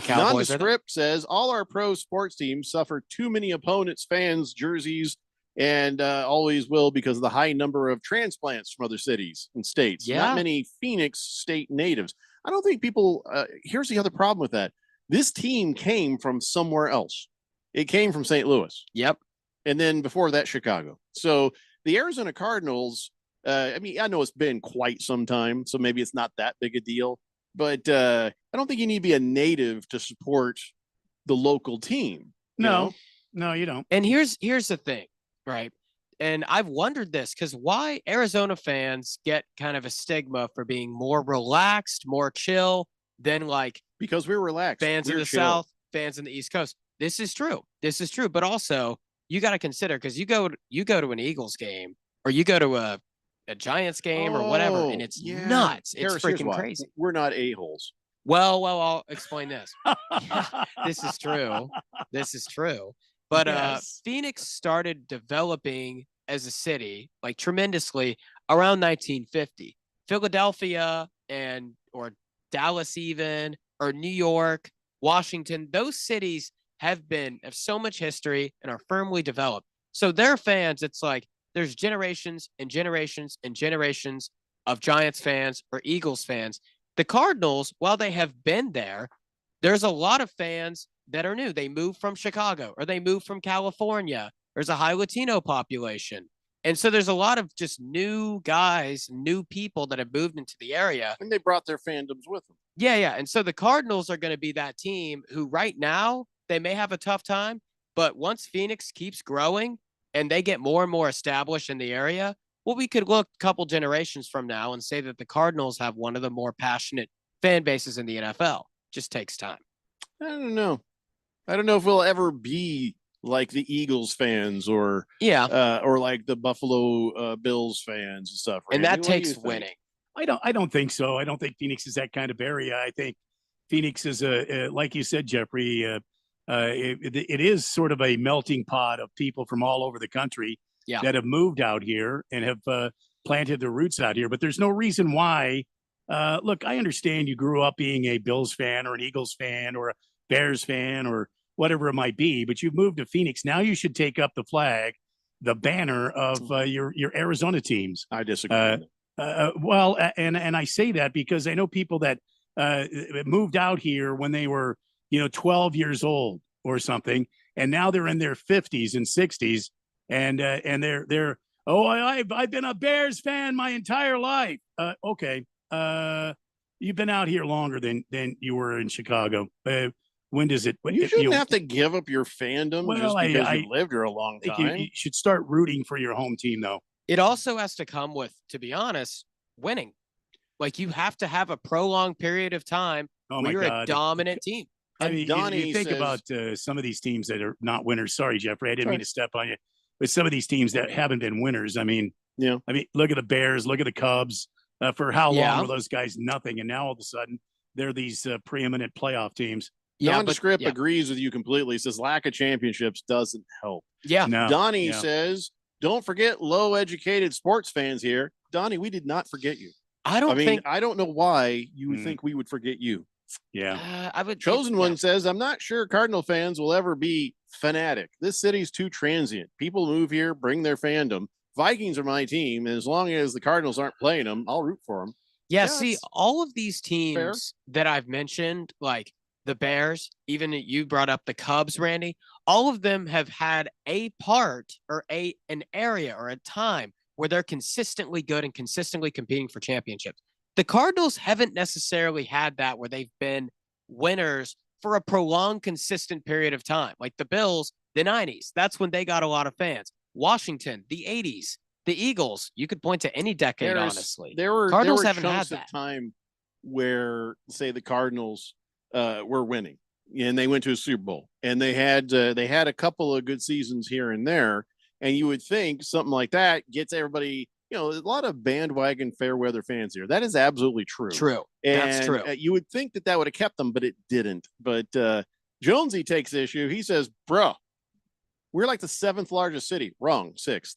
Cowboys are Nondescript says all our pro sports teams suffer too many opponents' fans' jerseys and always will because of the high number of transplants from other cities and states. Yeah. Not many Phoenix state natives. I don't think people. Here's the other problem with that. This team came from somewhere else. It came from St. Louis. Yep. And then before that, Chicago. So the Arizona Cardinals. I know it's been quite some time, so maybe it's not that big a deal. But I don't think you need to be a native to support the local team. No, you don't. And here's the thing, right? And I've wondered this because why Arizona fans get kind of a stigma for being more relaxed, more chill than because we're relaxed. Fans in the chill. South, fans in the East Coast. This is true. But also you got to consider because you go to an Eagles game or you go to a Giants game or whatever, and it's nuts. It's Harris, freaking crazy. We're not a-holes. Well, I'll explain this. This is true. But Phoenix started developing as a city tremendously around 1950. Philadelphia or Dallas even, or New York, Washington, those cities have so much history and are firmly developed. So their fans, it's there's generations and generations and generations of Giants fans or Eagles fans. The Cardinals, while they have been there, there's a lot of fans that are new. They moved from Chicago or they moved from California. There's a high Latino population. And so there's a lot of just new guys, new people that have moved into the area. And they brought their fandoms with them. Yeah. And so the Cardinals are going to be that team who right now, they may have a tough time, but once Phoenix keeps growing, and they get more and more established in the area, well, we could look a couple generations from now and say that the Cardinals have one of the more passionate fan bases in the NFL. Just takes time. I don't know if we'll ever be like the Eagles fans or like the Buffalo Bills fans and stuff. Randy. And that takes winning. I don't think so. I don't think Phoenix is that kind of area. I think Phoenix is like you said, Jeffrey, it is sort of a melting pot of people from all over the country that have moved out here and have planted their roots out here. But there's no reason why. Look, I understand you grew up being a Bills fan or an Eagles fan or a Bears fan or whatever it might be, but you've moved to Phoenix. Now you should take up the flag, the banner of your Arizona teams. I disagree. Well, and I say that because I know people that moved out here when they were 12 years old or something, and now they're in their 50s and 60s, and they're I've been a Bears fan my entire life. Okay, you've been out here longer than you were in Chicago. When does it? You shouldn't have to give up your fandom just because you lived here a long time. You should start rooting for your home team, though. It also has to come with, to be honest, winning. You have to have a prolonged period of time where you're a dominant team. I mean, you think about some of these teams that are not winners. Sorry, Jeffrey, I didn't mean to step on you. But some of these teams that haven't been winners. I mean, look at the Bears, look at the Cubs. For how long were those guys nothing? And now all of a sudden they're these preeminent playoff teams. Nondescript agrees with you completely. Says lack of championships doesn't help. Yeah. No, Donnie says, don't forget low educated sports fans here. Donnie, we did not forget you. I don't know why you would think we would forget you. Yeah. Chosen One says, I'm not sure Cardinal fans will ever be fanatic. This city's too transient. People move here, bring their fandom. Vikings are my team. And as long as the Cardinals aren't playing them, I'll root for them. Yeah. See, all of these teams that I've mentioned, like the Bears, even you brought up the Cubs, Randy, all of them have had a part or an area or a time where they're consistently good and consistently competing for championships. The Cardinals haven't necessarily had that where they've been winners for a prolonged, consistent period of time. Like the Bills, the 90s, that's when they got a lot of fans. Washington, the 80s, the Eagles, you could point to any decade, honestly. Cardinals haven't had chunks that. of time where, say, the Cardinals were winning. and they went to a Super Bowl, and they had a couple of good seasons here and there. And you would think something like that gets everybody, a lot of bandwagon fair weather fans here. That is absolutely true. True. And That's true. You would think that would have kept them, but it didn't. But Jonesy takes issue. He says, bro, we're like the 7th largest city. Wrong, 6th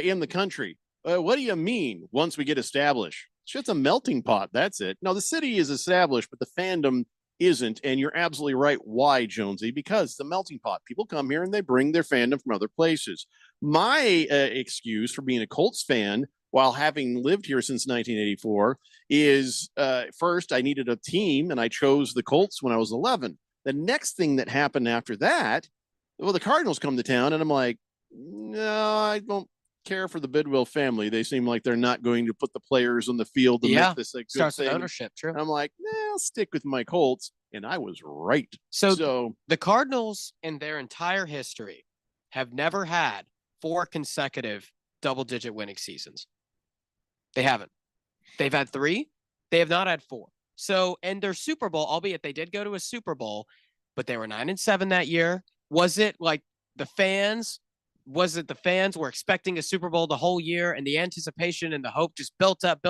in the country. What do you mean once we get established? Shit's a melting pot. That's it. No, the city is established, but the fandom isn't. And you're absolutely right. Why, Jonesy? Because it's a melting pot. People come here and they bring their fandom from other places. My excuse for being a Colts fan while having lived here since 1984 is first, I needed a team and I chose the Colts when I was 11. The next thing that happened after that, well, the Cardinals come to town and I'm like, no, I don't care for the Bidwell family. They seem like they're not going to put the players on the field to make this a good Starts thing. with ownership, true. And I'm like, I'll stick with my Colts. And I was right. So the Cardinals in their entire history have never had 4 consecutive double-digit winning seasons. They haven't. They've had 3. They have not had 4. So, and their Super Bowl, albeit they did go to a Super Bowl, but they were 9-7 that year. Was it like the fans? Was it the fans were expecting a Super Bowl the whole year and the anticipation and the hope just built up?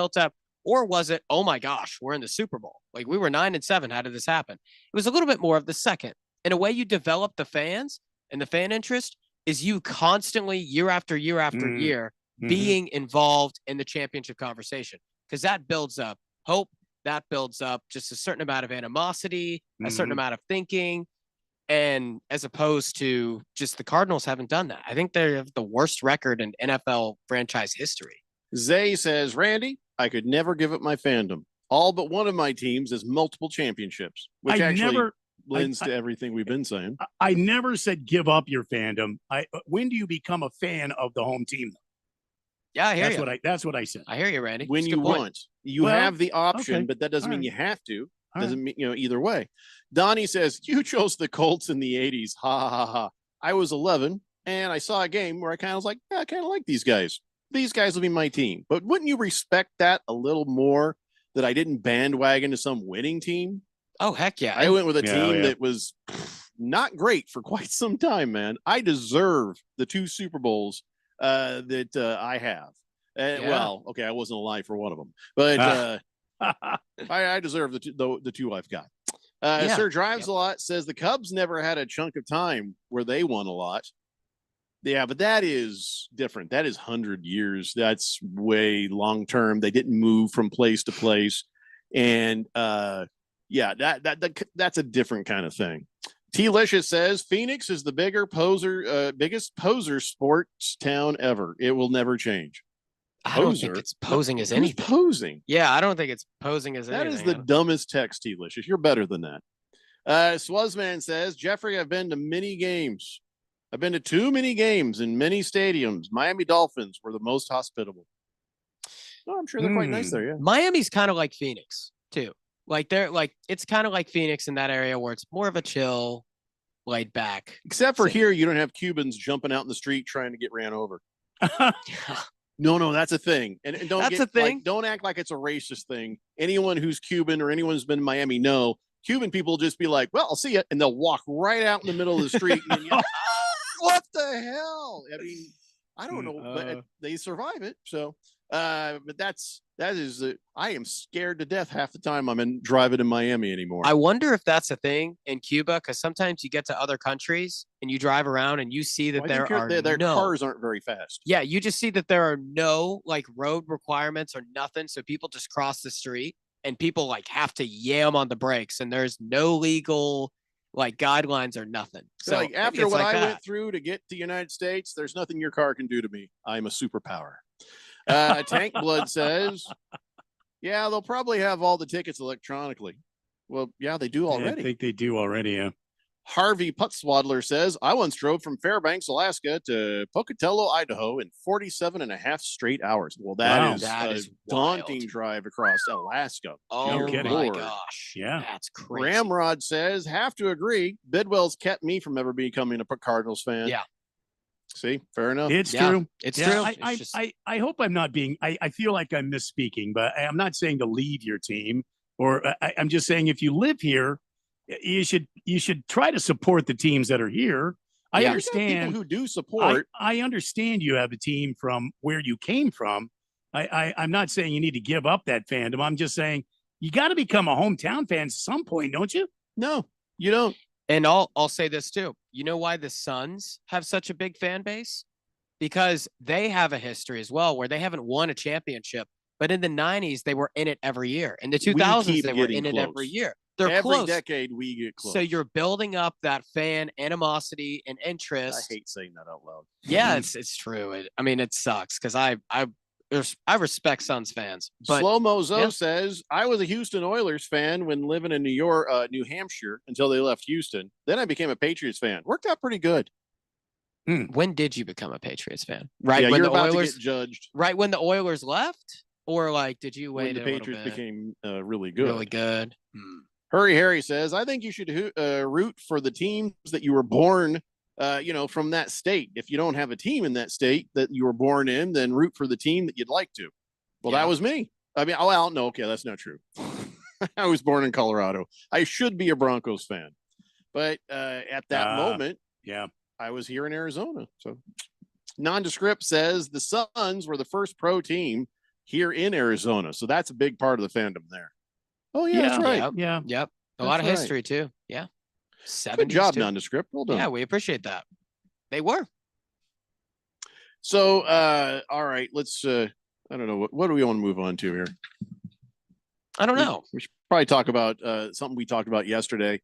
Or was it, oh my gosh, we're in the Super Bowl? Like we were 9-7. How did this happen? It was a little bit more of the second. In a way, you develop the fans and the fan interest is you constantly, year after year after year, being involved in the championship conversation. Because that builds up hope, that builds up just a certain amount of animosity, a certain amount of thinking. And as opposed to just the Cardinals haven't done that. I think they have the worst record in NFL franchise history. Zay says, Randy, I could never give up my fandom. All but one of my teams has multiple championships, which blends to everything we've been saying. I never said give up your fandom. When do you become a fan of the home team? Yeah, I hear you. That's what I said. I hear you, Randy. When you want. You have the option, but that doesn't mean you have to. Doesn't mean, either way. Donnie says, you chose the Colts in the 80s. Ha, ha, ha. I was 11, and I saw a game where I kind of was like, yeah, I kind of like these guys. These guys will be my team. But wouldn't you respect that a little more that I didn't bandwagon to some winning team? Oh, heck yeah. I went with a team that was not great for quite some time, man. I deserve the 2 Super Bowls that I have. Well, okay, I wasn't alive for one of them. But I deserve the 2 I've got. Sir Drives a Lot says the Cubs never had a chunk of time where they won a lot. Yeah, but that is different. That is 100 years. That's way long term. They didn't move from place to place, and that's a different kind of thing. T-Licious says Phoenix is the biggest poser sports town ever. It will never change. I don't think it's posing as anything. Posing. Yeah, I don't think it's posing as anything. That is the dumbest text, T-Licious. You're better than that. Swazman says, Jeffrey, I've been to many games. I've been to too many games in many stadiums. Miami Dolphins were the most hospitable. Oh, I'm sure they're quite nice there, yeah. Miami's kind of like Phoenix, too. It's kind of like Phoenix in that area where it's more of a chill, laid back. Except for here, you don't have Cubans jumping out in the street trying to get ran over. No, that's a thing. And don't a thing. Don't act like it's a racist thing. Anyone who's Cuban or anyone who's been in Miami know Cuban people just be like, well, I'll see you. And they'll walk right out in the middle of the street. And what the hell? I mean, I don't know, but they survive it. So, but I am scared to death half the time I'm driving in Miami anymore. I wonder if that's a thing in Cuba, because sometimes you get to other countries and you drive around and you see that their cars aren't very fast. Yeah, you just see that there are no road requirements or nothing, so people just cross the street and people have to yam on the brakes, and there's no legal guidelines or nothing. So after what I went through to get to the United States, there's nothing your car can do to me. I'm a superpower. Tank Blood says, yeah, they'll probably have all the tickets electronically. Well, yeah, they do already. I think they do already, yeah. Harvey Putswaddler says, I once drove from Fairbanks, Alaska to Pocatello, Idaho in 47 and a half straight hours. Well, that is a daunting drive across Alaska. Oh, my gosh. Yeah. That's crazy. Ramrod says, have to agree, Bidwell's kept me from ever becoming a Cardinals fan. Yeah. See, fair enough. It's true. It's true. I hope I'm not being, I feel like I'm misspeaking, but I'm not saying to leave your team, or I'm just saying if you live here, you should try to support the teams that are here. I Yeah, we got understand people who do support. I understand you have a team from where you came from. I'm not saying you need to give up that fandom. I'm just saying you got to become a hometown fan at some point, don't you? No, you don't. And I'll say this too. You know why the Suns have such a big fan base? Because they have a history as well where they haven't won a championship, but in the 90s they were in it every year. In the 2000s keep they were getting in it every close. year. They're Every close. decade we get close. So you're building up that fan animosity and I interest. hate saying that out loud. Yeah, it's true. It sucks because I respect Suns fans. But Slow Mozo yeah. says, I was a Houston Oilers fan when living in New Hampshire until they left Houston. Then I became a Patriots fan. Worked out pretty good. When did you become a Patriots fan? Right Yeah, when you're the about to Oilers get judged. Right when the Oilers left, or like did you When wait the a little Patriots bit? became really good. Really good. Hurry Harry says, I think you should root for the teams that you were born, from that state. If you don't have a team in that state that you were born in, then root for the team that you'd like to. Well, that was me. I mean, no, okay, that's not true. I was born in Colorado. I should be a Broncos fan. But at that moment, I was here in Arizona. So Nondescript says the Suns were the first pro team here in Arizona. So that's a big part of the fandom there. Oh, yeah, that's right. Yep. A That's lot of right. history too. Yeah. 70s Good job, too. Nondescript. Well done. Yeah, we appreciate that. They were. So, all right, let's, I don't know. What do we want to move on to here? I don't know. We should probably talk about something we talked about yesterday,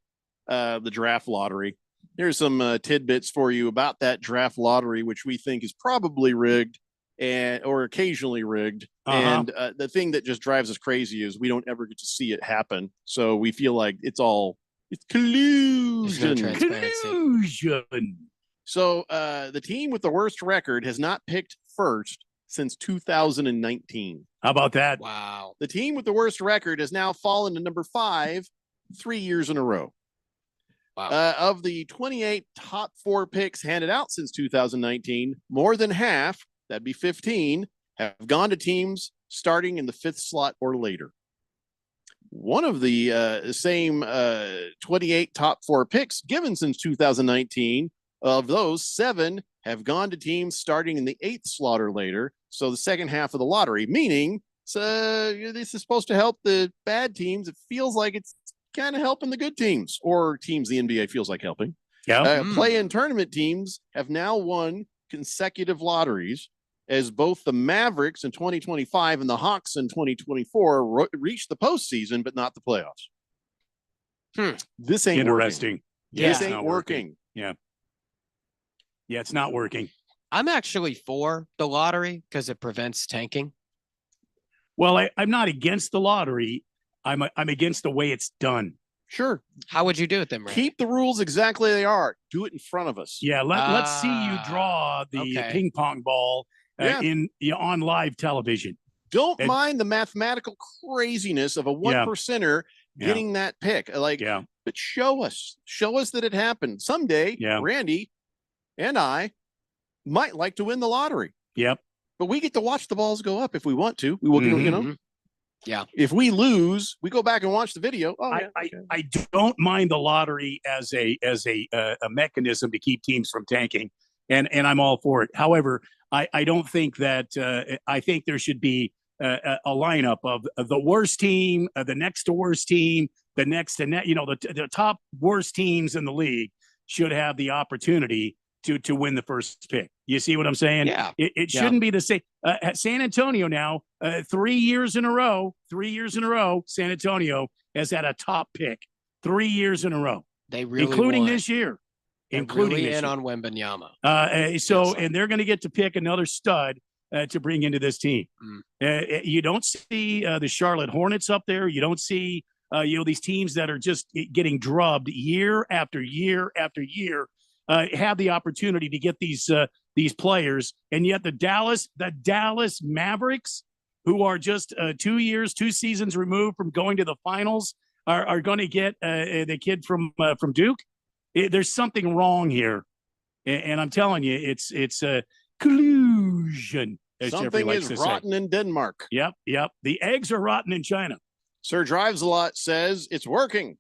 the draft lottery. Here's some tidbits for you about that draft lottery, which we think is probably rigged or occasionally rigged. And the thing that just drives us crazy is we don't ever get to see it happen. So we feel like it's collusion. Collusion. So the team with the worst record has not picked first since 2019. How about that? Wow. The team with the worst record has now fallen to number 5 3 years in a row. Wow. Of the 28 top 4 picks handed out since 2019, more than half, that'd be 15, have gone to teams starting in the 5th slot or later. One of the same 28 top 4 picks given since 2019, of those, 7 have gone to teams starting in the 8th slot or later. So the second half of the lottery, meaning this is supposed to help the bad teams. It feels like it's kind of helping the good teams or teams the NBA feels like helping. Yeah. Play-in tournament teams have now won consecutive lotteries as both the Mavericks in 2025 and the Hawks in 2024 reached the postseason, but not the playoffs. This ain't interesting. Working. Yeah, This it's ain't not working. Yeah. Yeah, it's not working. I'm actually for the lottery because it prevents tanking. Well, I'm not against the lottery. I'm against the way it's done. Sure. How would you do it then, Randy? Keep the rules exactly they are. Do it in front of us. Yeah, let's see you draw the ping pong ball on live television. Don't mind the mathematical craziness of a 1%er getting that pick. But show us that it happened. Someday, Randy and I might like to win the lottery. Yep. But we get to watch the balls go up if we want to. We will, Yeah. If we lose, we go back and watch the video. I don't mind the lottery as a mechanism to keep teams from tanking, and I'm all for it. However, I don't think that I think there should be a lineup of the worst team, the next to worst team, the next to the top worst teams in the league should have the opportunity to win the first pick. You see what I'm saying? Yeah. It shouldn't be the same. At San Antonio now, 3 years in a row, San Antonio has had a top pick 3 years in a row. They really including won. this year. They're Including really this in year. on Wembanyama. And they're going to get to pick another stud to bring into this team. You don't see the Charlotte Hornets up there. You don't see these teams that are just getting drubbed year after year after year. Have the opportunity to get these players, and yet the Dallas Mavericks, who are just 2 seasons removed from going to the finals, are going to get the kid from Duke. There's something wrong here, and I'm telling you, it's collusion. As Jeffrey Something likes is to say. rotten in Denmark. Yep. The eggs are rotten in China. Sir Drives a Lot says it's working.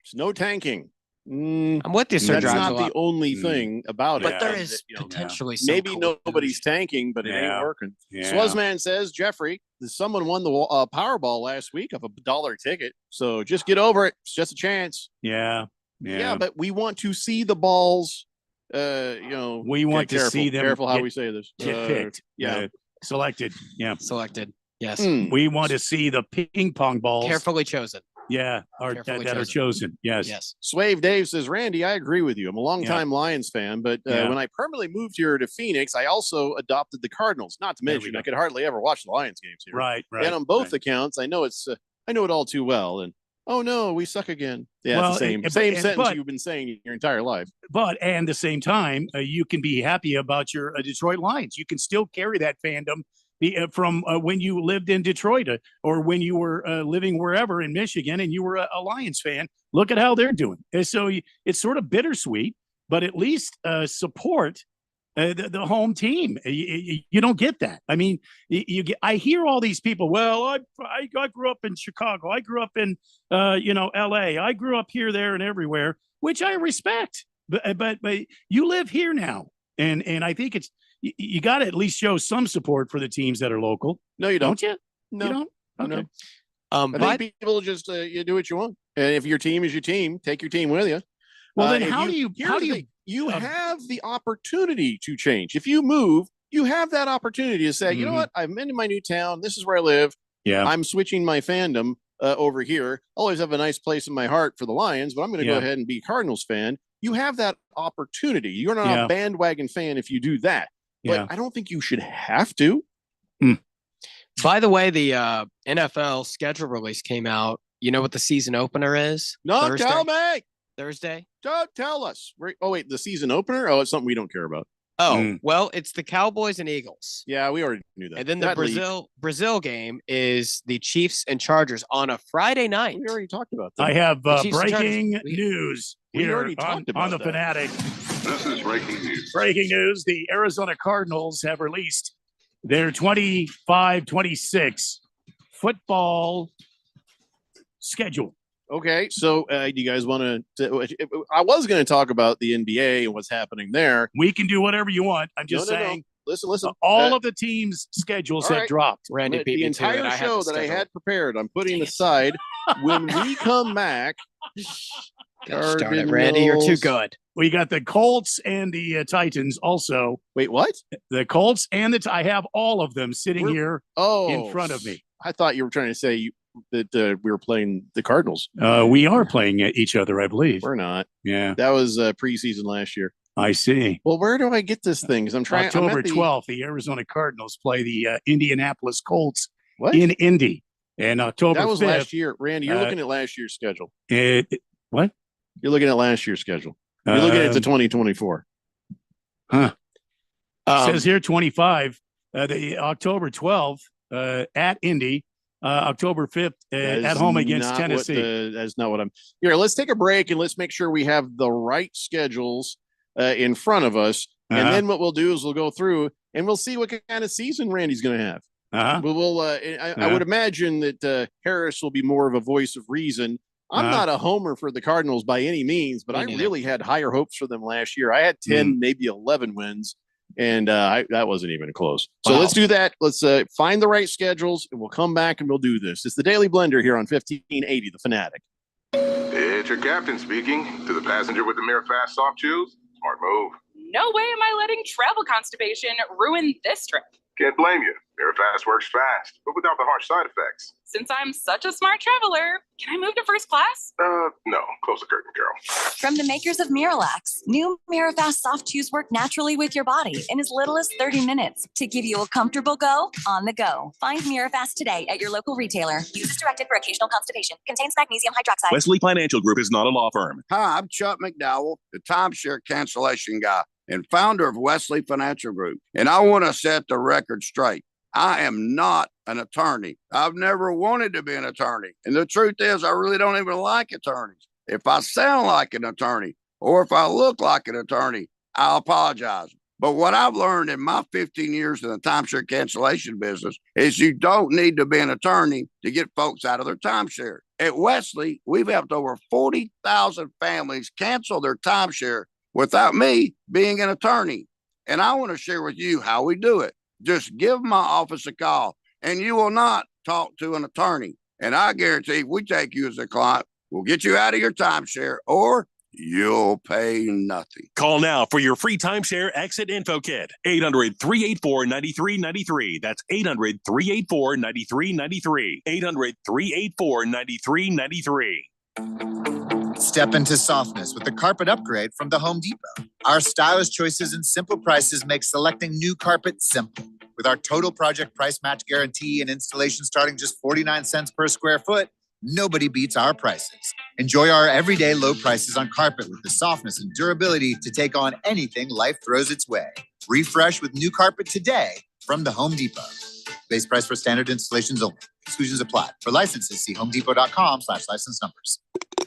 There's no tanking. I'm with you, Sir That's not Dracula. the only thing about it. But there is potentially some maybe nobody's tanking, but it ain't working. Yeah. Swazman says, Jeffrey, someone won the Powerball last week of $1 ticket. So just get over it. It's just a chance. Yeah. Yeah, but we want to see the balls. We want to see them. Careful how we say this. Picked. Selected. Yeah. Selected. Yes. We want to see the ping pong balls Carefully chosen. Yeah, that are chosen. Yes. Yes. Swave Dave says, Randy, I agree with you. I'm a longtime Lions fan, but when I permanently moved here to Phoenix, I also adopted the Cardinals. Not to mention, I could hardly ever watch the Lions games here. Right. And on both accounts, I know it all too well. And oh no, we suck again. Yeah, it's the same sentence you've been saying your entire life. But at the same time, you can be happy about your Detroit Lions. You can still carry that fandom from when you lived in Detroit or when you were living wherever in Michigan and you were a Lions fan. Look at how they're doing. And so it's sort of bittersweet, but at least support the home team. You don't get that. I mean, I hear all these people. Well, I grew up in Chicago. I grew up in L.A. I grew up here, there, and everywhere, which I respect. But you live here now, and I think you got to at least show some support for the teams that are local. No, you don't. Don't you? No, you don't? Okay. No. I think people just you do what you want, and if your team is your team, take your team with you. Well, then how do you have the opportunity to change? If you move, you have that opportunity to say, you know what, I'm in my new town. This is where I live. Yeah, I'm switching my fandom over here. I always have a nice place in my heart for the Lions, but I'm going to go ahead and be a Cardinals fan. You have that opportunity. You're not a bandwagon fan if you do that. But I don't think you should have to. By the way, the NFL schedule release came out. You know what the season opener is? No, Thursday? tell me. Thursday? Don't tell us. Oh, wait, the season opener? Oh, it's something we don't care about. Oh, well, it's the Cowboys and Eagles. Yeah, we already knew that. And then the Brazil game is the Chiefs and Chargers on a Friday night. We already talked about that. I have breaking news here on the Fanatic. This is breaking news. Breaking news. The Arizona Cardinals have released their 25-26 football schedule. Okay, so do you guys want to? I was going to talk about the NBA and what's happening there. We can do whatever you want. I'm just saying. No. Listen. All of the teams' schedules have dropped. Randy, the entire show that I had prepared, I'm putting aside. When we come back, gosh darn it, Randy, you're too good. We got the Colts and the Titans also. Wait, what? The Colts and I have all of them sitting here in front of me. I thought you were trying to say that we were playing the Cardinals. We are playing each other, I believe. We're not. Yeah. That was preseason last year. I see. Well, where do I get this thing? Because I'm trying. October 12th, the Arizona Cardinals play the Indianapolis Colts in Indy. And October 5th. That was last year. Randy, you're looking at last year's schedule. What? You're looking at last year's schedule. You're looking at the 2024. Huh. Says here 25. The October 12th at Indy. October 5th at home against Tennessee. That's not what I'm here. Let's take a break and let's make sure we have the right schedules in front of us. And then what we'll do is we'll go through and we'll see what kind of season Randy's going to have. I would imagine that Harris will be more of a voice of reason. I'm not a homer for the Cardinals by any means, but I really had higher hopes for them last year. I had 10, maybe 11 wins. And that wasn't even close. So let's do that. Let's find the right schedules, and we'll come back and we'll do this. It's the Daily Blender here on 1580 The Fanatic. It's your captain speaking. To the passenger with the Mirror Fast soft chews, smart move. No way am I letting travel constipation ruin this trip. Can't blame you. Mirror Fast works fast, but without the harsh side effects. Since I'm such a smart traveler, can I move to first class? No. Close the curtain, girl. From the makers of Miralax, new Mirafast soft chews work naturally with your body in as little as 30 minutes to give you a comfortable go on the go. Find Mirafast today at your local retailer. Use as directed for occasional constipation. Contains magnesium hydroxide. Wesley Financial Group is not a law firm. Hi, I'm Chuck McDowell, the timeshare cancellation guy and founder of Wesley Financial Group. And I want to set the record straight. I am not an attorney. I've never wanted to be an attorney. And the truth is, I really don't even like attorneys. If I sound like an attorney or if I look like an attorney, I apologize. But what I've learned in my 15 years in the timeshare cancellation business is you don't need to be an attorney to get folks out of their timeshare. At Wesley, we've helped over 40,000 families cancel their timeshare without me being an attorney. And I want to share with you how we do it. Just give my office a call and you will not talk to an attorney. And I guarantee if we take you as a client, we'll get you out of your timeshare or you'll pay nothing. Call now for your free timeshare exit info kit. 800-384-9393. That's 800-384-9393. 800-384-9393. Step into softness with the carpet upgrade from the Home Depot. Our stylish choices and simple prices make selecting new carpet simple. With our total project price match guarantee and installation starting just 49 cents per square foot, nobody beats our prices. Enjoy our everyday low prices on carpet with the softness and durability to take on anything life throws its way. Refresh with new carpet today from the Home Depot. Base price for standard installations only. Exclusions apply. For licenses, see homedepot.com/license numbers.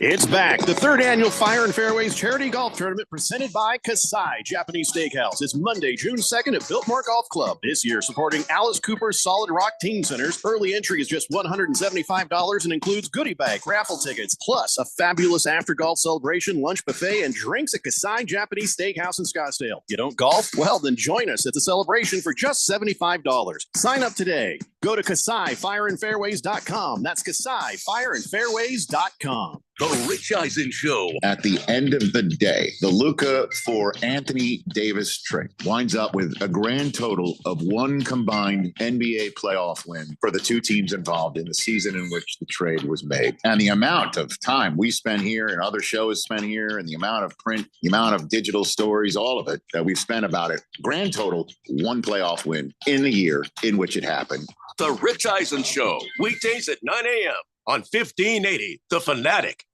It's back. The third annual Fire and Fairways Charity Golf Tournament presented by Kasai Japanese Steakhouse. It's Monday, June 2nd at Biltmore Golf Club. This year supporting Alice Cooper's Solid Rock Teen Centers. Early entry is just $175 and includes goodie bag, raffle tickets, plus a fabulous after golf celebration, lunch buffet, and drinks at Kasai Japanese Steakhouse in Scottsdale. You don't golf? Well, then join us at the celebration for just $75. Sign up today. Go to KasaiFireandFairways.com. That's KasaiFireandFairways.com. The Rich Eisen Show. At the end of the day, the Luka for Anthony Davis trade winds up with a grand total of one combined NBA playoff win for the two teams involved in the season in which the trade was made. And the amount of time we spent here and other shows spent here and the amount of print, the amount of digital stories, all of it that we've spent about it, grand total, one playoff win in the year in which it happened. The Rich Eisen Show, weekdays at 9 a.m. on 1580, The Fanatic.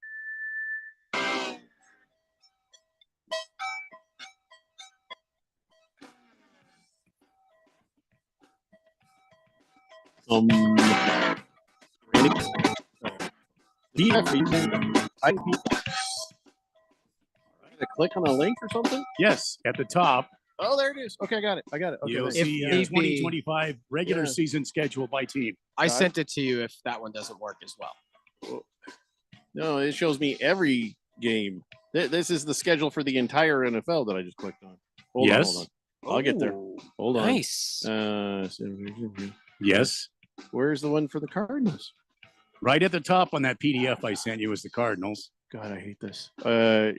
Click on a link or something? Yes, at the top. Oh, there it is. Okay, I got it. Okay, You'll thanks. see 2025 regular season schedule by team. I sent it to you if that one doesn't work as well. No, it shows me every game. This is the schedule for the entire NFL that I just clicked on. Hold on. I'll get there. Hold on. Nice. Yes. Where's the one for the Cardinals? Right at the top on that PDF I sent you is the Cardinals. God, I hate this. No,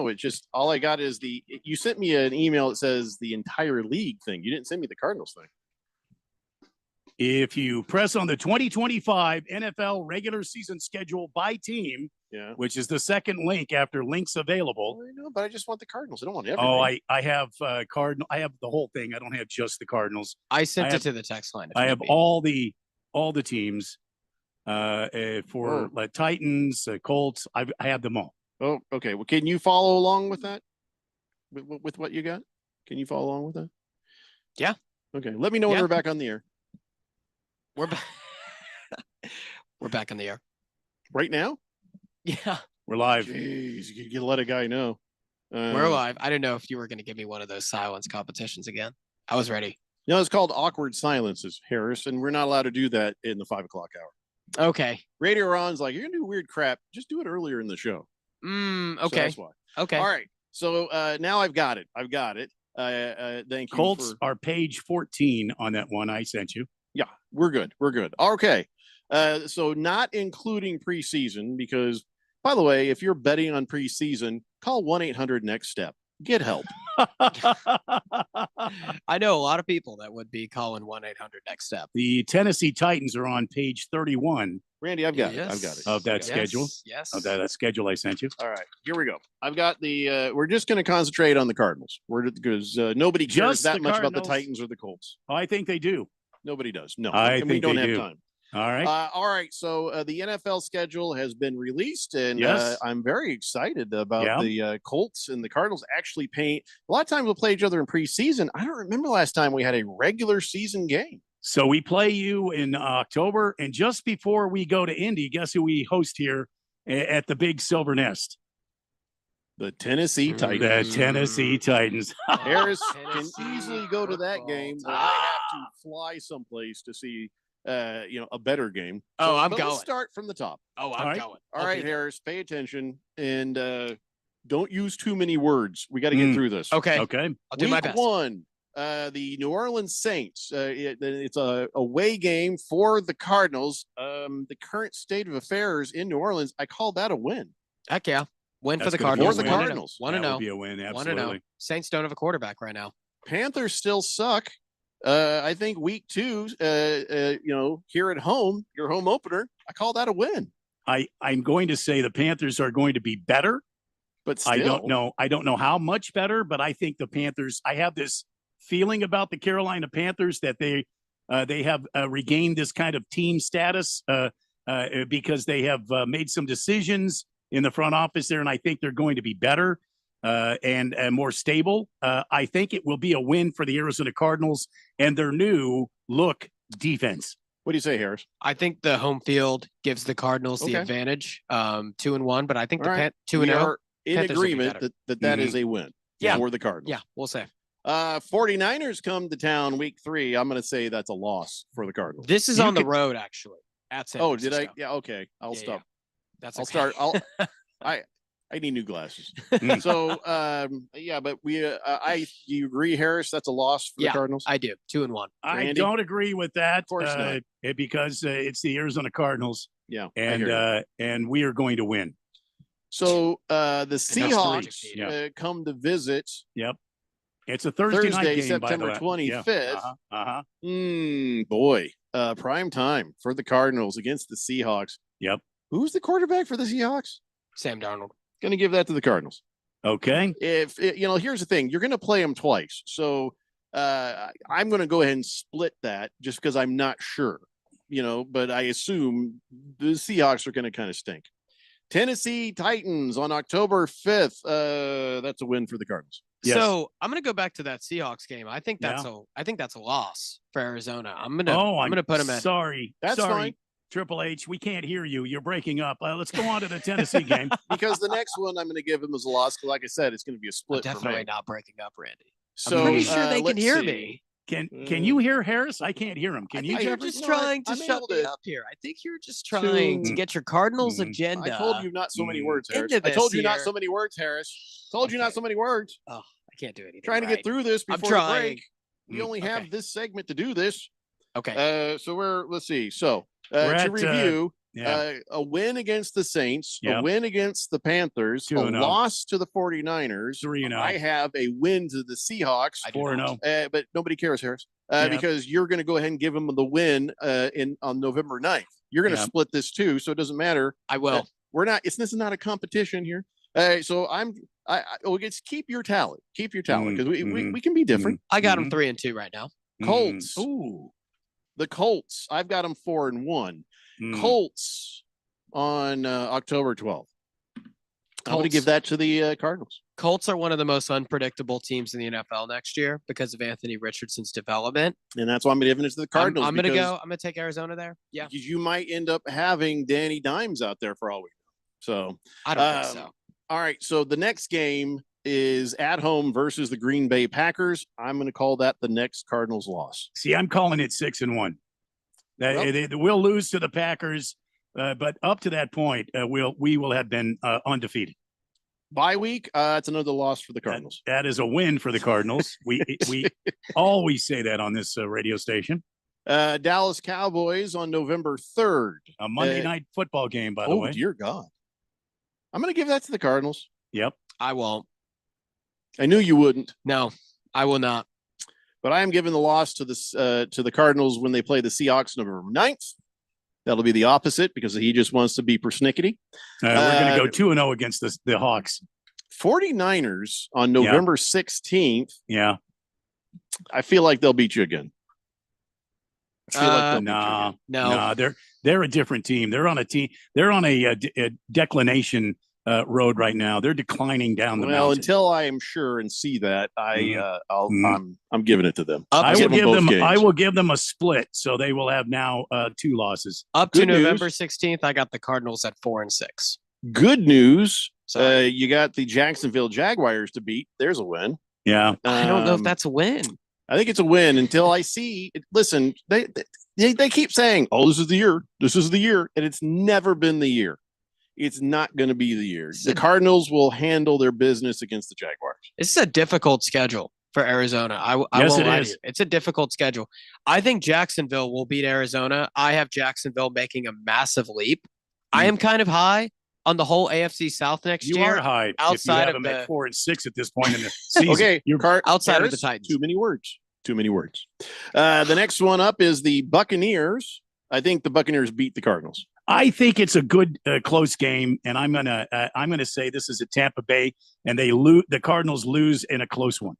it just all I got is you sent me an email that says the entire league thing. You didn't send me the Cardinals thing. If you press on the 2025 NFL regular season schedule by team, which is the second link after links available. I know, but I just want the Cardinals. I don't want everything. Oh, I have Cardinal. I have the whole thing. I don't have just the Cardinals. I sent it to the text line. I have all the teams for Titans, Colts. I have them all. Oh, okay. Well, can you follow along with that? With what you got? Can you follow along with that? Yeah. Okay. Let me know when we're back on the air. We're back. We're back on the air right now. Yeah, we're live. Jeez, you let a guy know. We're live. I didn't know if you were going to give me one of those silence competitions again. I was ready. No, it's called awkward silences, Harris, and we're not allowed to do that in the 5 o'clock hour. Okay. Radio Ron's like, you're gonna do weird crap. Just do it earlier in the show. Okay. So that's why. Okay. All right. So now I've got it. Thank you. Colts are page 14 on that one I sent you. Yeah, we're good. Okay. So not including preseason, because by the way, if you're betting on preseason, call 1-800-NEXT-STEP. Get help. I know a lot of people that would be calling 1-800-NEXT-STEP. The Tennessee Titans are on page 31. Randy, I've got it. Of that schedule. Yes. Of that schedule I sent you. All right, here we go. I've got the. We're just going to concentrate on the Cardinals. Because nobody cares that much about the Titans or the Colts. I think they do. Nobody does. No, I think we don't they have do. time. All right. All right. So the NFL schedule has been released, and I'm very excited about the Colts and the Cardinals actually paying. A lot of times we'll play each other in preseason. I don't remember last time we had a regular season game. So we play you in October, and just before we go to Indy, guess who we host here at the Big Silver Nest? The Tennessee Titans. The Tennessee Titans. Harris can easily go to that game. But I have to fly someplace to see, a better game. I'm but going. Let's start from the top. I'm right. going. All right, Harris, pay attention and don't use too many words. We got to get through this. Okay. Okay. I'll do my best. Week 1, the New Orleans Saints. It's a away game for the Cardinals. The current state of affairs in New Orleans, I call that a win. Heck yeah. Win for That's the gonna be a Cardinals. win. For the Cardinals. 1-0. That would be a win. 1-0. Absolutely. Saints don't have a quarterback right now. Panthers still suck. I think week 2, here at home, your home opener, I call that a win. I'm going to say the Panthers are going to be better, but still. I don't know how much better, but I think the Panthers. I have this feeling about the Carolina Panthers that they have regained this kind of team status because they have made some decisions in the front office there, and I think they're going to be better and more stable. I think it will be a win for the Arizona Cardinals and their new look defense. What do you say, Harris? I think the home field gives the Cardinals the advantage. 2-1, but I think the 2-0 in Panthers agreement that is a win for the Cardinals. Yeah, we'll say. 49ers come to town week 3. I'm going to say that's a loss for the Cardinals. This is on the road, actually. At San Francisco. Francisco. Did I? Yeah, okay. I'll stop. Yeah. That's I'll okay. start. I need new glasses. So, but do you agree, Harris? That's a loss for the Cardinals? I do. 2-1. I don't agree with that. Of course not. Because it's the Arizona Cardinals. Yeah. And we are going to win. So the Seahawks come to visit. Yep. It's a Thursday night game, September 25th. Yeah. Boy, prime time for the Cardinals against the Seahawks. Yep. Who's the quarterback for the Seahawks? Sam Darnold. Going to give that to the Cardinals. Okay. If here's the thing, you're going to play them twice. So I'm going to go ahead and split that just because I'm not sure, but I assume the Seahawks are going to kind of stink. Tennessee Titans on October 5th. That's a win for the Cardinals. Yes. So I'm going to go back to that Seahawks game. I think that's a loss for Arizona. I'm going to put them at. Sorry. That's fine. Triple H, we can't hear you. You're breaking up. Let's go on to the Tennessee game. Because the next one I'm going to give them as a loss. Because like I said, it's going to be a split. I'm definitely not breaking up, Randy. So I'm pretty sure they can hear me. Can you hear Harris? I can't hear him. Can you? You're just trying to shut me up here. I think you're just trying to get your Cardinals agenda. I told you not so many words, Harris. I told you not so many words, Harris. Told you not so many words. Oh, I can't do anything. Trying to get through this before the break. We only have this segment to do this. Okay. So let's see. So to review. A win against the Saints, a win against the Panthers, 2-0. A loss to the 49ers. 3-0. I have a win to the Seahawks. 4-0. But nobody cares, Harris, because you're going to go ahead and give them the win on November 9th. You're going to split this too, so it doesn't matter. I will. We're not. This is not a competition here. So I keep your tally. Keep your tally because we can be different. I got them 3-2 right now. Colts. Ooh, the Colts. I've got them 4-1. Colts on October 12th. I'm going to give that to the Cardinals. Colts are one of the most unpredictable teams in the NFL next year because of Anthony Richardson's development. And that's why I'm giving it to the Cardinals. I'm going to take Arizona there. Yeah. Because you might end up having Danny Dimes out there for all we know. So I don't think so. All right. So the next game is at home versus the Green Bay Packers. I'm going to call that the next Cardinals loss. See, I'm calling it 6-1. We'll lose to the Packers, but up to that point, we will have been undefeated. Bye week, it's another loss for the Cardinals. That is a win for the Cardinals. We always say that on this radio station. Dallas Cowboys on November 3rd. A Monday night football game, by the way. Oh, dear God. I'm going to give that to the Cardinals. Yep. I won't. I knew you wouldn't. No, I will not. But I am giving the loss to the Cardinals when they play the Seahawks November 9th. That'll be the opposite because he just wants to be persnickety. We're going to go 2-0 against the Hawks. 49ers on November 16th. Yeah. I feel like they'll beat you again. No. They're a different team. They're on a team. They're on a declination road right now. They're declining down the mountain. Until I am sure and see that, I'm giving it to them. I will give them a split, so they will have now 2 losses. Up to November 16th, I got the Cardinals at 4-6. Good news. Sorry. You got the Jacksonville Jaguars to beat. There's a win. Yeah. I don't know if that's a win. I think it's a win until I see. Listen, they keep saying, "Oh, this is the year. This is the year," and it's never been the year. It's not going to be the year. The Cardinals will handle their business against the Jaguars. This is a difficult schedule for Arizona. I Yes, won't it lie to is. you. It's a difficult schedule. I think Jacksonville will beat Arizona. I have Jacksonville making a massive leap. I am kind of high on the whole AFC South next You year. are high if you outside have of them at the 4 and 6 at this point in the season. Okay, outside of Harris, the Titans. Too many words. Too many words. The next one up is the Buccaneers. I think the Buccaneers beat the Cardinals. I think it's a good close game, and I'm gonna say this is at Tampa Bay, and they lose. The Cardinals lose in a close one.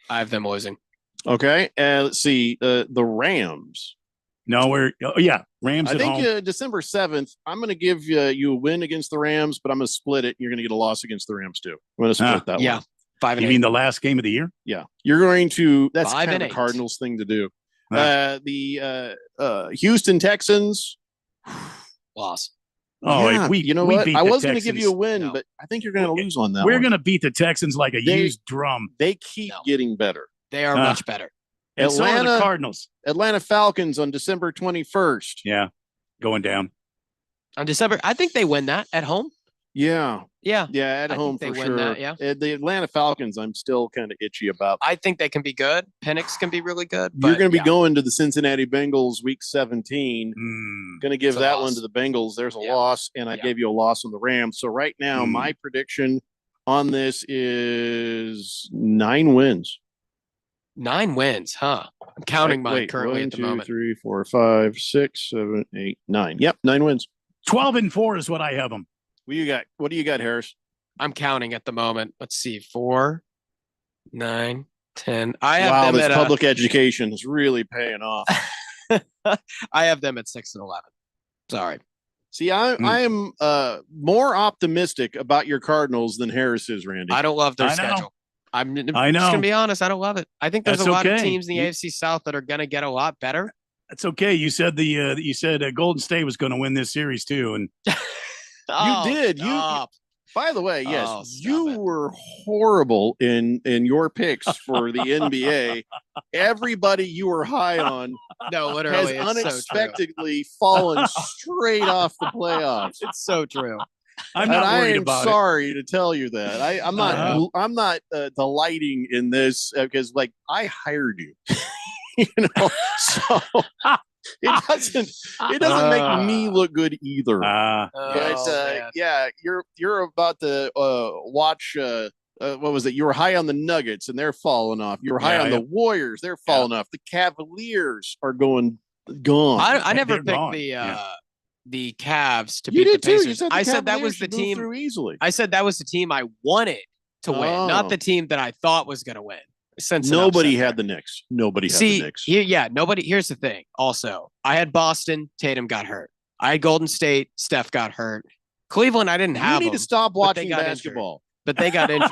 I have them losing. Okay, let's see. The Rams. No, Rams I at think home. December 7th, I'm going to give you a win against the Rams, but I'm going to split it. You're going to get a loss against the Rams too. I'm going to split that Yeah, one. 5 and You 8. mean the last game of the year? Yeah, you're going to. That's 5 kind and of a 8. Cardinals thing to do. The Houston Texans. Loss. Oh, Yeah, we you know we what? beat I the was going to give you a Texans. win, No. but I think you're going to lose on that. We're one. going to beat the Texans like a They- used drum. They keep getting better. They are Ah. much better. And so are the Atlanta- Cardinals. Atlanta Falcons on December 21st. Yeah, going down. On December, I think they win that at home. Yeah, Yeah. at I home think for they win sure. that, yeah. The Atlanta Falcons, I'm still kind of itchy about. I think they can be good. Penix can be really good. You're but going to be yeah. going to the Cincinnati Bengals week 17. Going to give It's a that loss. one to the Bengals. There's a Yeah. loss, and I Yeah. gave you a loss on the Rams. So right now, my prediction on this is 9 wins. 9 wins, huh? I'm counting mine currently at the 2, moment. 3, 4, 5, 6, 7, 8, 9. Yep, 9 wins. 12 and 4 is what I have them. What do you got, Harris? I'm counting at the moment. Let's see. 4, 9, 10. I have Wow, them this at public education is really paying off. I have them at 6 and 11. Sorry. See, I am more optimistic about your Cardinals than Harris is, Randy. I don't love their I know. schedule. I'm just I know. gonna be honest. I don't love it. I think there's That's a lot of okay. teams in the You- AFC South that are gonna get a lot better. That's okay. You said Golden State was going to win this series too, and Oh, did. stop. By the way, yes, Oh, stop you it. were horrible in your picks for the NBA. Everybody you were high on No, has literally, it's so true. unexpectedly fallen straight off the playoffs. It's so true. I'm And not I worried am about sorry to tell you that. I'm not. Uh-huh. I'm not delighting in this because, like, I hired you. You know, so it doesn't make me look good either. But man. yeah, you're about to watch. What was it? You were high on the Nuggets and they're falling off. You were high Yeah, on the Warriors, they're falling off. The Cavaliers are gone. I never They're picked gone. the Cavs to You beat did the too. You Pacers. said the I said that was Cavaliers the should move team. through easily. I said that was the team I wanted to win, not Oh. the team that I thought was going to win. Since Nobody had the Knicks. Nobody had See, the Knicks. nobody. Here's the thing. Also, I had Boston. Tatum got hurt. I had Golden State. Steph got hurt. Cleveland, I didn't You have. need to them, stop but they watching got basketball. Injured. But they got injured,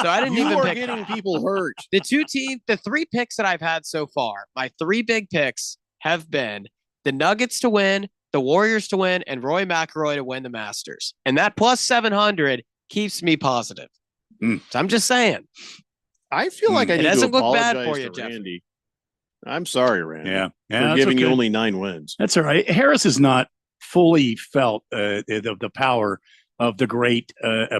so I didn't You even are pick getting people hurt. the 3 picks that I've had so far. My 3 big picks have been the Nuggets to win, the Warriors to win, and Roy McIlroy to win the Masters. And that plus 700 keeps me positive. So I'm just saying. I feel like I It need to doesn't look bad apologize for you, to Jeffrey. Randy. I'm sorry, Randy. Yeah, for that's giving you okay. only 9 wins. That's all right. Harris has not fully felt the power of the great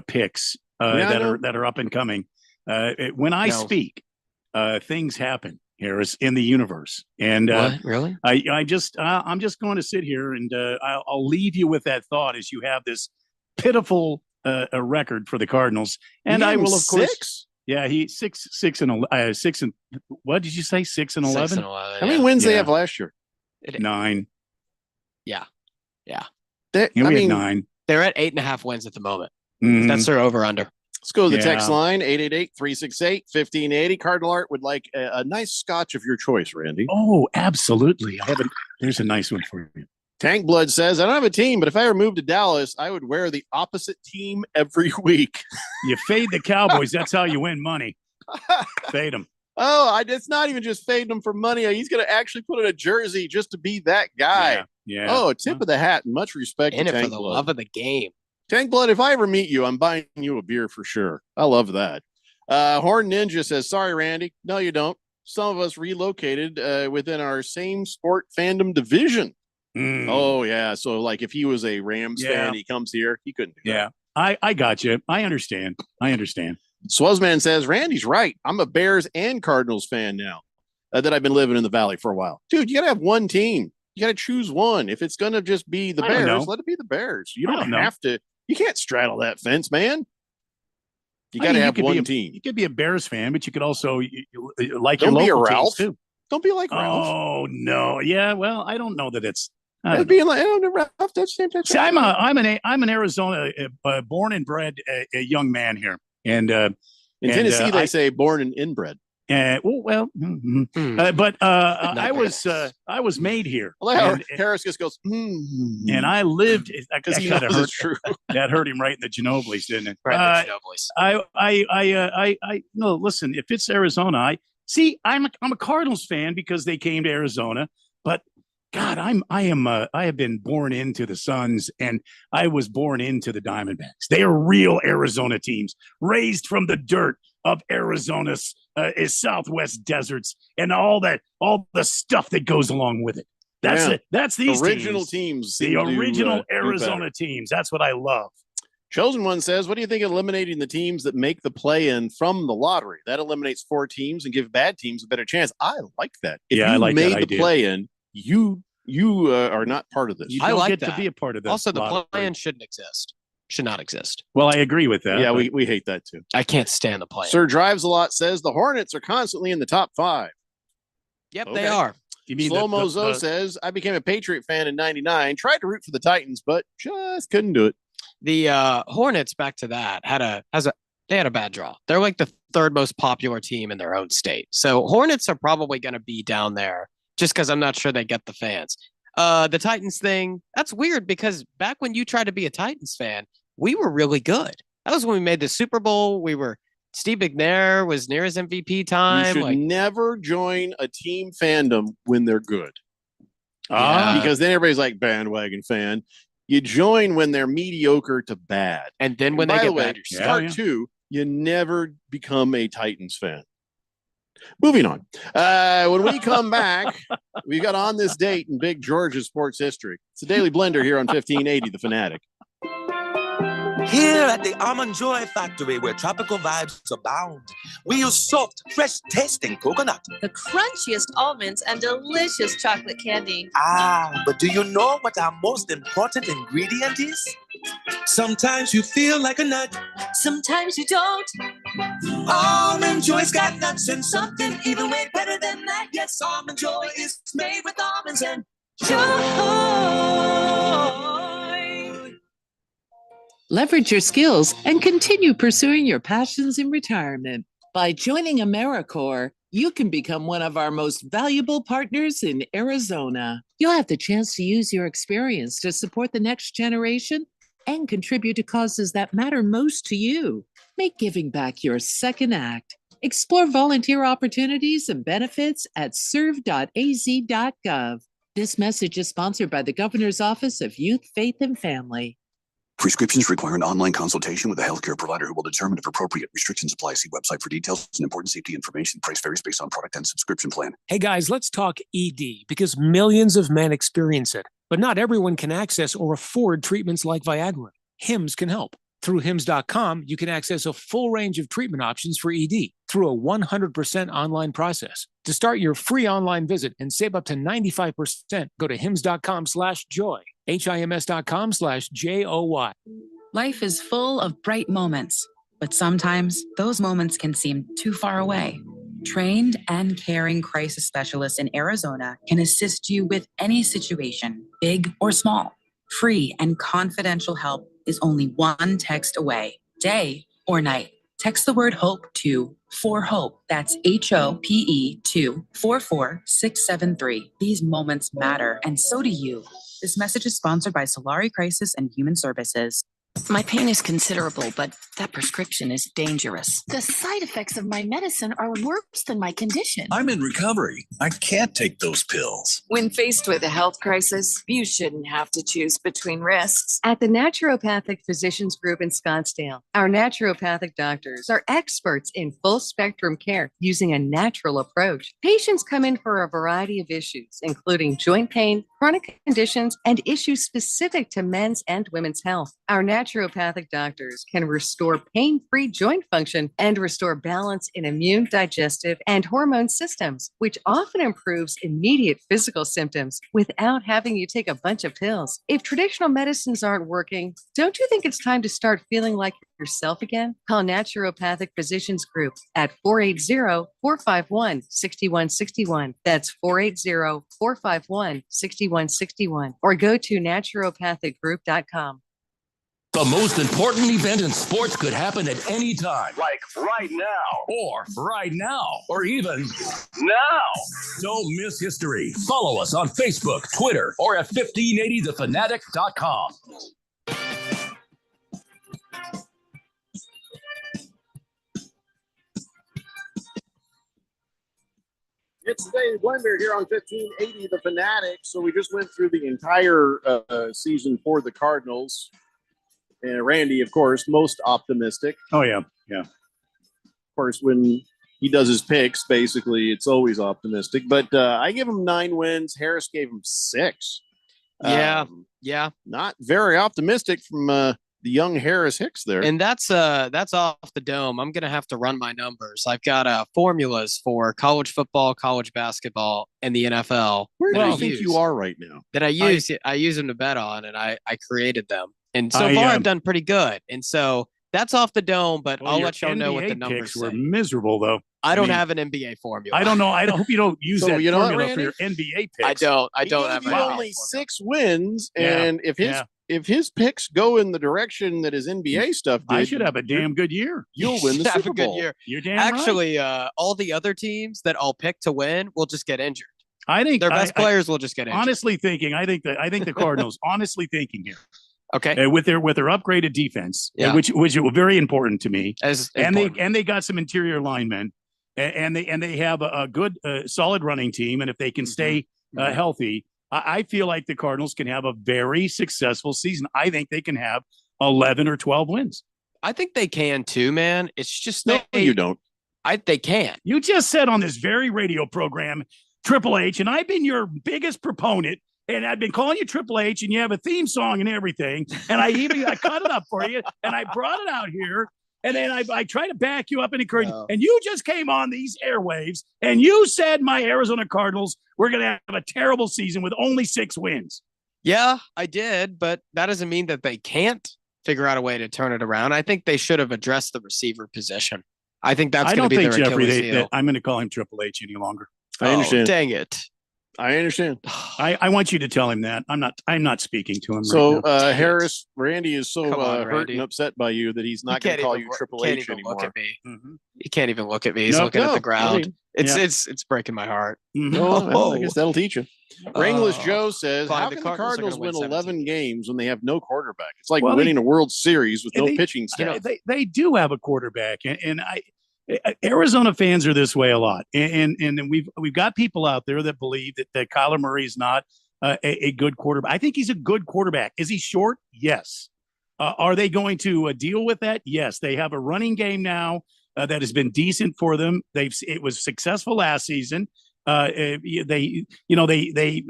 picks Yeah, I that know. are up and coming. When I No. speak, things happen, Harris, in the universe, and What? Really? I'm just going to sit here and I'll leave you with that thought as you have this pitiful a record for the Cardinals, and You I gave him will of course. 6? Yeah, he 6 and what did you say? 6 and 11? 6 and 11. How many wins they have last year? 9. Yeah. Yeah, we had 9. They're at 8.5 wins at the moment. Mhm. That's their over under. Let's go to the text Yeah. line, 888-368-1580. Cardinal Art would like a nice scotch of your choice, Randy. Oh, absolutely. There's a nice one for you. Tank Blood says, I don't have a team, but if I ever moved to Dallas, I would wear the opposite team every week. You fade the Cowboys. That's how you win money. Fade them. Oh, it's not even just fading him for money. He's going to actually put in a jersey just to be that guy. Yeah. Oh, tip of the hat. Much respect In to it for Tank the Blood. love of the game. Tank Blood, if I ever meet you, I'm buying you a beer for sure. I love that. Horn Ninja says, sorry, Randy. No, you don't. Some of us relocated within our same sport fandom division. Oh, yeah. So, like, if he was a Rams fan, he comes here, he couldn't do that. I got you. I understand. Swazman says, Randy's right. I'm a Bears and Cardinals fan now that I've been living in the Valley for a while. Dude, you got to have one team. You got to choose one. If it's going to just be the Bears, let it be the Bears. You don't have to. You can't straddle that fence, man. You got to have one team. You could be a Bears fan, but you could also like Don't your be a local Ralph. teams too. Don't be like Ralph. Oh no, yeah. Well, I don't know that it's. That'd be like Ralph. That's See, I'm an Arizona born and bred young man here, and in Tennessee they say born and inbred. I was made here. Well, Harris just goes, and I lived because he knows it's true. That hurt him right in the Ginobili's, didn't it? Right, the Ginobili's. No. Listen, if it's Arizona, I'm a Cardinals fan because they came to Arizona, but God, I have been born into the Suns, and I was born into the Diamondbacks. They are real Arizona teams, raised from the dirt of Arizona's Southwest deserts and all the stuff that goes along with it. That's these original teams. The original Arizona teams. That's what I love. Chosen One says, what do you think of eliminating the teams that make the play-in from the lottery? That eliminates 4 teams and give bad teams a better chance. I like that. If I like made that the idea. play-in, you are not part of this. You I don't like get that. to be a part of this. Also, the lottery. play-in shouldn't exist. Should not exist. Well, I agree with that. Yeah, but we hate that too. I can't stand the play-in. Sir Drives a Lot says the Hornets are constantly in the top 5. Yep, Okay. they are. You mean Slow Mozo says, I became a Patriot fan in 99, tried to root for the Titans, but just couldn't do it. The Hornets, back to that, they had a bad draw. They're like the 3rd most popular team in their own state. So Hornets are probably going to be down there just because I'm not sure they get the fans. The Titans thing, that's weird because back when you tried to be a Titans fan, we were really good. That was when we made the Super Bowl. Steve McNair was near his MVP time. You should never join a team fandom when they're good. Because then everybody's like bandwagon fan. You join when they're mediocre to bad. And then when by they the get way, bad, you're stuck. part 2, you never become a Titans fan. Moving on. When we come back, we got On This Date in Big Georgia sports history. It's the Daily Blender here on 1580 The Fanatic. Here at the Almond Joy Factory, where tropical vibes abound, we use soft, fresh tasting coconut. The crunchiest almonds and delicious chocolate candy. But do you know what our most important ingredient is? Sometimes you feel like a nut. Sometimes you don't. Almond Joy's got nuts and something even way better than that. Yes, Almond Joy is made with almonds and joy. Leverage your skills and continue pursuing your passions in retirement. By joining AmeriCorps, you can become one of our most valuable partners in Arizona. You'll have the chance to use your experience to support the next generation and contribute to causes that matter most to you. Make giving back your second act. Explore volunteer opportunities and benefits at serve.az.gov. This message is sponsored by the Governor's Office of Youth, Faith, and Family. Prescriptions require an online consultation with a healthcare provider who will determine if appropriate. Restrictions apply. See website for details and important safety information. Price varies based on product and subscription plan. Hey guys, let's talk ED because millions of men experience it, but not everyone can access or afford treatments like Viagra. Hims can help. Through Hims.com, you can access a full range of treatment options for ED through a 100% online process. To start your free online visit and save up to 95%, go to Hims.com/joy. HIMS.com/JOY. Life is full of bright moments, but sometimes those moments can seem too far away. Trained and caring crisis specialists in Arizona can assist you with any situation, big or small. Free and confidential help is only one text away, day or night. Text the word HOPE to 4HOPE. That's HOPE to 44673. These moments matter, and so do you. This message is sponsored by Solari Crisis and Human Services. My pain is considerable, but that prescription is dangerous. The side effects of my medicine are worse than my condition. I'm in recovery. I can't take those pills. When faced with a health crisis, you shouldn't have to choose between risks. At the Naturopathic Physicians Group in Scottsdale, our naturopathic doctors are experts in full spectrum care using a natural approach. Patients come in for a variety of issues, including joint pain, chronic conditions, and issues specific to men's and women's health. Our naturopathic doctors can restore pain-free joint function and restore balance in immune, digestive, and hormone systems, which often improves immediate physical symptoms without having you take a bunch of pills. If traditional medicines aren't working, don't you think it's time to start feeling like yourself again? Call Naturopathic Physicians Group at 480-451-6161. That's 480-451-6161. Or go to naturopathicgroup.com. The most important event in sports could happen at any time. Like right now. Or right now. Or even now. Don't miss history. Follow us on Facebook, Twitter, or at 1580thefanatic.com. It's the Daily Blender here on 1580 The Fanatic. So we just went through the entire season for the Cardinals. And Randy, of course, most optimistic. Oh, yeah. Yeah. Of course, when he does his picks, basically, it's always optimistic. But I give him 9 wins. Harris gave him 6. Yeah. Not very optimistic from the young Harris Hicks there. And that's off the dome. I'm going to have to run my numbers. I've got formulas for college football, college basketball, and the NFL. Where do you think you are right now? That I use them to bet on, and I created them. And so far, I've done pretty good. And so that's off the dome, but I'll let y'all know what the numbers were miserable, though. I don't have an NBA formula. I don't know. I hope you don't use that formula for your NBA picks. I don't have an NBA only 6 wins, and if his picks go in the direction that his NBA stuff did, I should have a damn good year. You'll win the have Super a good Bowl. year. You're damn Actually, all the other teams that I'll pick to win will just get injured. I think their best players will just get injured. Honestly thinking, I think the Cardinals, honestly thinking here. Okay. With their upgraded defense, which was very important to me, and they got some interior linemen, and they have a good solid running team, and if they can stay healthy, I feel like the Cardinals can have a very successful season. I think they can have 11 or 12 wins. I think they can too, man. It's just you don't. They can. You just said on this very radio program, Triple H, and I've been your biggest proponent. And I've been calling you Triple H, and you have a theme song and everything. And I cut it up for you, and I brought it out here. And then I try to back you up and encourage you. And you just came on these airwaves, and you said my Arizona Cardinals were going to have a terrible season with only 6 wins. Yeah, I did, but that doesn't mean that they can't figure out a way to turn it around. I think they should have addressed the receiver position. I think that's going to be their Achilles heel. I'm going to call him Triple H any longer. I understand. Dang it. I understand. I want you to tell him that. I'm not speaking to him. So right now. Harris, Randy is so hurt and upset by you that he's not going to call you Triple H anymore. Look at me. He can't even look at me. He's looking at the ground. It's breaking my heart. Well, I guess that'll teach you. Wrangless Joe says, fine, how the can the Cardinals Cardinals are win gonna win 11 games when they have no quarterback? It's like Well, winning a World Series with no pitching staff. They do have a quarterback, and Arizona fans are this way a lot, and we've got people out there that believe that Kyler Murray is not a good quarterback. I think he's a good quarterback. Is he short? Yes. Are they going to deal with that? Yes. They have a running game now that has been decent for them. It was successful last season. They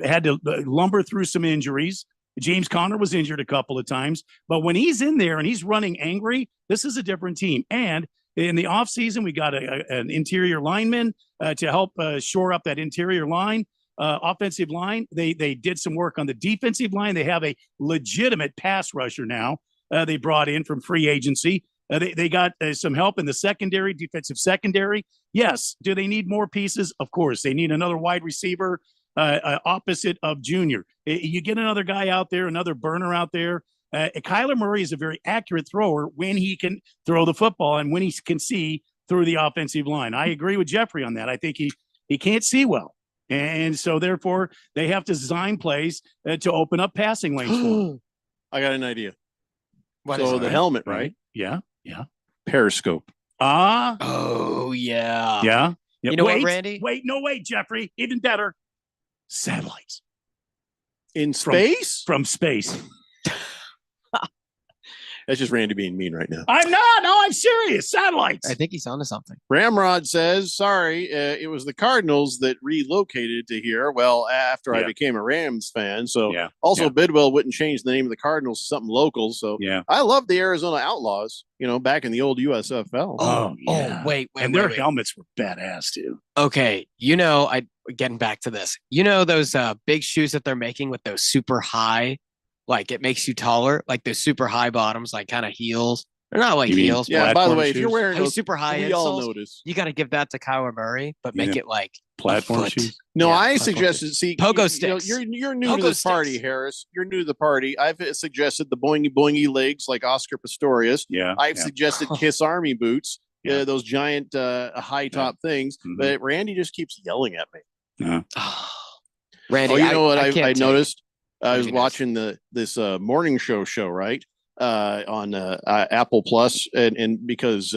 had to lumber through some injuries. James Conner was injured a couple of times, but when he's in there and he's running angry, this is a different team. And in the offseason, we got an interior lineman to help shore up that interior line, offensive line. They did some work on the defensive line. They have a legitimate pass rusher now. They brought in from free agency. They got some help in the secondary, defensive secondary. Yes. Do they need more pieces? Of course. They need another wide receiver opposite of Junior. You get another guy out there, another burner out there. Kyler Murray is a very accurate thrower when he can throw the football and when he can see through the offensive line. I agree with Jeffrey on that. I think he can't see well. And so, therefore, they have to design plays to open up passing lanes for him. I got an idea. What is So it? the helmet, right? Yeah. Yeah. Periscope. Ah. Oh, yeah. Yeah. You know what, Wait, Randy? Wait, no, wait, Jeffrey. Even better. Satellites. In space? From space. That's just Randy being mean right now. I'm not. No, I'm serious. Satellites. I think he's onto something. Ramrod says, sorry, it was the Cardinals that relocated to here. Well, after I became a Rams fan. So also Bidwell wouldn't change the name of the Cardinals to something local. So I love the Arizona Outlaws, back in the old USFL. Oh, yeah. Wait. And their helmets were badass too. Okay. Getting back to this, those big shoes that they're making with those super high, like it makes you taller, like those super high bottoms, like kind of heels. They're not like heels. Yeah, by the way, if you're wearing those those, super high we insoles, all notice. you got to give that to Kyler Murray, but make it like platform a foot. shoes. No, Yeah, I platform suggested, shoes. see, Pogo sticks. You're new Pogo to this sticks. party, Harris. You're new to the party. I've suggested the boingy boingy legs like Oscar Pistorius. Yeah. I've suggested Kiss Army boots, those giant high top things. Mhm. But Randy just keeps yelling at me. Randy, Oh, you know what I can't take noticed? I What was have you noticed? watching this morning show, right? On Apple Plus, and because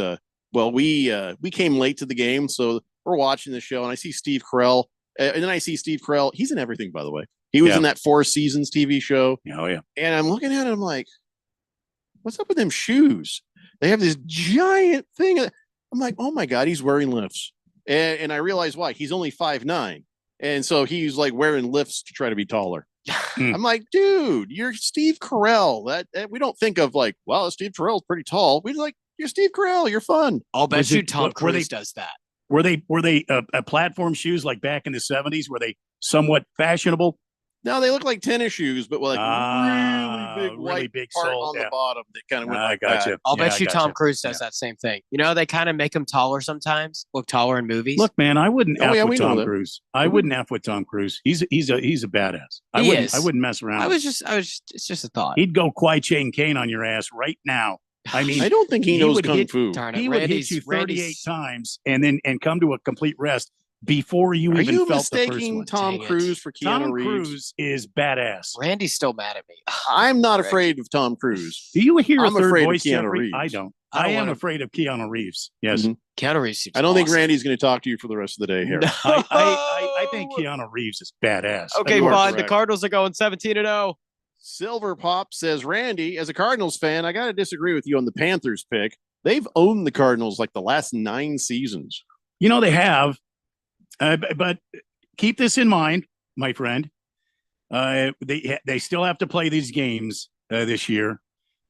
we came late to the game, so we're watching the show, and I see Steve Carell, and then I see Steve Carell. He's in everything, by the way. He was in that Four Seasons TV show. Oh yeah. And I'm looking at it, I'm like, what's up with them shoes? They have this giant thing. I'm like, oh my God, he's wearing lifts. And I realized why. He's only 5'9". And so he's like wearing lifts to try to be taller. I'm like, dude, you're Steve Carell. That we don't think of like, well, Steve Carell's pretty tall. We like, you're Steve Carell. You're fun. I'll bet Was you it- Tom were they- Cruise does that. Were they platform shoes like back in the 70s? Were they somewhat fashionable? No, they look like tennis shoes, but with like really big white big part sole, on the yeah. bottom that kind of went I like gotcha. that. I'll bet I you gotcha. Tom Cruise does that same thing. They kind of make him taller sometimes, look taller in movies. Look, man, I wouldn't Oh, F yeah, with we know Tom that. Cruise. I wouldn't F with Tom Cruise. He's a badass. I He wouldn't is. I wouldn't mess around. It's just a thought. He'd go Kwai Chain Kane on your ass right now. I mean, I don't think he knows would kung hit- fu. Darn it, He would hit Randy's- you 38 Randy's- times and come to a complete rest before you Are even you felt the first mistaking one. Tom Dang it. Cruise for Keanu Tom Reeves? Cruise is badass. Randy's still mad at me. I'm not Rick. afraid of Tom Cruise. Do you hear I'm a third afraid of voice, Keanu Jeffrey? Reeves. I don't. I I don't am wanna- afraid of Keanu Reeves. Yes. Mhm. Keanu Reeves seems I don't think awesome. Randy's going to talk to you for the rest of the day here. I think Keanu Reeves is badass. Okay, You are fine. The correct. Cardinals are going 17-0. Silver Pop says, Randy, as a Cardinals fan, I got to disagree with you on the Panthers pick. They've owned the Cardinals like the last 9 seasons. You know they have, but keep this in mind, my friend. They still have to play these games this year,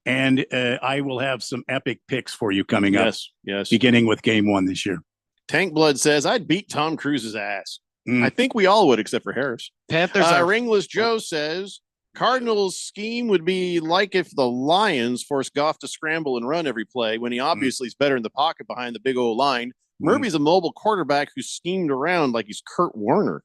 and I will have some epic picks for you coming up. Yes. Beginning with Game 1 this year. Tank Blood says, I'd beat Tom Cruise's ass. Mm. I think we all would, except for Harris. Panthers are Ringless Joe says, Cardinals' scheme would be like if the Lions forced Goff to scramble and run every play when he obviously is better in the pocket behind the big old line. Murphy's a mobile quarterback who's schemed around like he's Kurt Warner.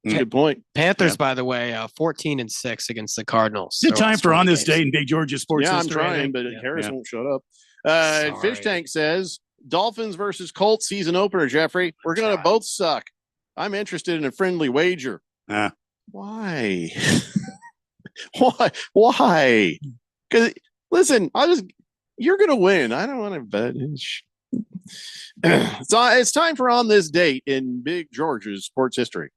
That's a good point. Panthers, by the way, 14-6 against the Cardinals. Is it Their time last for 20 On This games. Day in Big Georgia Sports Yeah, I'm History? I trying, think? but Yeah, Harris yeah. won't shut up. Sorry. Fish Tank says, Dolphins versus Colts season opener, Jeffrey. We're going to both suck. I'm interested in a friendly wager. Why? Why? Because, listen, you're going to win. I don't want to bet. So it's time for On This Date in Big Georgia's sports history.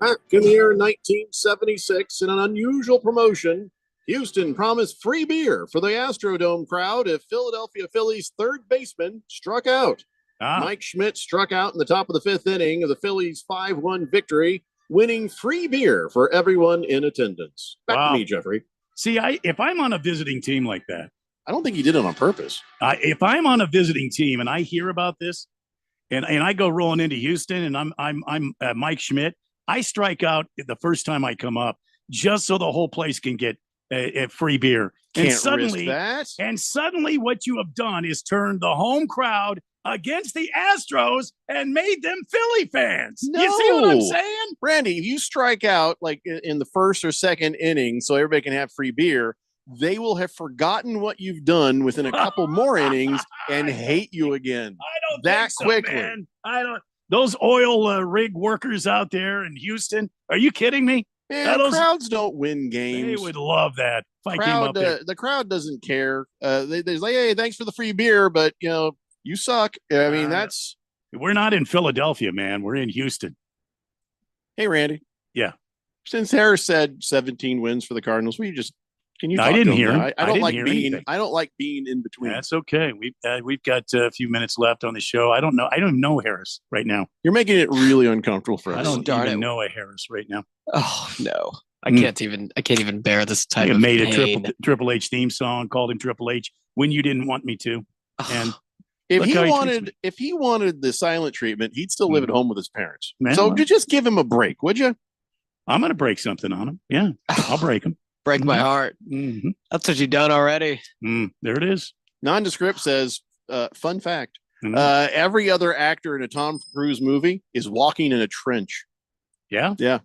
Back in the year 1976, in an unusual promotion, Houston promised free beer for the Astrodome crowd if Philadelphia Phillies' third baseman struck out. Mike Schmidt struck out in the top of the 5th inning of the Phillies' 5-1 victory, winning free beer for everyone in attendance. Back Wow. to me, Jeffrey. See, if I'm on a visiting team like that, I don't think he did it on purpose. If I'm on a visiting team and I hear about this, and I go rolling into Houston, and I'm Mike Schmidt, I strike out the first time I come up, just so the whole place can get free beer. Can't and suddenly, risk that. And suddenly, what you have done is turned the home crowd against the Astros and made them Philly fans. You see what I'm No. saying? Randy, if you strike out like in the first or second inning so everybody can have free beer, they will have forgotten what you've done within a couple more innings and hate you again. I don't that think so, quickly. man. I don't. Those oil rig workers out there in Houston, are you kidding me? Man, crowds don't win games. They would love that. If I came up there. The crowd doesn't care. They're like, hey, thanks for the free beer, but you suck. I mean, We're not in Philadelphia, man. We're in Houston. Hey, Randy. Yeah. Since Harris said 17 wins for the Cardinals, can you? I didn't hear him. I don't like being. I don't like being in between. That's okay. We've got a few minutes left on the show. I don't know. I don't even know Harris right now. You're making it really uncomfortable for us. I don't even know a Harris right now. Oh no, I can't even bear this type of made pain. a Triple H theme song, called him Triple H when you didn't want me to, and. If he wanted the silent treatment, he'd still live at home with his parents. Man, so just give him a break, would you? I'm going to break something on him. Yeah, I'll break him. Break my heart. Mm-hmm. That's what you've done already. There it is. Nondescript says, fun fact, every other actor in a Tom Cruise movie is walking in a trench. Yeah? Yeah.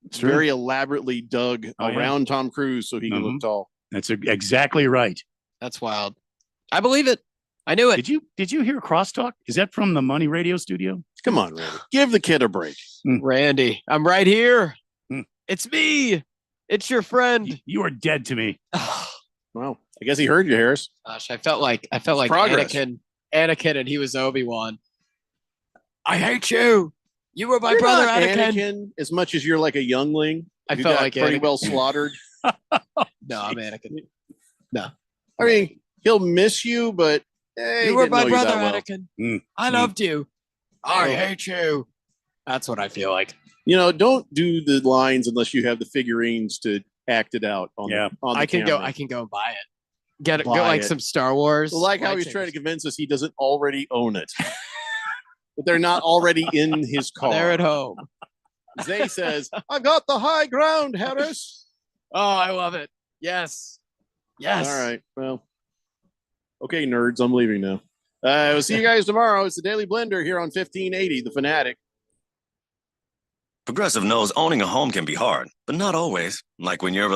It's very elaborately dug around Tom Cruise so he can look tall. That's exactly right. That's wild. I believe it. I knew it. Did you hear Crosstalk? Is that from the Money Radio studio? Come on, Randy. Give the kid a break. Randy, I'm right here. It's me. It's your friend. You are dead to me. Well, I guess he heard you, Harris. Gosh, I felt like progress. Anakin, and he was Obi-Wan. I hate you. You were my You're brother, not Anakin. As much as you're like a youngling. I who felt got like pretty Anakin. well slaughtered. No, I'm Anakin. No. I mean, he'll miss you, but You were my brother, Anakin. Anakin. I loved you. I hate you. That's what I feel like. Don't do the lines unless you have the figurines to act it out on the I can camera. go and buy it. Get Buy like it. some Star Wars. Like how he's trying to convince us he doesn't already own it. But they're not already in his car. They're at home. Zay says, I've got the high ground, Harris. Oh, I love it. Yes. Yes. All right. Well, okay, nerds, I'm leaving now. We'll see you guys tomorrow. It's the Daily Blender here on 1580, The Fanatic. Progressive knows owning a home can be hard, but not always. Like when you're